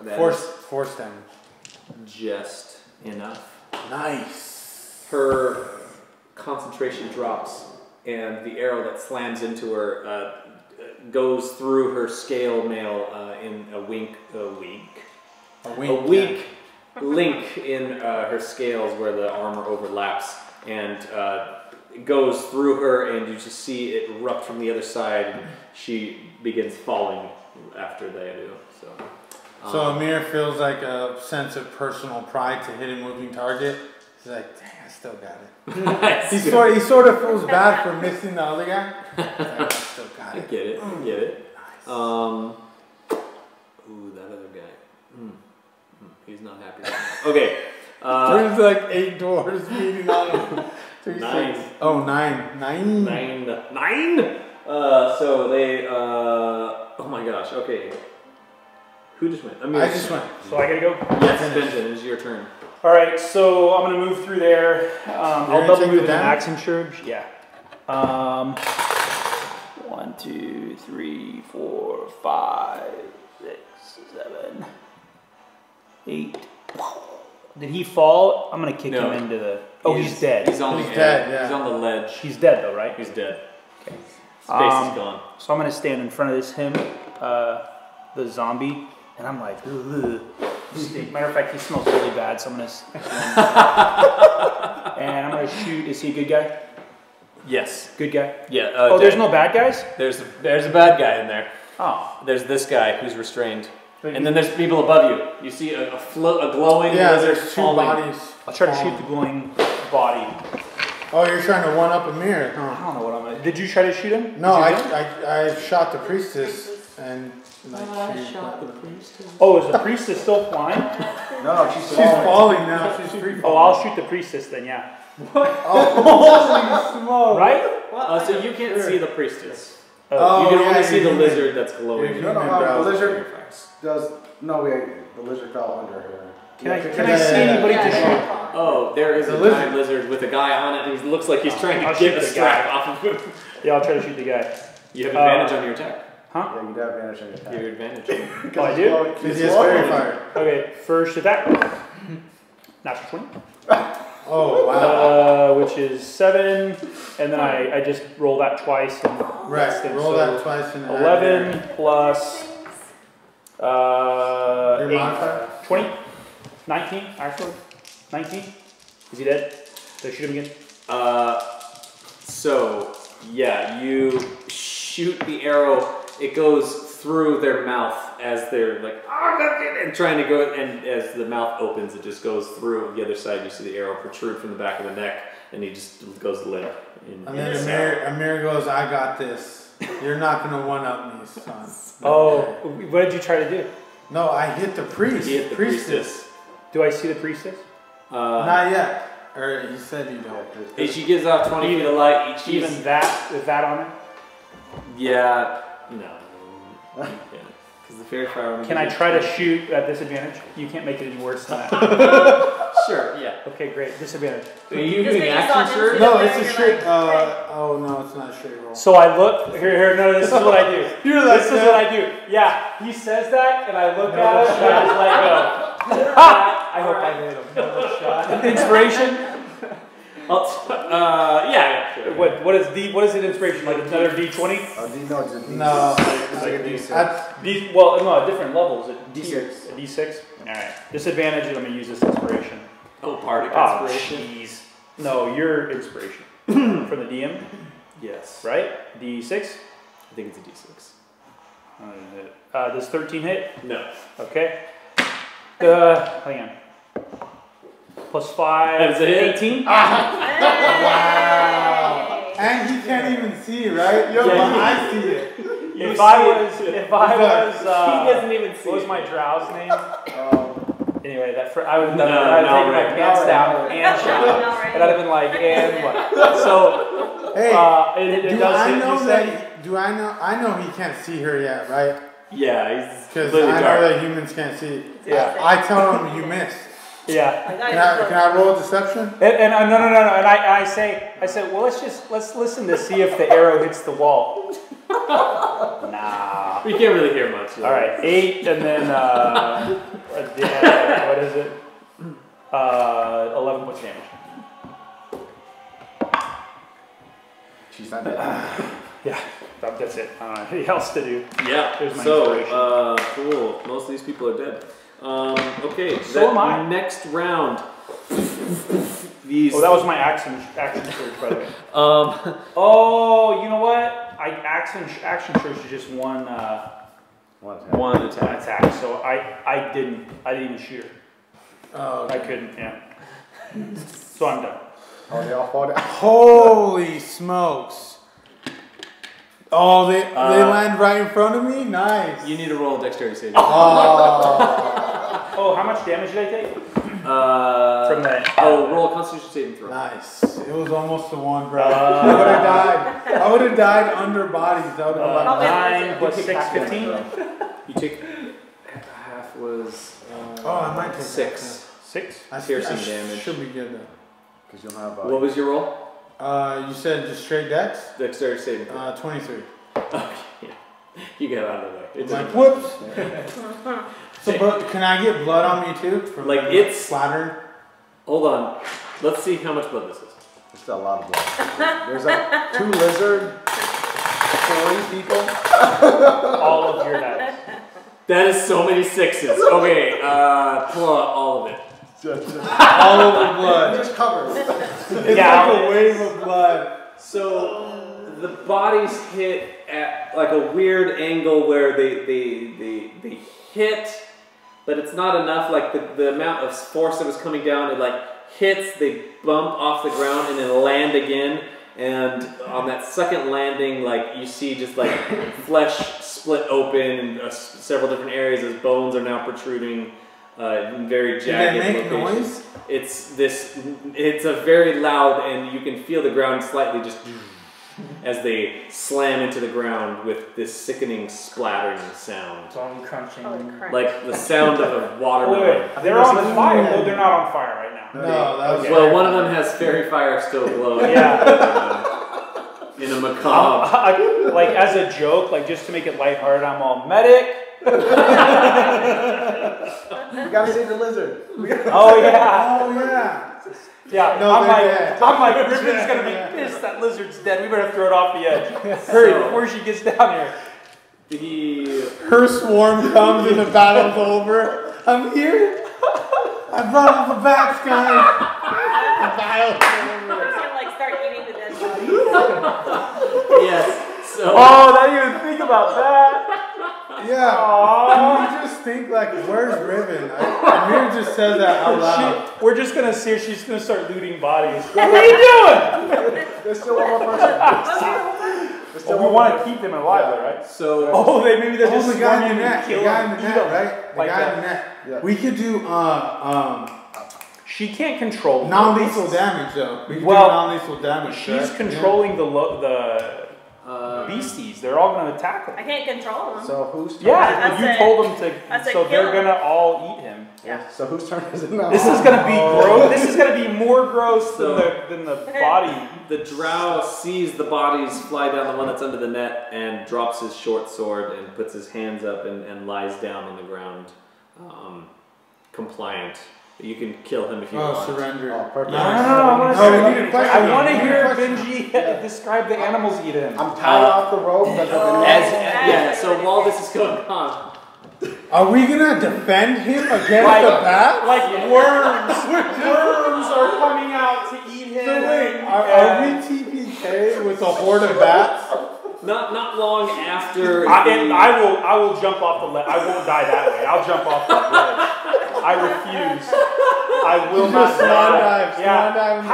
That Force damage. is just enough. Nice. Her concentration drops, and the arrow that slams into her goes through her scale mail in a weak link in her scales where the armor overlaps, and it goes through her, and you just see it erupt from the other side, and she begins falling after they do. So Amir feels like a sense of personal pride to hit a moving target. He's like, dang, I still got it. he sort of feels bad for missing the other guy. Like, I still got I it. get it. I get it. Nice. Ooh, that other guy. He's not happy right now. Okay. There's like 8 dwarves beating on him. 3, 9. 6. Oh, 9. 9. 9. So they. Oh my gosh. Okay. Who just went? I just went. So I gotta go. Yes, Benjen, it's your turn. All right, so I'm gonna move through there. I'll double move with an action surge. Yeah. 1, 2, 3, 4, 5, 6, 7, 8. Did he fall? I'm gonna kick him into the. Oh, he's dead. He's on the edge. Dead. Yeah. He's on the ledge. He's dead though, right? He's dead. Okay. His face is gone. So I'm gonna stand in front of this the zombie, and I'm like, ugh. Matter of fact, he smells really bad, so I'm gonna. And I'm gonna shoot. Is he a good guy? Yes. Good guy. Yeah. Oh, there's no bad guys. There's a bad guy in there. Oh. There's this guy who's restrained, and then there's people above you. You see a glowing lizard there's 2 falling. bodies. I'll try to shoot the glowing body. Oh, you're trying to one up Amir, huh? I don't know what I'm gonna. Did you try to shoot him? No, Did you do it? I shot the priestess and like she. Oh, is the priestess still flying? No, she's She's falling now. She's free Oh, falling. I'll shoot the priestess then. Yeah. Holy smoke! Right? So you can't see the priestess. Oh, you can yeah, only see the human. lizard that's glowing. You're human, No, bro. the lizard does. No, wait. The lizard fell under her. Can I see anybody to shoot? Oh, there is The a giant lizard with a guy on it, and he looks like he's trying to I'll get shoot a the strap guy. off of him. Yeah, I'll try to shoot the guy. You have advantage on your attack. Huh? Yeah, you do have advantage on your attack. Your advantage. Oh, I do? He has fairy fire. Okay, first attack. Natural 20. Oh wow! Which is 7, and then I just roll that twice. And Right, roll that twice and 11 plus Your 8, modifier? 20, 19. Actually, 19. Is he dead? Did I shoot him again? So yeah, you shoot the arrow. It goes through their mouth as they're like, and trying to go, and as the mouth opens, it just goes through the other side. You see the arrow protrude from the back of the neck, and he just goes limp. And then Amir goes, I got this. You're not going to one-up me, son. Oh, what did you try to do? No, I hit the priest. He hit the priestess. Do I see the priestess? Not yet. Or you said you don't. She gives off 20 feet of light. Even that, with that on it? Yeah, no. Because the fairy fire. Can I try to shoot at disadvantage? You can't make it any worse than that. Sure, yeah. Okay, great. Disadvantage. Are you doing action, sir? No, it's a straight. Oh no, it's not a straight roll. So I look here. No, this is what I do. This is that. what I do. Yeah, he says that, and I look at him, and I just let go. I hope I hit him. Shot. Inspiration. Yeah. Sure. What is an inspiration? Like another D20? No, it's a D6. No, It's like a D6. No, different levels. D6. A D6. All right. Disadvantage. I'm gonna use this inspiration. Oh, bardic Oh, inspiration. jeez. No, your inspiration from the DM, Yes. right? D6. I think it's a D6. Does 13 hit? No. Okay. Hang on. Plus 5. That's a hit. 18. Wow. And he can't even see, right? Yo, I see it. If I was, he doesn't even see. What was my drow's name? Anyway, I would have No, taken my right. pants down and shot, and I'd have been like, and what? So, Hey, it do does I hit, know you said? that? Do I know? I know he can't see her yet, right? Yeah, he's Because completely I know dark. that humans can't see. Yeah. I tell him you missed. Yeah. Can I roll a deception? And no. And I said, well, let's listen to see if the arrow hits the wall. Nah. We can't really hear much. All right, 8, and then what is it? 11 points damage. She's not dead. Yeah, that's it. I don't know anything else to do. Yeah. Here's my So, inspiration. cool. Most of these people are dead. Okay. So am I. Next round. These. Oh, that was my action surge, by the way. Um. Oh, you know what? Action surge is just one One attack. attack. So I didn't even shoot her. Oh, I couldn't. Yeah. So I'm done. Oh, they all fall down. holy smokes! Oh, they land right in front of me. Nice. You need to roll a dexterity saving. Oh, how much damage did I take? From the roll a Constitution saving throw. Nice. It was almost the one, bro. I would have died. I would have died under bodies. That would have been 9 plus 6, 15. You take half was. Oh, I might take 6. 6. Piercing damage. Should be good then. Because you'll have. What was your roll? You said just straight dex? Dexterity saving throw. 23. Okay, yeah. You get out of the way. It's Like, whoops. So, but can I get blood on me too? From Like, it's- splattered. Hold on. Let's see how much blood this is. It's a lot of blood. There's like 2 lizard, 40 people. All of your dice. That is so many 6s. Okay, pull out all of it. All over blood. Just covered. It's Yeah. like a wave of blood. So the bodies hit at like a weird angle where they hit, but it's not enough. Like the amount of force that was coming down, it like hits, they bump off the ground and then land again. And on that second landing, like you see just like flesh split open in several different areas as bones are now protruding in very jagged Did they make locations. noise? It's a very loud, and you can feel the ground slightly just as they slam into the ground with this sickening splattering sound. Bone crunching. Like the sound of a water. Wait. They're on fire. Oh, they're not on fire right now. No, that was Well, one of them has fairy fire still glowing. Yeah. In a macabre. Like as a joke, like just to make it lighthearted, I'm all medic. We gotta save the lizard. Oh yeah. Oh yeah. Yeah, No, I'm they're like, dead. Riven's gonna be pissed that lizard's dead. We better throw it off the edge. Hurry before she gets down here. Her swarm comes and the battle's over. I'm here. I brought up the bats, guys. The battle's over. We're just gonna like start eating the dead bodies. Yes. So Oh, now you even think about that. Yeah. Can you just think like, where's Riven? Amir just said that out loud. We're just gonna see her. She's gonna start looting bodies. What are you doing? There's still one more person. We want to keep them alive, though, right? So maybe they're just the guy in the swarming and net. The kill guy them. in the net, right? The Like guy that. in the net. Yeah. We could do She can't control non-lethal beasts. damage though. We could Well, do non-lethal damage. She's right? controlling the beasties. They're all gonna attack I him. can't control them. So who's turn? Yeah, I but you said- told them I to. said So kill they're him. gonna all eat him. Yeah. So whose turn is it now? This is gonna be gross. This is gonna be more gross than the body. the drow sees the bodies fly down the one that's under the net and drops his short sword and puts his hands up and lies down on the ground, compliant. You can kill him if you want. Surrender. Oh, perfect. No, I want to. No, we need a question. I want to We need a hear question. Benji describe the animals eat him. I'm tying off the rope. So while this is going on, Are we gonna defend him against Like- the bat? Like worms. Worms are coming out to eat him. So wait, are we TPK with a horde of bats? not long after I will jump off the ledge. I won't die that way. I'll jump off the ledge. I refuse. I will not Just swan die. dive, swan dive in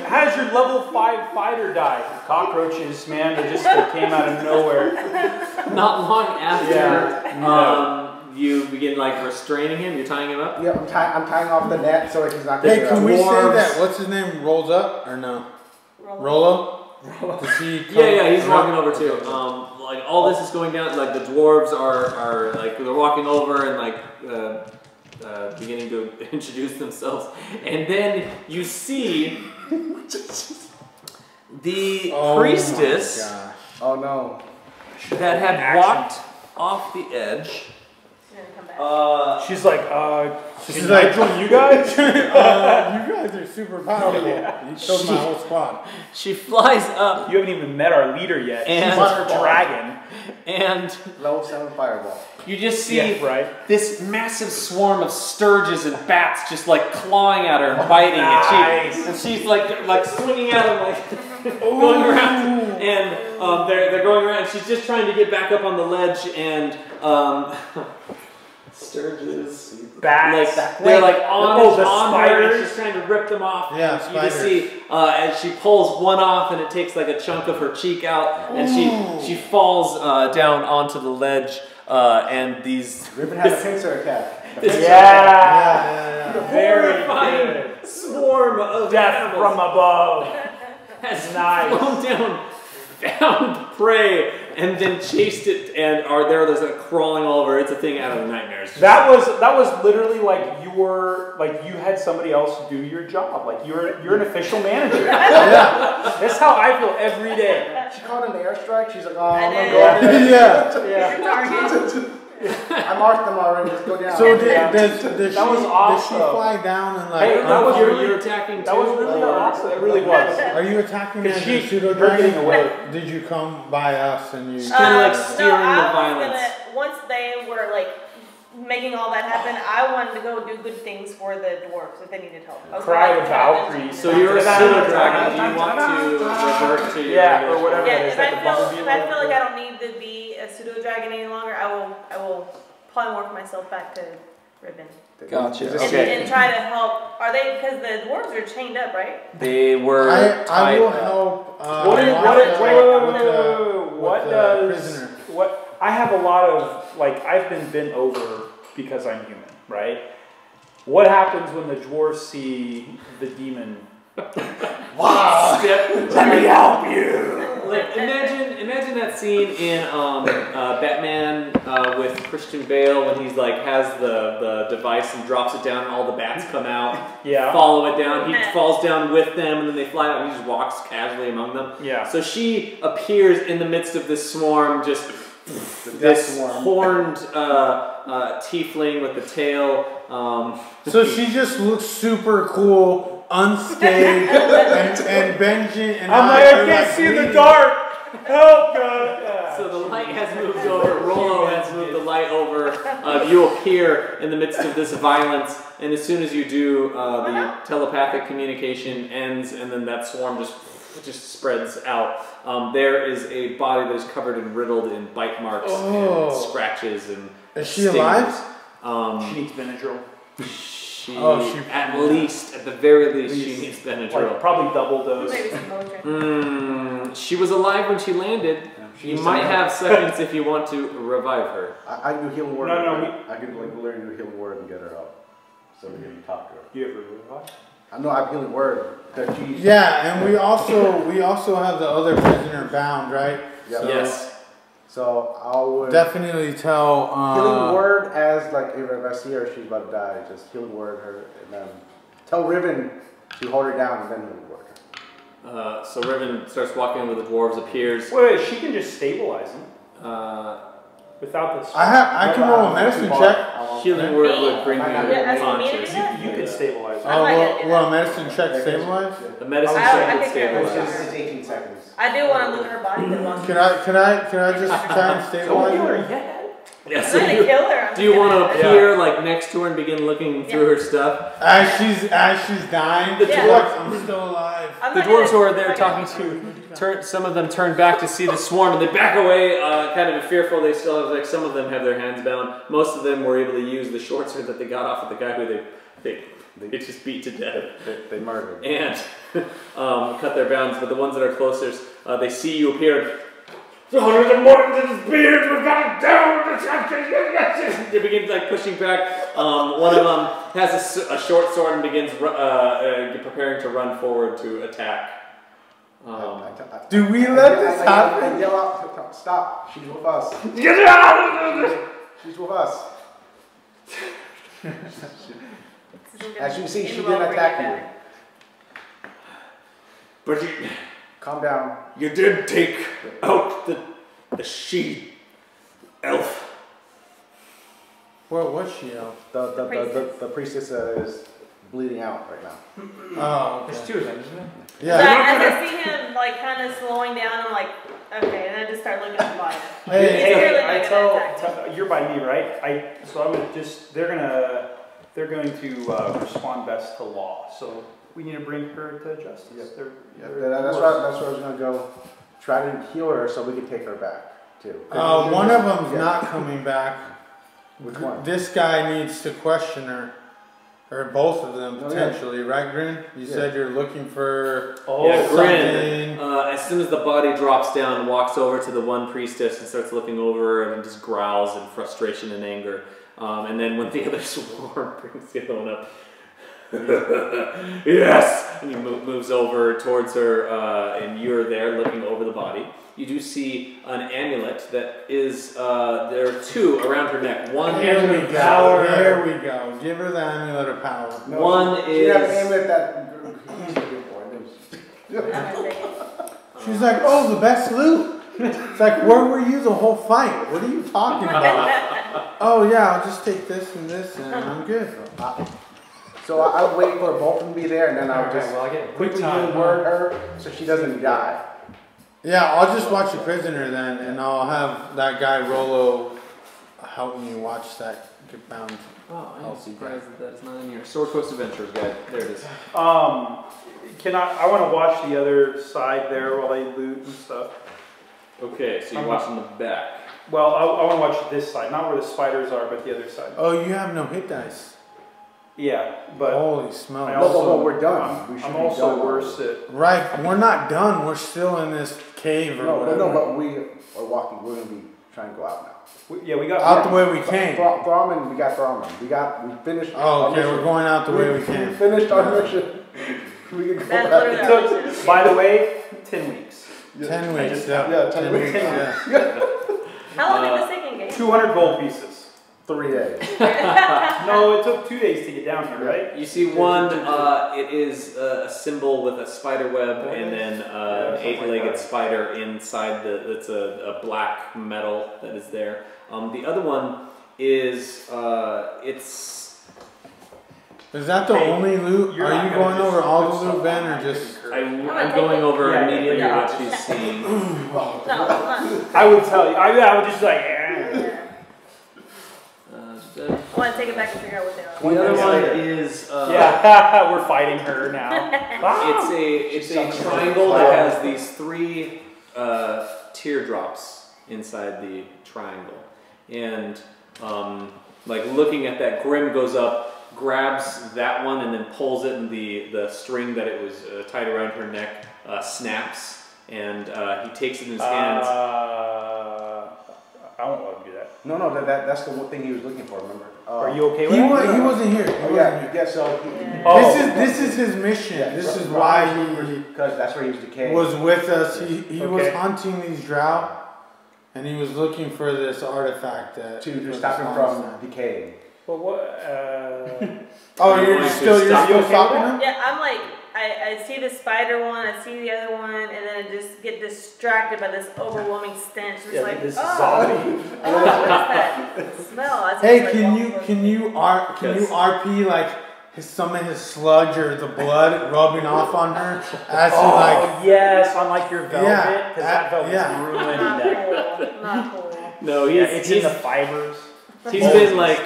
the How did your level 5 fighter die? Cockroaches, man. They came out of nowhere. not long after Yeah. you begin like restraining him, you're tying him up. Yeah, I'm tying off the net so he's not. Hey, can we say Dwarves. that? What's his name? Rolls up or no? Rollo? Does he come- Yeah, he's walking over too. Like all this is going down. Like the dwarves are like they're walking over and like beginning to introduce themselves, and then you see the priestess Oh my gosh. Oh no. that had walked off the edge. She's gonna come back. She's like, She's can I like- join you guys? You guys are super powerful. You killed my whole squad. She flies up You haven't even met our leader yet. And- She's a dragon. and Level 7 fireball. you just see Yeah, right. this massive swarm of sturges and bats just like clawing at her and biting, Nice. and she's like swinging at him, like going around, and they're going around. She's just trying to get back up on the ledge, and sturges, Bats. like they're like on her, spiders. and she's trying to rip them off. Yeah, and you just spiders. see as she pulls one off, and it takes like a chunk of her cheek out, and she falls down onto the ledge, and these Riven had a pincer attack. Yeah. very Very good. swarm of Death animals from above. has Nice. flown down, found prey, and then chased it, and there's like crawling all over. It's a thing out of nightmares. That was literally like you had somebody else do your job. Like you're an official manager. Yeah. That's how I feel every day. She called an airstrike. She's like, oh, I I'm gonna did. go up there. Yeah. Your target. I marked them already. Just go down. So Yeah. does she That was awesome. fly down and like? Hey, that was you're attacking. That was really awesome. It really was. Are you attacking me as She- a pseudo you're getting dragon? away. Did you come by us and you? kinda like steering I the was violence. once they were like making all that happen, I wanted to go do good things for the dwarves if they needed help. I was Cry gonna the try to- Valkyries. So you're a pseudo dragon. Do you want to revert to your Yeah, or whatever. Yeah, Is if that I the feel bumblebee if I one? feel like I don't need to be a pseudo dragon any longer, I will probably work myself back to Riven Gotcha. and, Okay. and try to help. Are they because the dwarves are chained up, right? They were. I tied will up. help. What? I have a lot of like I've been bent over because I'm human, right? What happens when the dwarves see the demon? Wow! Let me help you. Like imagine that scene in Batman with Christian Bale when he's like has the device and drops it down and all the bats come out, Yeah. follow it down. He falls down with them and then they fly out and he just walks casually among them. Yeah. So she appears in the midst of this swarm, just this horned tiefling with the tail. So she just looks super cool, unscathed, and Benjen and I'm like, I can't see in the dark. Help, God. So the light has moved over, Rollo has moved the light over, you appear in the midst of this violence, and as soon as you do, the telepathic communication ends, and then that swarm just just spreads out. There is a body that is covered and riddled in bite marks and scratches and Is she alive? She needs Benadryl. At least, at the very least, she needs Benadryl. Like, probably double dose. Maybe some Motrin. She was alive when she landed. You might have seconds if you want to revive her. I can do healing word. No. I can like literally do healing word and get her up. So we can talk to her. You ever revive? I know I have healing word. Yeah, and we also have the other prisoner bound, right? Yep. So Yes. So I would definitely tell. healing word as like if I see her, she's about to die. Just healing word her, and then tell Riven to hold her down, and then healing word her. So Riven starts walking with the dwarves, appears. Wait, she can just stabilize him. Without this. I can roll a medicine check. Healing word would bring you conscious. You could stabilize her. Oh, will a medicine check stabilize? The medicine I check would could care less. stabilize. It's 18 seconds. I do want to look at her body. Can I just try and stabilize her? Yeah, I'm so not gonna kill her. do you want to appear like next to her and begin looking through her stuff? As she's dying, the dwarves, I'm still alive. The dwarves who are there talking to, some of them turn back to see the swarm and they back away, kind of fearful. They still have, like, some of them have their hands bound. Most of them were able to use the short sword that they got off of the guy who they just beat to death. They murdered. And cut their bounds. But the ones that are closest, they see you appear. Jonathan Morton's beard, we've got it down. They begin like pushing back. One of them has a short sword and begins preparing to run forward to attack. Do we let this happen? I yell out, stop! She's with us. Get out! She's with us. As you see, she didn't attack you. But you, calm down. You did take out the she elf. What was she elf? The priestess is bleeding out right now. Oh, okay. There's two of them, isn't there? Yeah. So as I see him like kind of slowing down, I'm like, okay, and I just start looking at the body. Hey, I tell you're by me, right? So I'm gonna just they're going to respond best to law. So we need to bring her to justice. That's where I was gonna go. Try to heal her so we can take her back too. One of them's not coming back. Which one? This guy needs to question her. Or both of them, potentially, right, Grin? You said you're looking for Grin, as soon as the body drops down, walks over to the one priestess and starts looking over her and just growls in frustration and anger. And then when the other swarm brings the other one up, yes! And he moves over towards her, and you're there looking over the body. You do see an amulet that is, there are two around her neck. One Here we go. There we go. Give her the amulet of power. No, one she is... has an amulet that he's looking for. She's like, oh, the best loot. It's like, where were you the whole fight? What are you talking about? Oh, yeah, I'll just take this and this, and I'm good. So I'll wait for both of them to be there, and then I'll just quickly word her so she doesn't die. Yeah, I'll just watch the prisoner then, and I'll have that guy Rolo help me watch that get bound. Oh, I'm surprised that that's not in your Sword Coast Adventures guide. There it is. I want to watch the other side there while they loot and stuff. Okay, so you're watching the back. Well, I want to watch this side, not where the spiders are, but the other side. Oh, you have no hit dice. Yeah, but holy smokes! No, we're done. I'm also worse at. Right, we're not done. We're still in this cave or whatever. No, but we are walking. We're gonna be trying to go out now. We got out the way we came. Thorman, we got Thorman. We finished. Oh, okay, we're going out the way we came. We finished our mission. We can go back. By the way, 10 weeks. 10 weeks. Yeah, 10 weeks. Yeah. How long did this take in game? 200 gold pieces. 3 days. No, it took 2 days to get down here, right? You see one, it is a symbol with a spider web and then an 8-legged spider inside it's a black metal that is there. The other one is, Is that the only loot? Are you going over all the loot, Ben, or just... I'm going over immediately what she's seeing. I would tell you. I would just like... instead. I want to take it back and figure out what they are. The other one is yeah, we're fighting her now. it's a triangle that has these 3 teardrops inside the triangle, and like looking at that, Grim goes up, grabs that one, and then pulls it, and the string that it was tied around her neck snaps, and he takes it in his hands. I won't let him do that. No, that's the one thing he was looking for. Remember? Are you okay with that? He wasn't here. This is his mission. Yeah, this is why he because that's where he was decaying. Was with us. He was hunting these drought, and he was looking for this artifact to stop him from decaying. But what? you're still stopping him? Yeah, I'm like, I see the spider one, I see the other one, and then I just get distracted by this overwhelming stench. It's like, this zombie. What is that smell? Hey, can you RP like some of his sludge or the blood rubbing off on her as yes, on like your velvet, because that velvet's ruined. Not cool. No, it's in the fibers. He's been like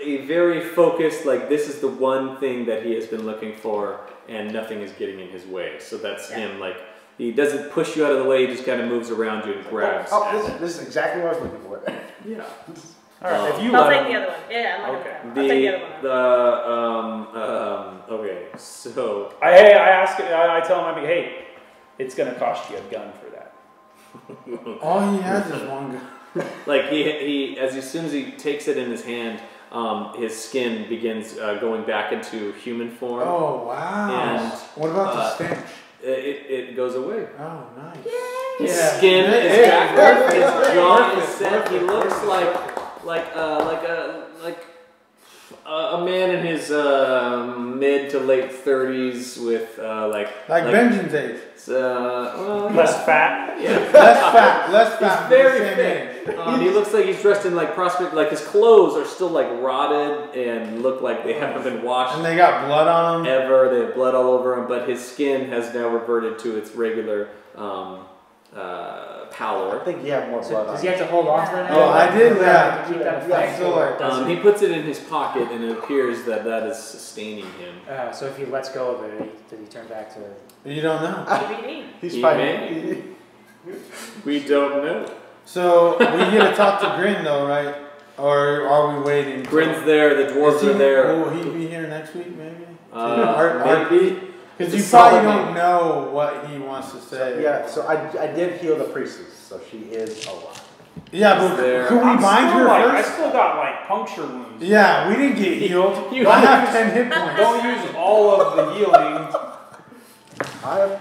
a very focused, like this is the one thing that he has been looking for, and nothing is getting in his way. So that's him. Like he doesn't push you out of the way; he just kind of moves around you and grabs. This is exactly what I was looking for. Yeah. All right. If you I'll take the other one. Yeah, I'm okay. I'll take the other one. Okay. So I tell him, hey, it's gonna cost you a gun for that. All he has is one gun. Like he as soon as he takes it in his hand, his skin begins going back into human form. Oh wow! And what about the stench? It goes away. Oh nice. His skin is back. His jaw is set. He looks like a man in his mid to late 30s with like Benjen's age. Less fat. Yeah. Less fat. He's very fit. He looks like he's dressed in like prospect. Like his clothes are still like rotted and look like they haven't been washed. And they got blood on them. They have blood all over him. But his skin has now reverted to its regular pallor. I think you have more blood on. Does he have to hold on to that? Oh, I did that. Keep that He puts it in his pocket, and it appears that is sustaining him. So if he lets go of it, does he turn back to? You don't know. He's fighting. We don't know. So we get to talk to Grin though, right? Or are we waiting? Grin's there. The dwarves are there. Will he be here next week? Maybe. Maybe. Because you probably don't know what he wants to say. So I did heal the priestess, so she is alive. Yeah, but could we bind her first? I still got like puncture wounds. Yeah, we didn't get healed. I have 10 hit points. Don't use all of the healing.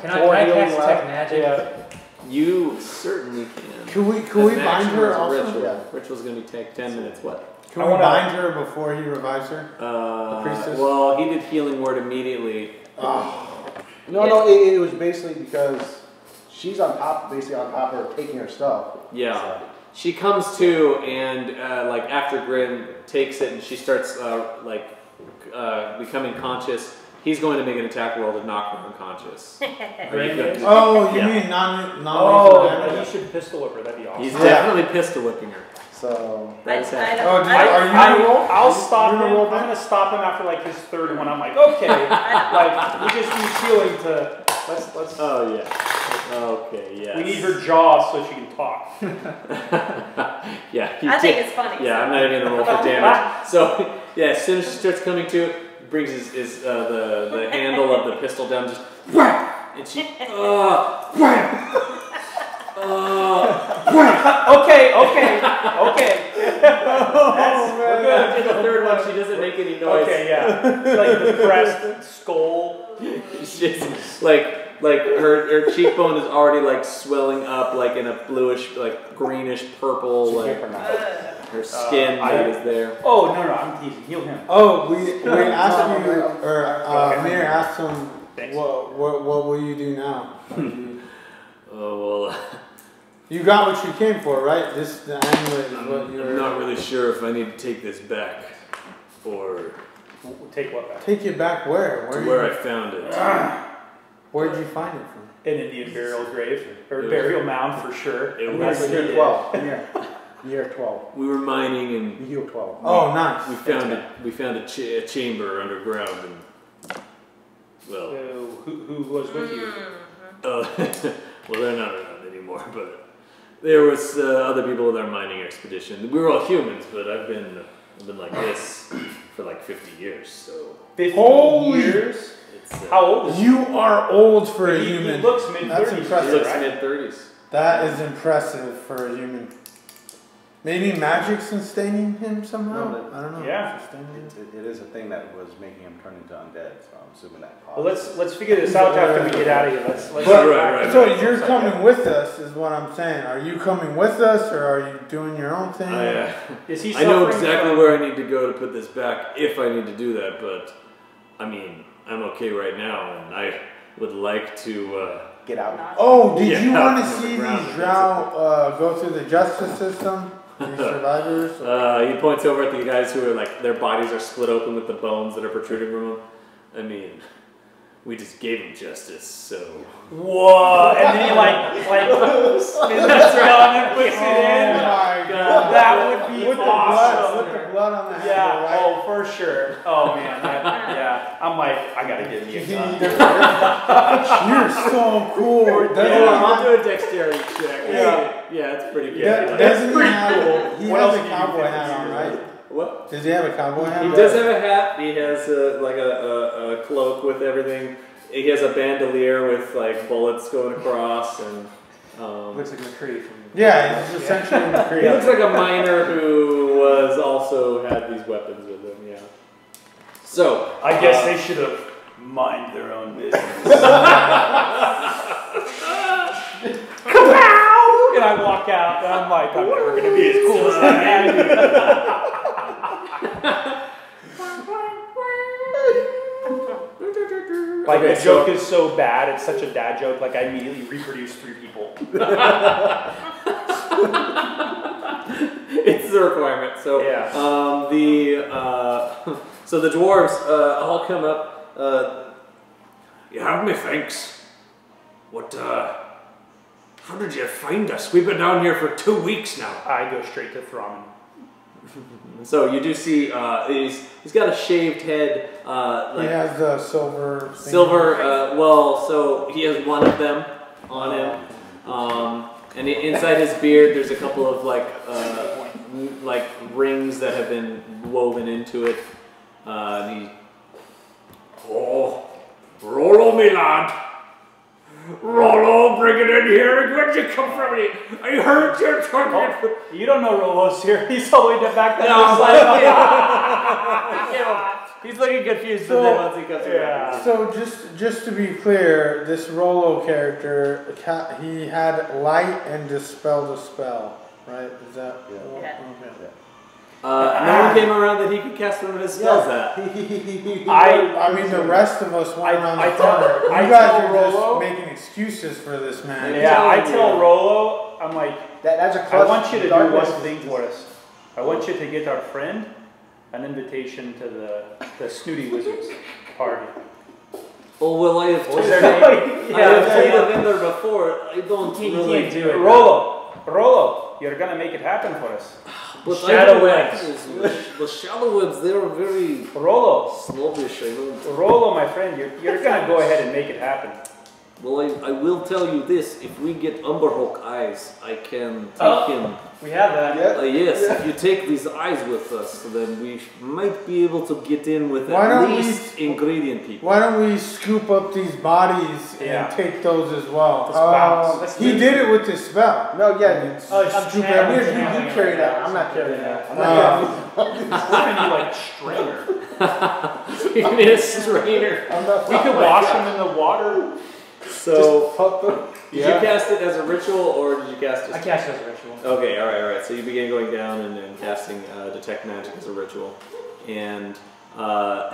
Can I cast detect magic? Yeah. You certainly can. Can we bind her also? Ritual. Ritual's going to take 10 minutes. What? Can we bind her before he revives her? The priestess? Well, he did healing word immediately. No, it was basically because she's basically on top of her, taking her stuff. Yeah. So. She comes to, and like after Grin takes it and she starts becoming conscious, he's going to make an attack roll to knock her unconscious. You Yeah. mean non You should pistol whip her. That'd be awesome. He's definitely pistol whipping her. So that's happening. Are you gonna roll? I'll stop him. I'm gonna stop him after like his third one. I'm like, okay, like we just use healing to let's. Oh yeah. Okay. Yeah. We need her jaw so she can talk. Yeah. I think it's funny. Yeah, I'm not even gonna roll for damage. So yeah, as soon as she starts coming to, brings the handle of the pistol down, just whack, and she whack. Okay. We're good. In the third one, she doesn't make any noise. Okay, yeah. Like depressed skull. She's like her cheekbone is already like swelling up, like in a bluish, like greenish purple, like her skin that is there. Oh no, I'm teasing. Heal him. Oh, we asked you, or Amir asked him, Thanks. what will you do now? Oh well. You got what you came for, right? The amulet is what you're... I'm not really sure if I need to take this back, or... Take what back? Take it back where? Where I found it. Where'd you find it from? An Indian burial grave, or burial mound for sure. It was... Well, yeah. Year 12. We were mining and Year 12. Oh, nice. we found a chamber underground and well, Who was with you? well they're not around anymore, but there was other people in our mining expedition. We were all humans, but I've been like this for like 50 years. So 50 Holy- years? it's How old is he? You are old for a He human. looks mid-30s. That's he impressive. looks right? mid-30s. That is impressive for a human. Maybe magic's sustaining him somehow? No, but- I don't know. Yeah. Sustaining him? It is a thing that was making him turn into undead, so I'm assuming that Well, causes let's figure this out after we get out of here. Let's But, Right. so you're coming with us, is what I'm saying. Are you coming with us, or are you doing your own thing? Is he I know suffering exactly from- where I need to go to put this back if I need to do that, but I mean, I'm okay right now, and I would like to. get out. Oh, did Yeah, you want to from the see ground, these drow go through the justice system? These survivors? He points over at the guys who are like their bodies are split open with the bones that are protruding from them. I mean, we just gave them justice, so. Whoa! And then he like spins the skeleton and puts it in. Oh my god. That would be with awesome. The blood on the handle, Yeah. right? Oh, for sure. Oh man. Yeah. I'm like, I gotta get me a gun. You're so cool. I'll do a dexterity check. Yeah, it's pretty good. Doesn't he pretty have, cool. he What has else a can you cowboy do? hat on, right? What? Does he have a cowboy hat? He does have a hat. He has like a cloak with everything. He has a bandolier with like bullets going across, and Looks like McCree from. Yeah, he's essentially he McCree. looks like a miner who was also had these weapons with him. Yeah. So I guess they should have mind their own business. Kapow! And I walk out, and I'm like, I'm never gonna be as cool as that man. Like Okay, the joke is so bad, it's such a dad joke. Like I immediately reproduce 3 people. It's the requirement. So Yeah. So the dwarves all come up. You have me, thanks. What? How did you find us? We've been down here for 2 weeks now. I go straight to Thrawn. So you do see he's got a shaved head. He has the silver thing. Silver. Well, so he has one of them on him, and inside his beard, there's a couple of like rings that have been woven into it. Rollo, me lad. Rollo, bring it in here. Where'd you come from? I heard you're talking. You don't know Rolo's here. He's all the way back there. No, he's looking confused, but then once he comes around. So just to be clear, this Rollo character, he had light and dispel the spell, right? Is that? Yeah. Okay. No one came around that he could cast one of his spells at. I mean, the rest of us went around the corner. You I guys tell are Rollo- just making excuses for this man. Yeah, I tell Rollo, I'm like, That's a I clutch. want you to do darkness one is- thing for us. I want you to get our friend an invitation to the Snooty Wizards party. Oh, well, I have What was told their name? I have told Evendur before. I don't You really can't do it. Rollo, you're gonna make it happen for us. But Shadow I don't like webs. those. The shadow webs, they're very Rollo, snobbish. I don't. Rollo, my friend, you're gonna go ahead and make it happen. Well, I will tell you this. If we get Umberhawk eyes, I can take him. We have that. Yes, if you take these eyes with us, then we might be able to get in with Why at don't least ingredient people. Why don't we scoop up these bodies Yeah. and take those as well? Let's He did it with his spell. No, yeah. Oh, I'm Scoop channeling- everything. You carry that. I'm not carrying that. I'm not carrying We're gonna be like strainer. You need a strainer. We could wash them in the water. So, Fuck them. did you cast it as a ritual, or did you cast it? I cast it as a ritual. Okay, all right. So you begin going down and then casting detect magic as a ritual, and I'll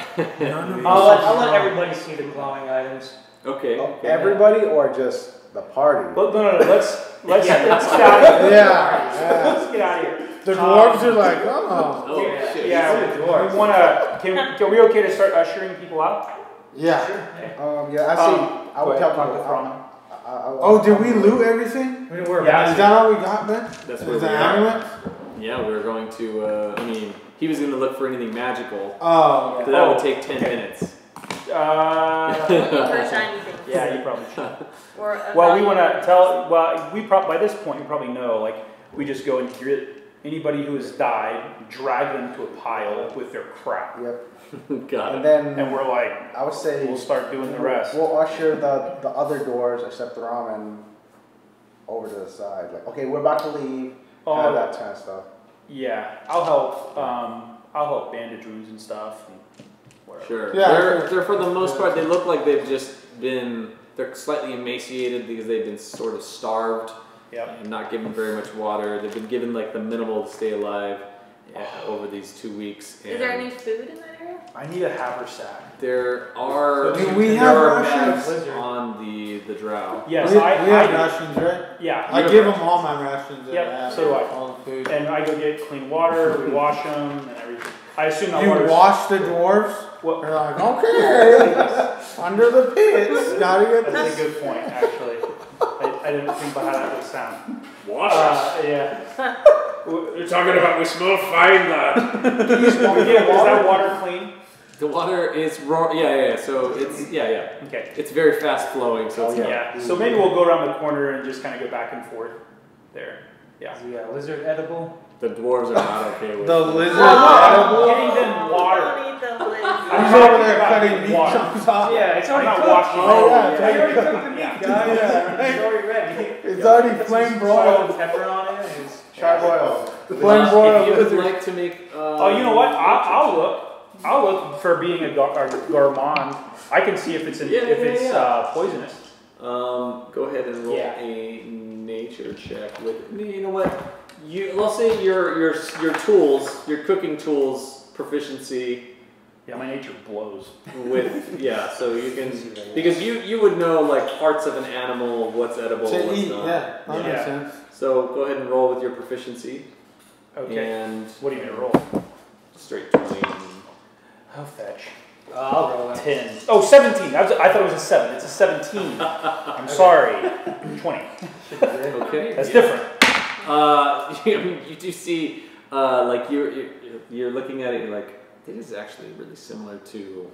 let everybody see the glowing items. okay. Everybody or just the party? But no. Let's get out of here. Yeah. Let's get out of here. The dwarves are like, oh. Oh shit. Yeah, we wanna. Can we okay to start ushering people out? Yeah. Yeah, I see. I would tell talk to people. Thrawn. Oh, did we loot everything? We didn't worry Yeah. about Is that all we got, Ben? That's Is where the we are. amulet? Yeah, we're going to. I mean, he was going to look for anything magical. Oh, So that would take 10 minutes. For shiny things. Yeah, you probably should. Or Well, we want to tell. Well, by this point, you probably know. Like, we just go and get anybody who has died, drag them to a pile with their crap, Yep. Got And it. then and we're like, I would say we'll start doing the rest. We'll usher the other doors except the ramen over to the side. Like, okay, we're about to leave. Oh, That kind of stuff. Yeah, I'll help. I'll help bandage wounds and stuff. And whatever. Sure. Yeah, They're for the most part, they look like they've just been. They're slightly emaciated because they've been sort of starved. Yep. And not given very much water. They've been given like the minimal to stay alive over these 2 weeks. Is there any food in that area? I need a haversack. There are. Do we there have are rations? bags on the drow. Yes, we I have rations, right? Yeah. I give them all my rations. Yep, so do I. All the food. And I go get clean water. We wash them and everything. I assume that You water's- wash the dwarves? What? They're like, okay, under the pits, gotta get That's this. a good point, actually. I didn't think about how that would sound. Wash Yeah. You're talking about we smell fine, lad. Is that water clean? The water is raw. Yeah. So it's Okay. It's very fast flowing. So it's Yeah. So maybe we'll go around the corner and just kind of go back and forth there. Yeah. Is the lizard edible? the dwarves are not okay with The it. lizard I'm getting them water. Don't eat the lizard. He's over there cutting meat water. chunks off. Yeah, it's I'm already not cooked. washing Oh, yeah, I already cooked the meat, Yeah. guys. Yeah. It's already ready. It's already flame Salt broiled. and pepper on it. And it's Charbroiled. Flame broiled If you would lizard. like to make. Oh, you know what? I'll look for being a gourmand. I can see if it's poisonous. Go ahead and roll Yeah. a nature check with. You know what? Let's say your tools, your cooking tools proficiency. Yeah, my nature blows. With so you can because you would know like parts of an animal, what's edible, To what's eat, not. yeah, that makes sense. So go ahead and roll with your proficiency. Okay. And What are you gonna roll? straight 20. I'll fetch. I'll roll it. 10. Oh, 17. I thought it was a 7. It's a 17. I'm sorry. 20. Okay. That's different. You do see like you're looking at it. You're like, it is actually really similar to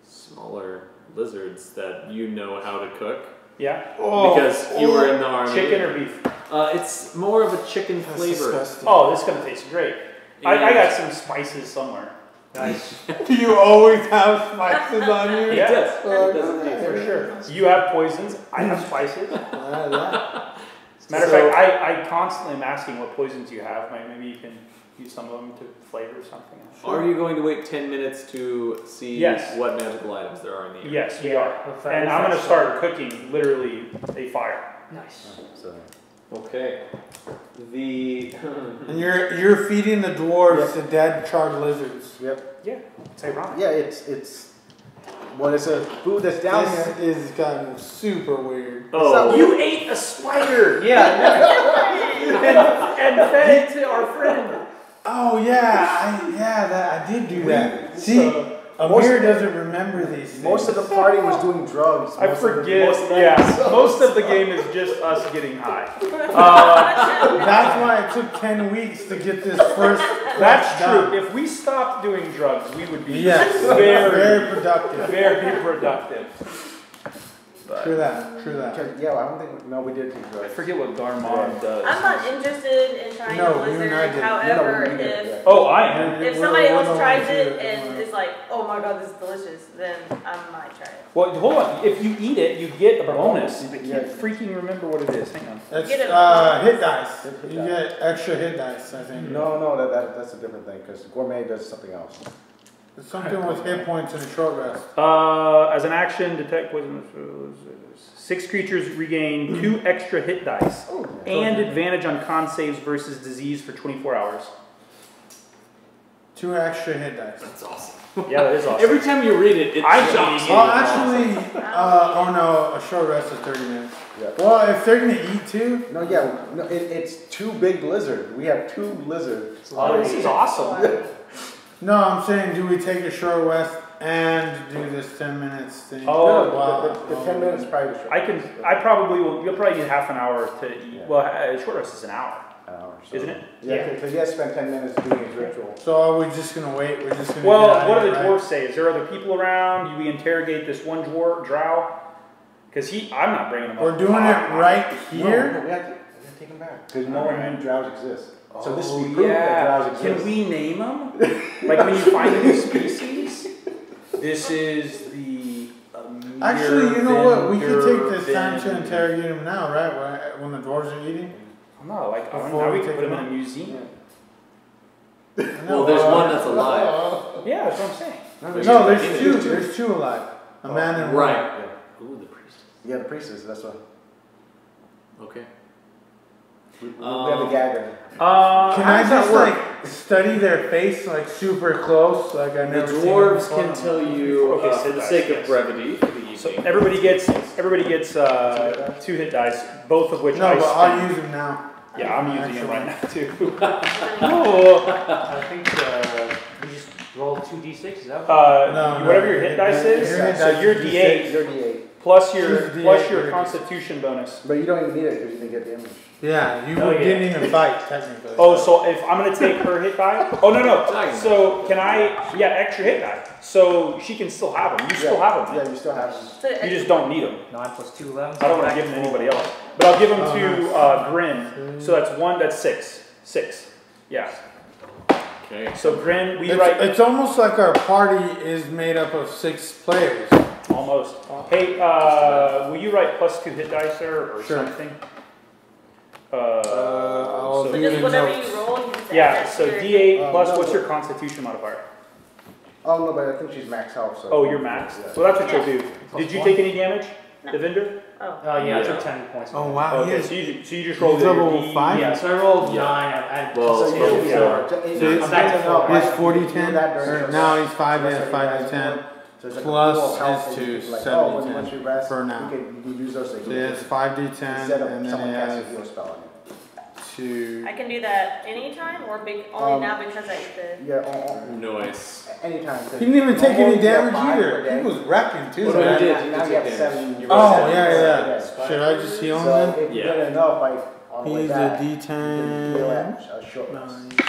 smaller lizards that you know how to cook Yeah. because you were in the army. Chicken or beef? It's more of a chicken That's flavor. disgusting. Oh, this is gonna taste great. I got some spices somewhere. Nice. Do you always have spices on you? Yeah. It does Okay. For sure. You have poisons. I have spices. Yeah. Matter of fact, I constantly am asking what poisons you have. Maybe you can use some of them to flavor something. Are you going to wait 10 minutes to see Yes. what magical items there are in the area? Yes, we are. We'll And I'm gonna start cooking literally a fire. Nice. So, Okay. The And you're feeding the dwarves the dead charred lizards. yep. Yeah, it's ironic. Yeah, it's a food that's down This here. is gotten super weird. oh, You ate a spider Yeah. and fed it to our friend. Oh yeah, I did do that. See, Amir doesn't remember these things. Most of the party was doing drugs. I most of the- forget. most of the Yeah, episodes. most of the game is just us getting high. That's why it took 10 weeks to get this first. That's done. true. If we stopped doing drugs, we would be Yes, very, very productive. very productive. True that. Okay, yeah, I don't think we did do I drugs. forget what Garmon does. I'm not interested in trying No, a you and I lizard. did. However, No, we did, if yeah. Oh, I am. if somebody else tries it and is like, oh my god, this is delicious, then I might try it. Well, hold on. If you eat it, you get a bonus. I Yeah. can't freaking remember what it is. Hang on. That's Get it. hit dice. Hit You dice. get extra hit dice, I think. No, that's a different thing because gourmet does something else. It's something with hit points and a short rest. As an action, detect poison. 6 creatures regain 2 extra hit dice and advantage on con saves versus disease for 24 hours. 2 extra hit dice. that's awesome. Yeah, that is awesome. Every time you read it, it I'm shocks eating you. Well, actually, oh no, a short rest is 30 minutes. Yeah. Well, if they're gonna eat too, No, it's 2 big lizards. We have 2 lizards. Oh, this is awesome. no, I'm saying, do we take a short rest and do this 10 minutes thing? Oh, wow. The 10 minutes probably. I probably will. You'll probably need half an hour to eat. Yeah. Well, short rest is an hour. An hour. So. Isn't it? Yeah, because he has spent 10 minutes doing his ritual. So are we just gonna wait? We're just gonna. Well, what do the dwarves say? Is there other people around? Do we interrogate this one drow? Because I'm not bringing him up. We're doing it right here. No, we have to take him back. Because no one knew drows exist. So this is proof that drows exist. Can we name them? Like when you find a new species? This is the Amir, Actually, you know what? We could Evendur, take this time to Benjen. interrogate him now, right? When the dwarves are eating. No, like Before now we we can take put him them in a out. museum. Well, there's one that's alive. Yeah, that's what I'm saying. No, there's two. There's two alive. A man and Right. woman. Yeah. Ooh, the priest. Yeah, the priestess. That's what. Okay. We have a gagger. Can I just like study their face like super close? Like I The never seen dwarves them can before? tell you, Okay, for the sake of brevity, for the evening. So everybody gets 2 hit dice, both of which No, I but spend. I'll use them now. Yeah, I'm using them right now too. I think we just roll 2d6. Is that? No, Whatever your hit dice is. Your hit So dice your is D8 You're D8. plus Choose your D8, Constitution bonus. But you don't even need it because you didn't get the image. Yeah, you Oh, yeah. didn't even fight technically. Oh, so if I'm gonna take her hit die? Oh no. So can I? Yeah, extra hit die. So she can still have them. You still have them. Yeah, you still have them. So You just don't need them. 9 plus 2, 11. I don't want to give them to anybody else. But I'll give them to Grin. So that's 6. 6. Yeah. Okay. So Grin, we write It's almost like our party is made up of 6 players. almost. Hey, will you write plus 2 hit dice there or Sure. something? I'll so do just the whatever notes. you roll, you just Yeah, add that so to your- D8 plus no, what's but- your Constitution modifier? Oh no, but I think she's max health. So. Oh, you're max. Yeah. Well, that's what you'll do. Did you take any damage, No. Evendur? Oh. Yeah, I Yeah. took 10 points. Oh wow, Okay, yes. so you just rolled He's your level D- 5? Yeah, so I rolled Yeah. 9. I Well, So so you yeah. I'm back to full. He's 40-10, That or during now your he's 5 rest and of 5 your and guys' 10. work. So it's like a Plus pool of health is that you to can, like, 70-10 once you rest, for now. you can use those to So he has heal. 5d10 Instead of and then someone he casting has a heal spell on you. 2. I can do that anytime or only now because I ate Yeah, Noise. anytime. He didn't even take any Normally you have damage 5 per either. day. He was wrecking too. What do man. you do? Now you have 7. You Oh, roll seven. yeah. Should I just heal him So then? if you Yeah. get enough, like on the way He's a back, you d10. can heal at a short rest. Nine. the.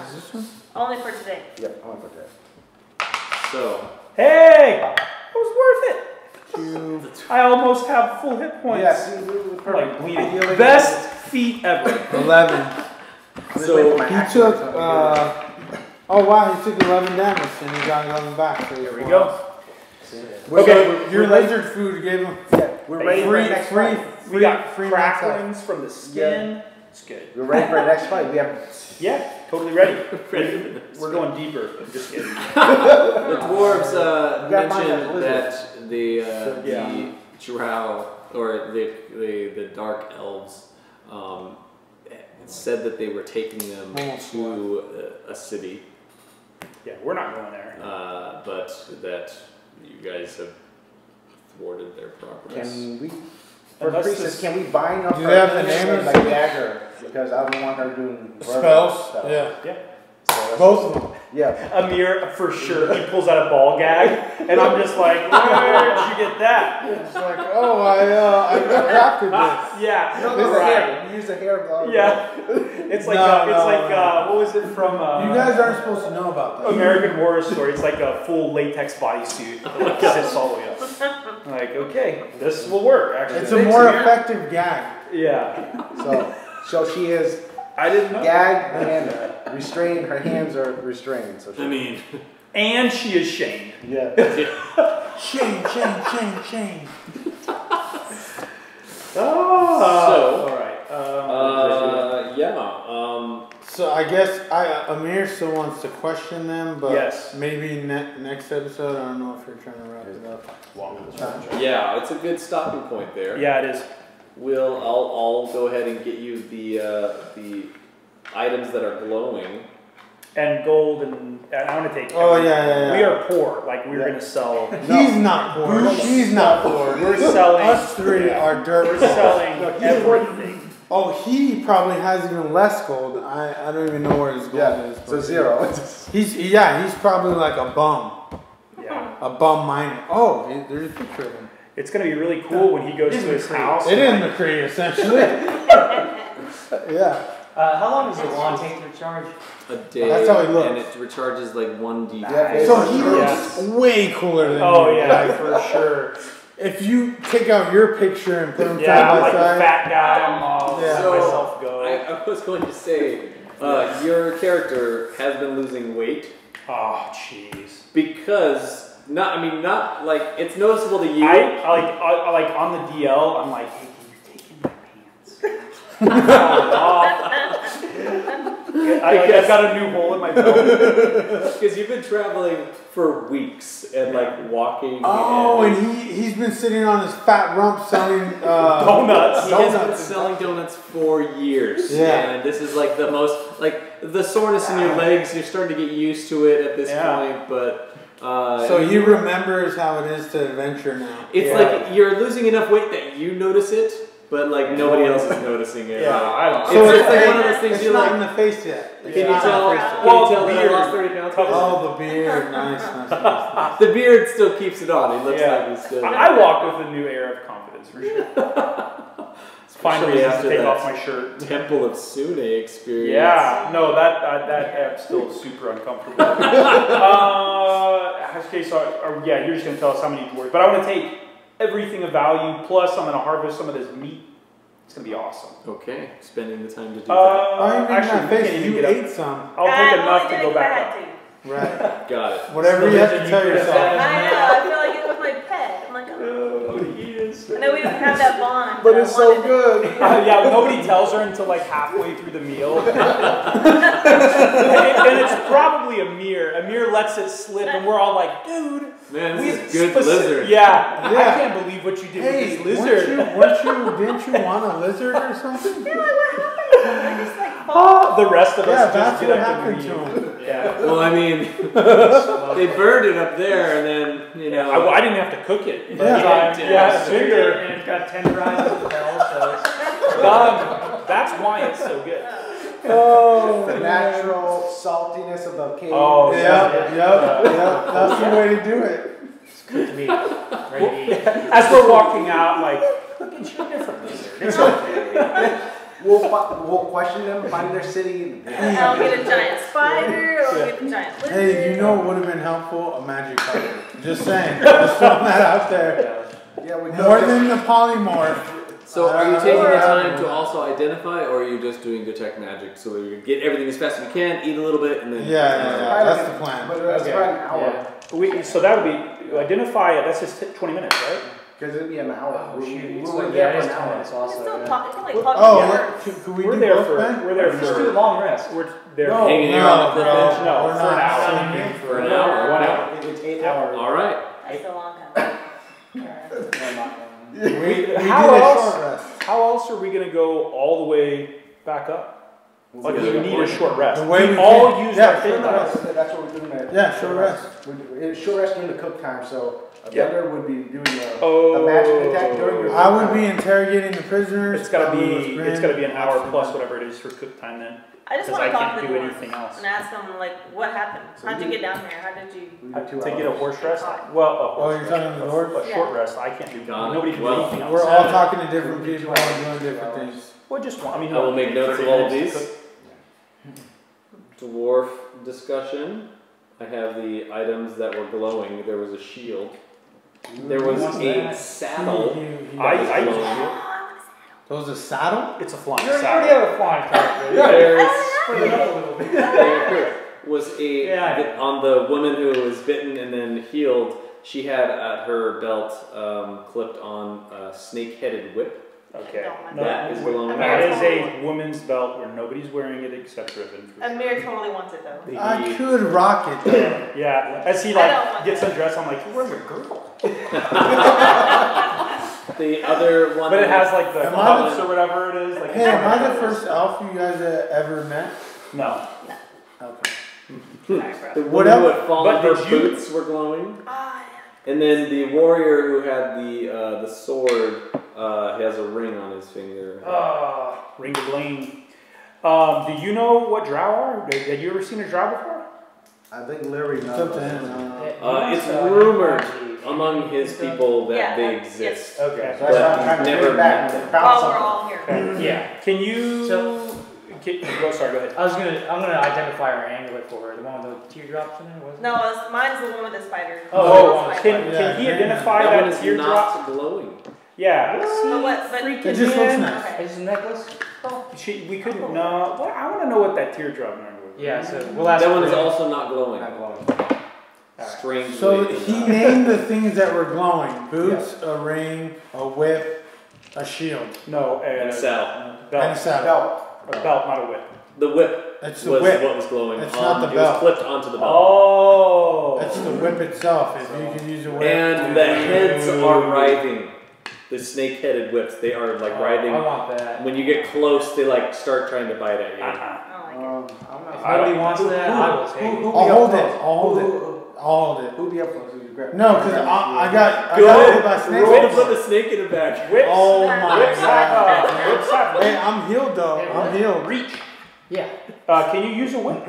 Is this one? Only for today. Yep, I'm gonna put that. So, Hey, it was worth it. 2. I almost have full hit points. Yeah, see, I'm like bleeding. Healing. Best feat ever. 11. so He took, oh wow, he took 11 damage and he got 11 back. So Here we go. Okay, your lizard food gave him Yeah, we're ready for the next fight. We got free max health. cracklings from the skin. It's good. We're ready for the next fight. We have. Yeah, totally ready. We're going deeper. I'm just kidding. the dwarves You gotta find that mentioned lizard. that the drow or the dark elves said that they were taking them to a city, Yeah, we're not going there. but that you guys have thwarted their progress. Can we? For Unless priestess, this- can we bind up Do her they have the enemies name of like the- dagger? Because I don't want her doing verbal spells. stuff. Yeah. Yeah. So that's- Both of them. Yeah. Amir, for sure, he pulls out a ball gag, and I'm just like, where did you get that? It's like, oh, I crafted this. Yeah, No, this is right. hair. You use the hair of the Yeah, it's like what was it from? You guys aren't supposed to know about that. American Horror Story. It's like a full latex bodysuit. It sits all the way up. Like, okay, this will work. Actually, It's a more effective gag. Yeah, So she is I didn't know. gagged and restrained. Her hands are restrained. So she, I mean, And she is shamed. yeah. Shame. Oh, all right. So I guess Amir still wants to question them, but Yes. maybe next episode. I don't know if you're trying to wrap it up. yeah, it's a good stopping point there. Yeah, it is. I'll go ahead and get you the items that are glowing. And gold and I want to take. Oh, everything. yeah. We are poor. Like we're gonna sell. He's not poor. She's not poor. We're selling. Us three are dirt. We're selling everything. Oh, he probably has even less gold. I don't even know where his gold Yeah. is. So but 0. He's probably like a bum. Yeah. A bum miner. Oh, there's a picture of him. It's gonna be really cool when he goes to his house. It is McCree, essentially. Yeah. How long does the wand take to recharge? A day. That's how he looks. And it recharges like 1d. So he looks way cooler than you. Yeah, for sure. If you take out your picture and put him I'm side by like side. the fat guy. I'm all Yeah. let myself go. I was going to say, your character has been losing weight Oh, jeez. because not like it's noticeable to you. I like on the DL. I'm like, hey, can you take in my pants? I've got a new hole in my belt. Because you've been traveling for weeks and like walking. Oh, and he's been sitting on his fat rump selling Donuts. He has been selling donuts for years. Yeah. And this is like the most, like the soreness in your legs, you're starting to get used to it at this point, but. So he remembers how it is to adventure now. It's like you're losing enough weight that you notice it, but like nobody else is noticing it. Yeah, I don't know. So It's like one of those things it's you're not like, in the face yet. can you tell? Can Well, you tell the that I beard lost 30 pounds? Oh, the beard. Nice. The beard still keeps it on. He looks Yeah. like he's still. I walk with a new air of confidence for sure. Find Especially reasons to after take that off my shirt. Temple of Sune experience. Yeah, no, that app's still super uncomfortable. Okay, so yeah, you're just gonna tell us how many dwarves, but I want to take everything of value. Plus, I'm gonna harvest some of this meat. It's gonna be awesome. Okay, spending the time to do that. Actually, we can't even you get ate up. some. I'll take enough to go back up. Right. Got it. Whatever you have to tell I yourself. know, I feel like it was my pet. I'm like, oh. He is. I know we don't have that bond. But it's so good. Yeah, nobody tells her until like halfway through the meal. and it's probably Amir. Amir lets it slip, and we're all like, dude. Man, we this is good lizard. Yeah, I can't believe what you did with this lizard. Didn't you want a lizard or something? Yeah, like, what happened? I just like fall. The rest of us just that's get what up happened and to leave. him. Yeah. Well, I mean, they burned it up there, and then you know. I didn't have to cook it. Yeah. Yeah, Evendur. And it's got tenderized with hell, so That's why it's so good. Oh, The natural saltiness of the cave. Oh, yeah. That's the way to do it. cooked meat. Ready to eat. As we're walking out, like, look at you different lizard. It's okay. We'll question them, find their city. I'll get a giant spider, or get a giant lizard. Hey, you know what would have been helpful? A magic carpet. Just saying. Just throwing that out there. Yeah, we More than the polymorph. So, are you taking the time to also identify, or are you just doing detect magic so you get everything as fast as you can, eat a little bit, and then. Yeah. That's the plan. But it's about an hour. So that would be, identify it, that's just 20 minutes, right? Because it'd be an hour. Oh, shoot. We It's were like, there yeah, for it's an 20 hour. minutes You can also. still Yeah. talk. You can like talk Oh, together. could we We're do there both for, then? we're there Just do a for, long rest. we're there No, Hanging here on the cliff edge? No, we're for an not hour. sleeping. For an hour. 1 hour. It's 8 hours. All right. That's a long time. We did a How short else? rest. How else are we gonna go all the way back up? Like we need a short rest. The way we all can- use yeah, our short thing. rest. That's what we're doing at. Yeah, short rest. It's short rest during the cook time, so a Yeah. vendor would be doing the Oh. magic attack during your I would be interrogating the prisoners. It's gotta probably with be. Grim. It's gotta be an hour plus whatever it is for cook time then. I just Because want I to talk can't to do the anything dwarves else. and ask them like, what happened? How'd you get down here? How did you? We do 2 To hours. get a horse rest. Well, a Oh, horse you're talking to the dwarves? A short rest. I can't do. Got it. Nobody can do Well, anything else. We're all talking to different people and doing different things. Well, just one. I mean, I will make notes of all of 30 these. minutes to Dwarf discussion. I have the items that were glowing. There was a shield. There was a saddle. cook. I use a shield. That was a saddle? It's a flying You already saddle. have a flying character. There's Spread it up a little bit. there was a Yeah. on the woman who was bitten and then healed. She had at her belt clipped on a snake-headed whip. Okay. That is glowing. That is a woman's belt where nobody's wearing it except Riven. Amir totally wants it though. I could rock it though. Yeah, as he I don't want gets that. undressed, I'm like, you're wearing a girdle. The other one, But it has like the Am I cups the- or whatever it is. Like Hey, am I the first elf you guys ever met? No. Okay. the What woman who else? had fallen, But her did you- boots were glowing. Ah, And then the warrior who had the sword, he has a ring on his finger. Ring of Lane. Do you know what drow are? Have you ever seen a drow before? I think Larry knows. It's up to him. It's rumored among his people that they yes. exist. Okay. So I started trying to Never get back. met them. While we're all here. Okay. Yeah. Can you? Sorry. Go ahead. I'm gonna identify our amulet for her. The one with the teardrops in it, wasn't it? No, mine's the one with the spider. Oh, It's can spider. he identify That one that is teardrop? not glowing. Yeah. But what? But Freaking It just looks man. nice. okay. Is this a necklace? We couldn't. No. Well, I want to know what that teardrop number was. Yeah, so we'll ask That one is her. also not glowing. Not glowing. Strangely. So he named the things that were glowing: boots, a ring, a whip, a shield, No. And a saddle. and a Belt. saddle. A belt, not a whip. The whip It's was the whip. what was glowing. It's not the It belt. was clipped onto the belt. Oh. It's the whip itself. If you can use a whip. And the heads are writhing. The snake-headed whips, they are like writhing. I want that. When you get close, they like start trying to bite at you. I don't like it. If nobody wants that, I will take it. I'll hold it. I'll hold it. I'll hold it. Who'll be up close? You grab. No, because I got Go hit by snakes. roll to put the snake in the back. Whips. Oh my Whips god. have, whips have Hey, I'm healed though. I'm healed. reach. Yeah. Can you use a whip?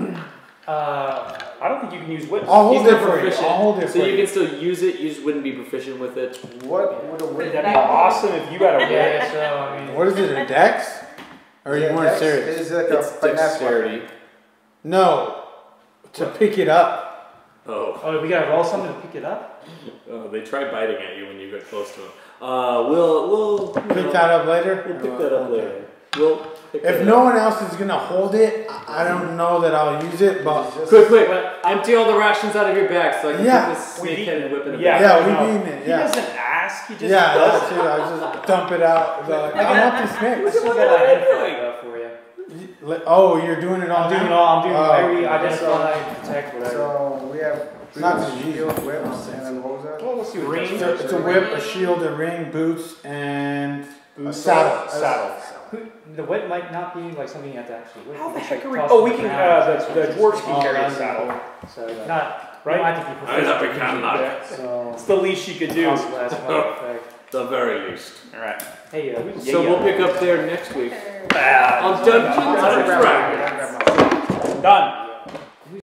I don't think you can use whips. I'll hold He's it not for you. proficient, I'll hold it so for you you. can still use it. You just wouldn't be proficient with it. What would a whip? That'd be awesome if you got a whip. Yeah, so I mean. What is it? A dex? Or you weren't serious? It's like a It's finesse dexterity. No. To pick it up. Oh. Oh, we gotta roll something to pick it up? Oh, they try biting at you when you get close to them. We'll Pick that up later? We'll pick that up later. We'll pick that If up. no one else is gonna hold it, I don't know that I'll use it, but Quick, empty all the rations out of your bag so I can Yeah. put this snake-headed whip in the Yeah. bag. yeah, no. we've eaten it. He Yeah. doesn't ask, he just Yeah, does. that's it. I just dump it out. Like, I want this I snake. still gotta identify that for you. Oh, you're doing it all I'm doing now? all, I'm doing Oh, every identify, detect, whatever. So we have Not boots, to use shield, it. whips, and then what was that? Well, let's see what Ring. it So does. it's a whip, a shield, a ring, boots, and a saddle. Saddle. The whip might not be like something you have to actually whip. How the You heck just, are we? toss Oh, we it can. around. The dwarves can All carry a around saddle. So not Right? You don't have to be proficient. So It's the least you could do. Cost less, more effect. The very least. All right. Hey, So we'll pick up there next week. Sure. On Dungeons and Dragons. Done.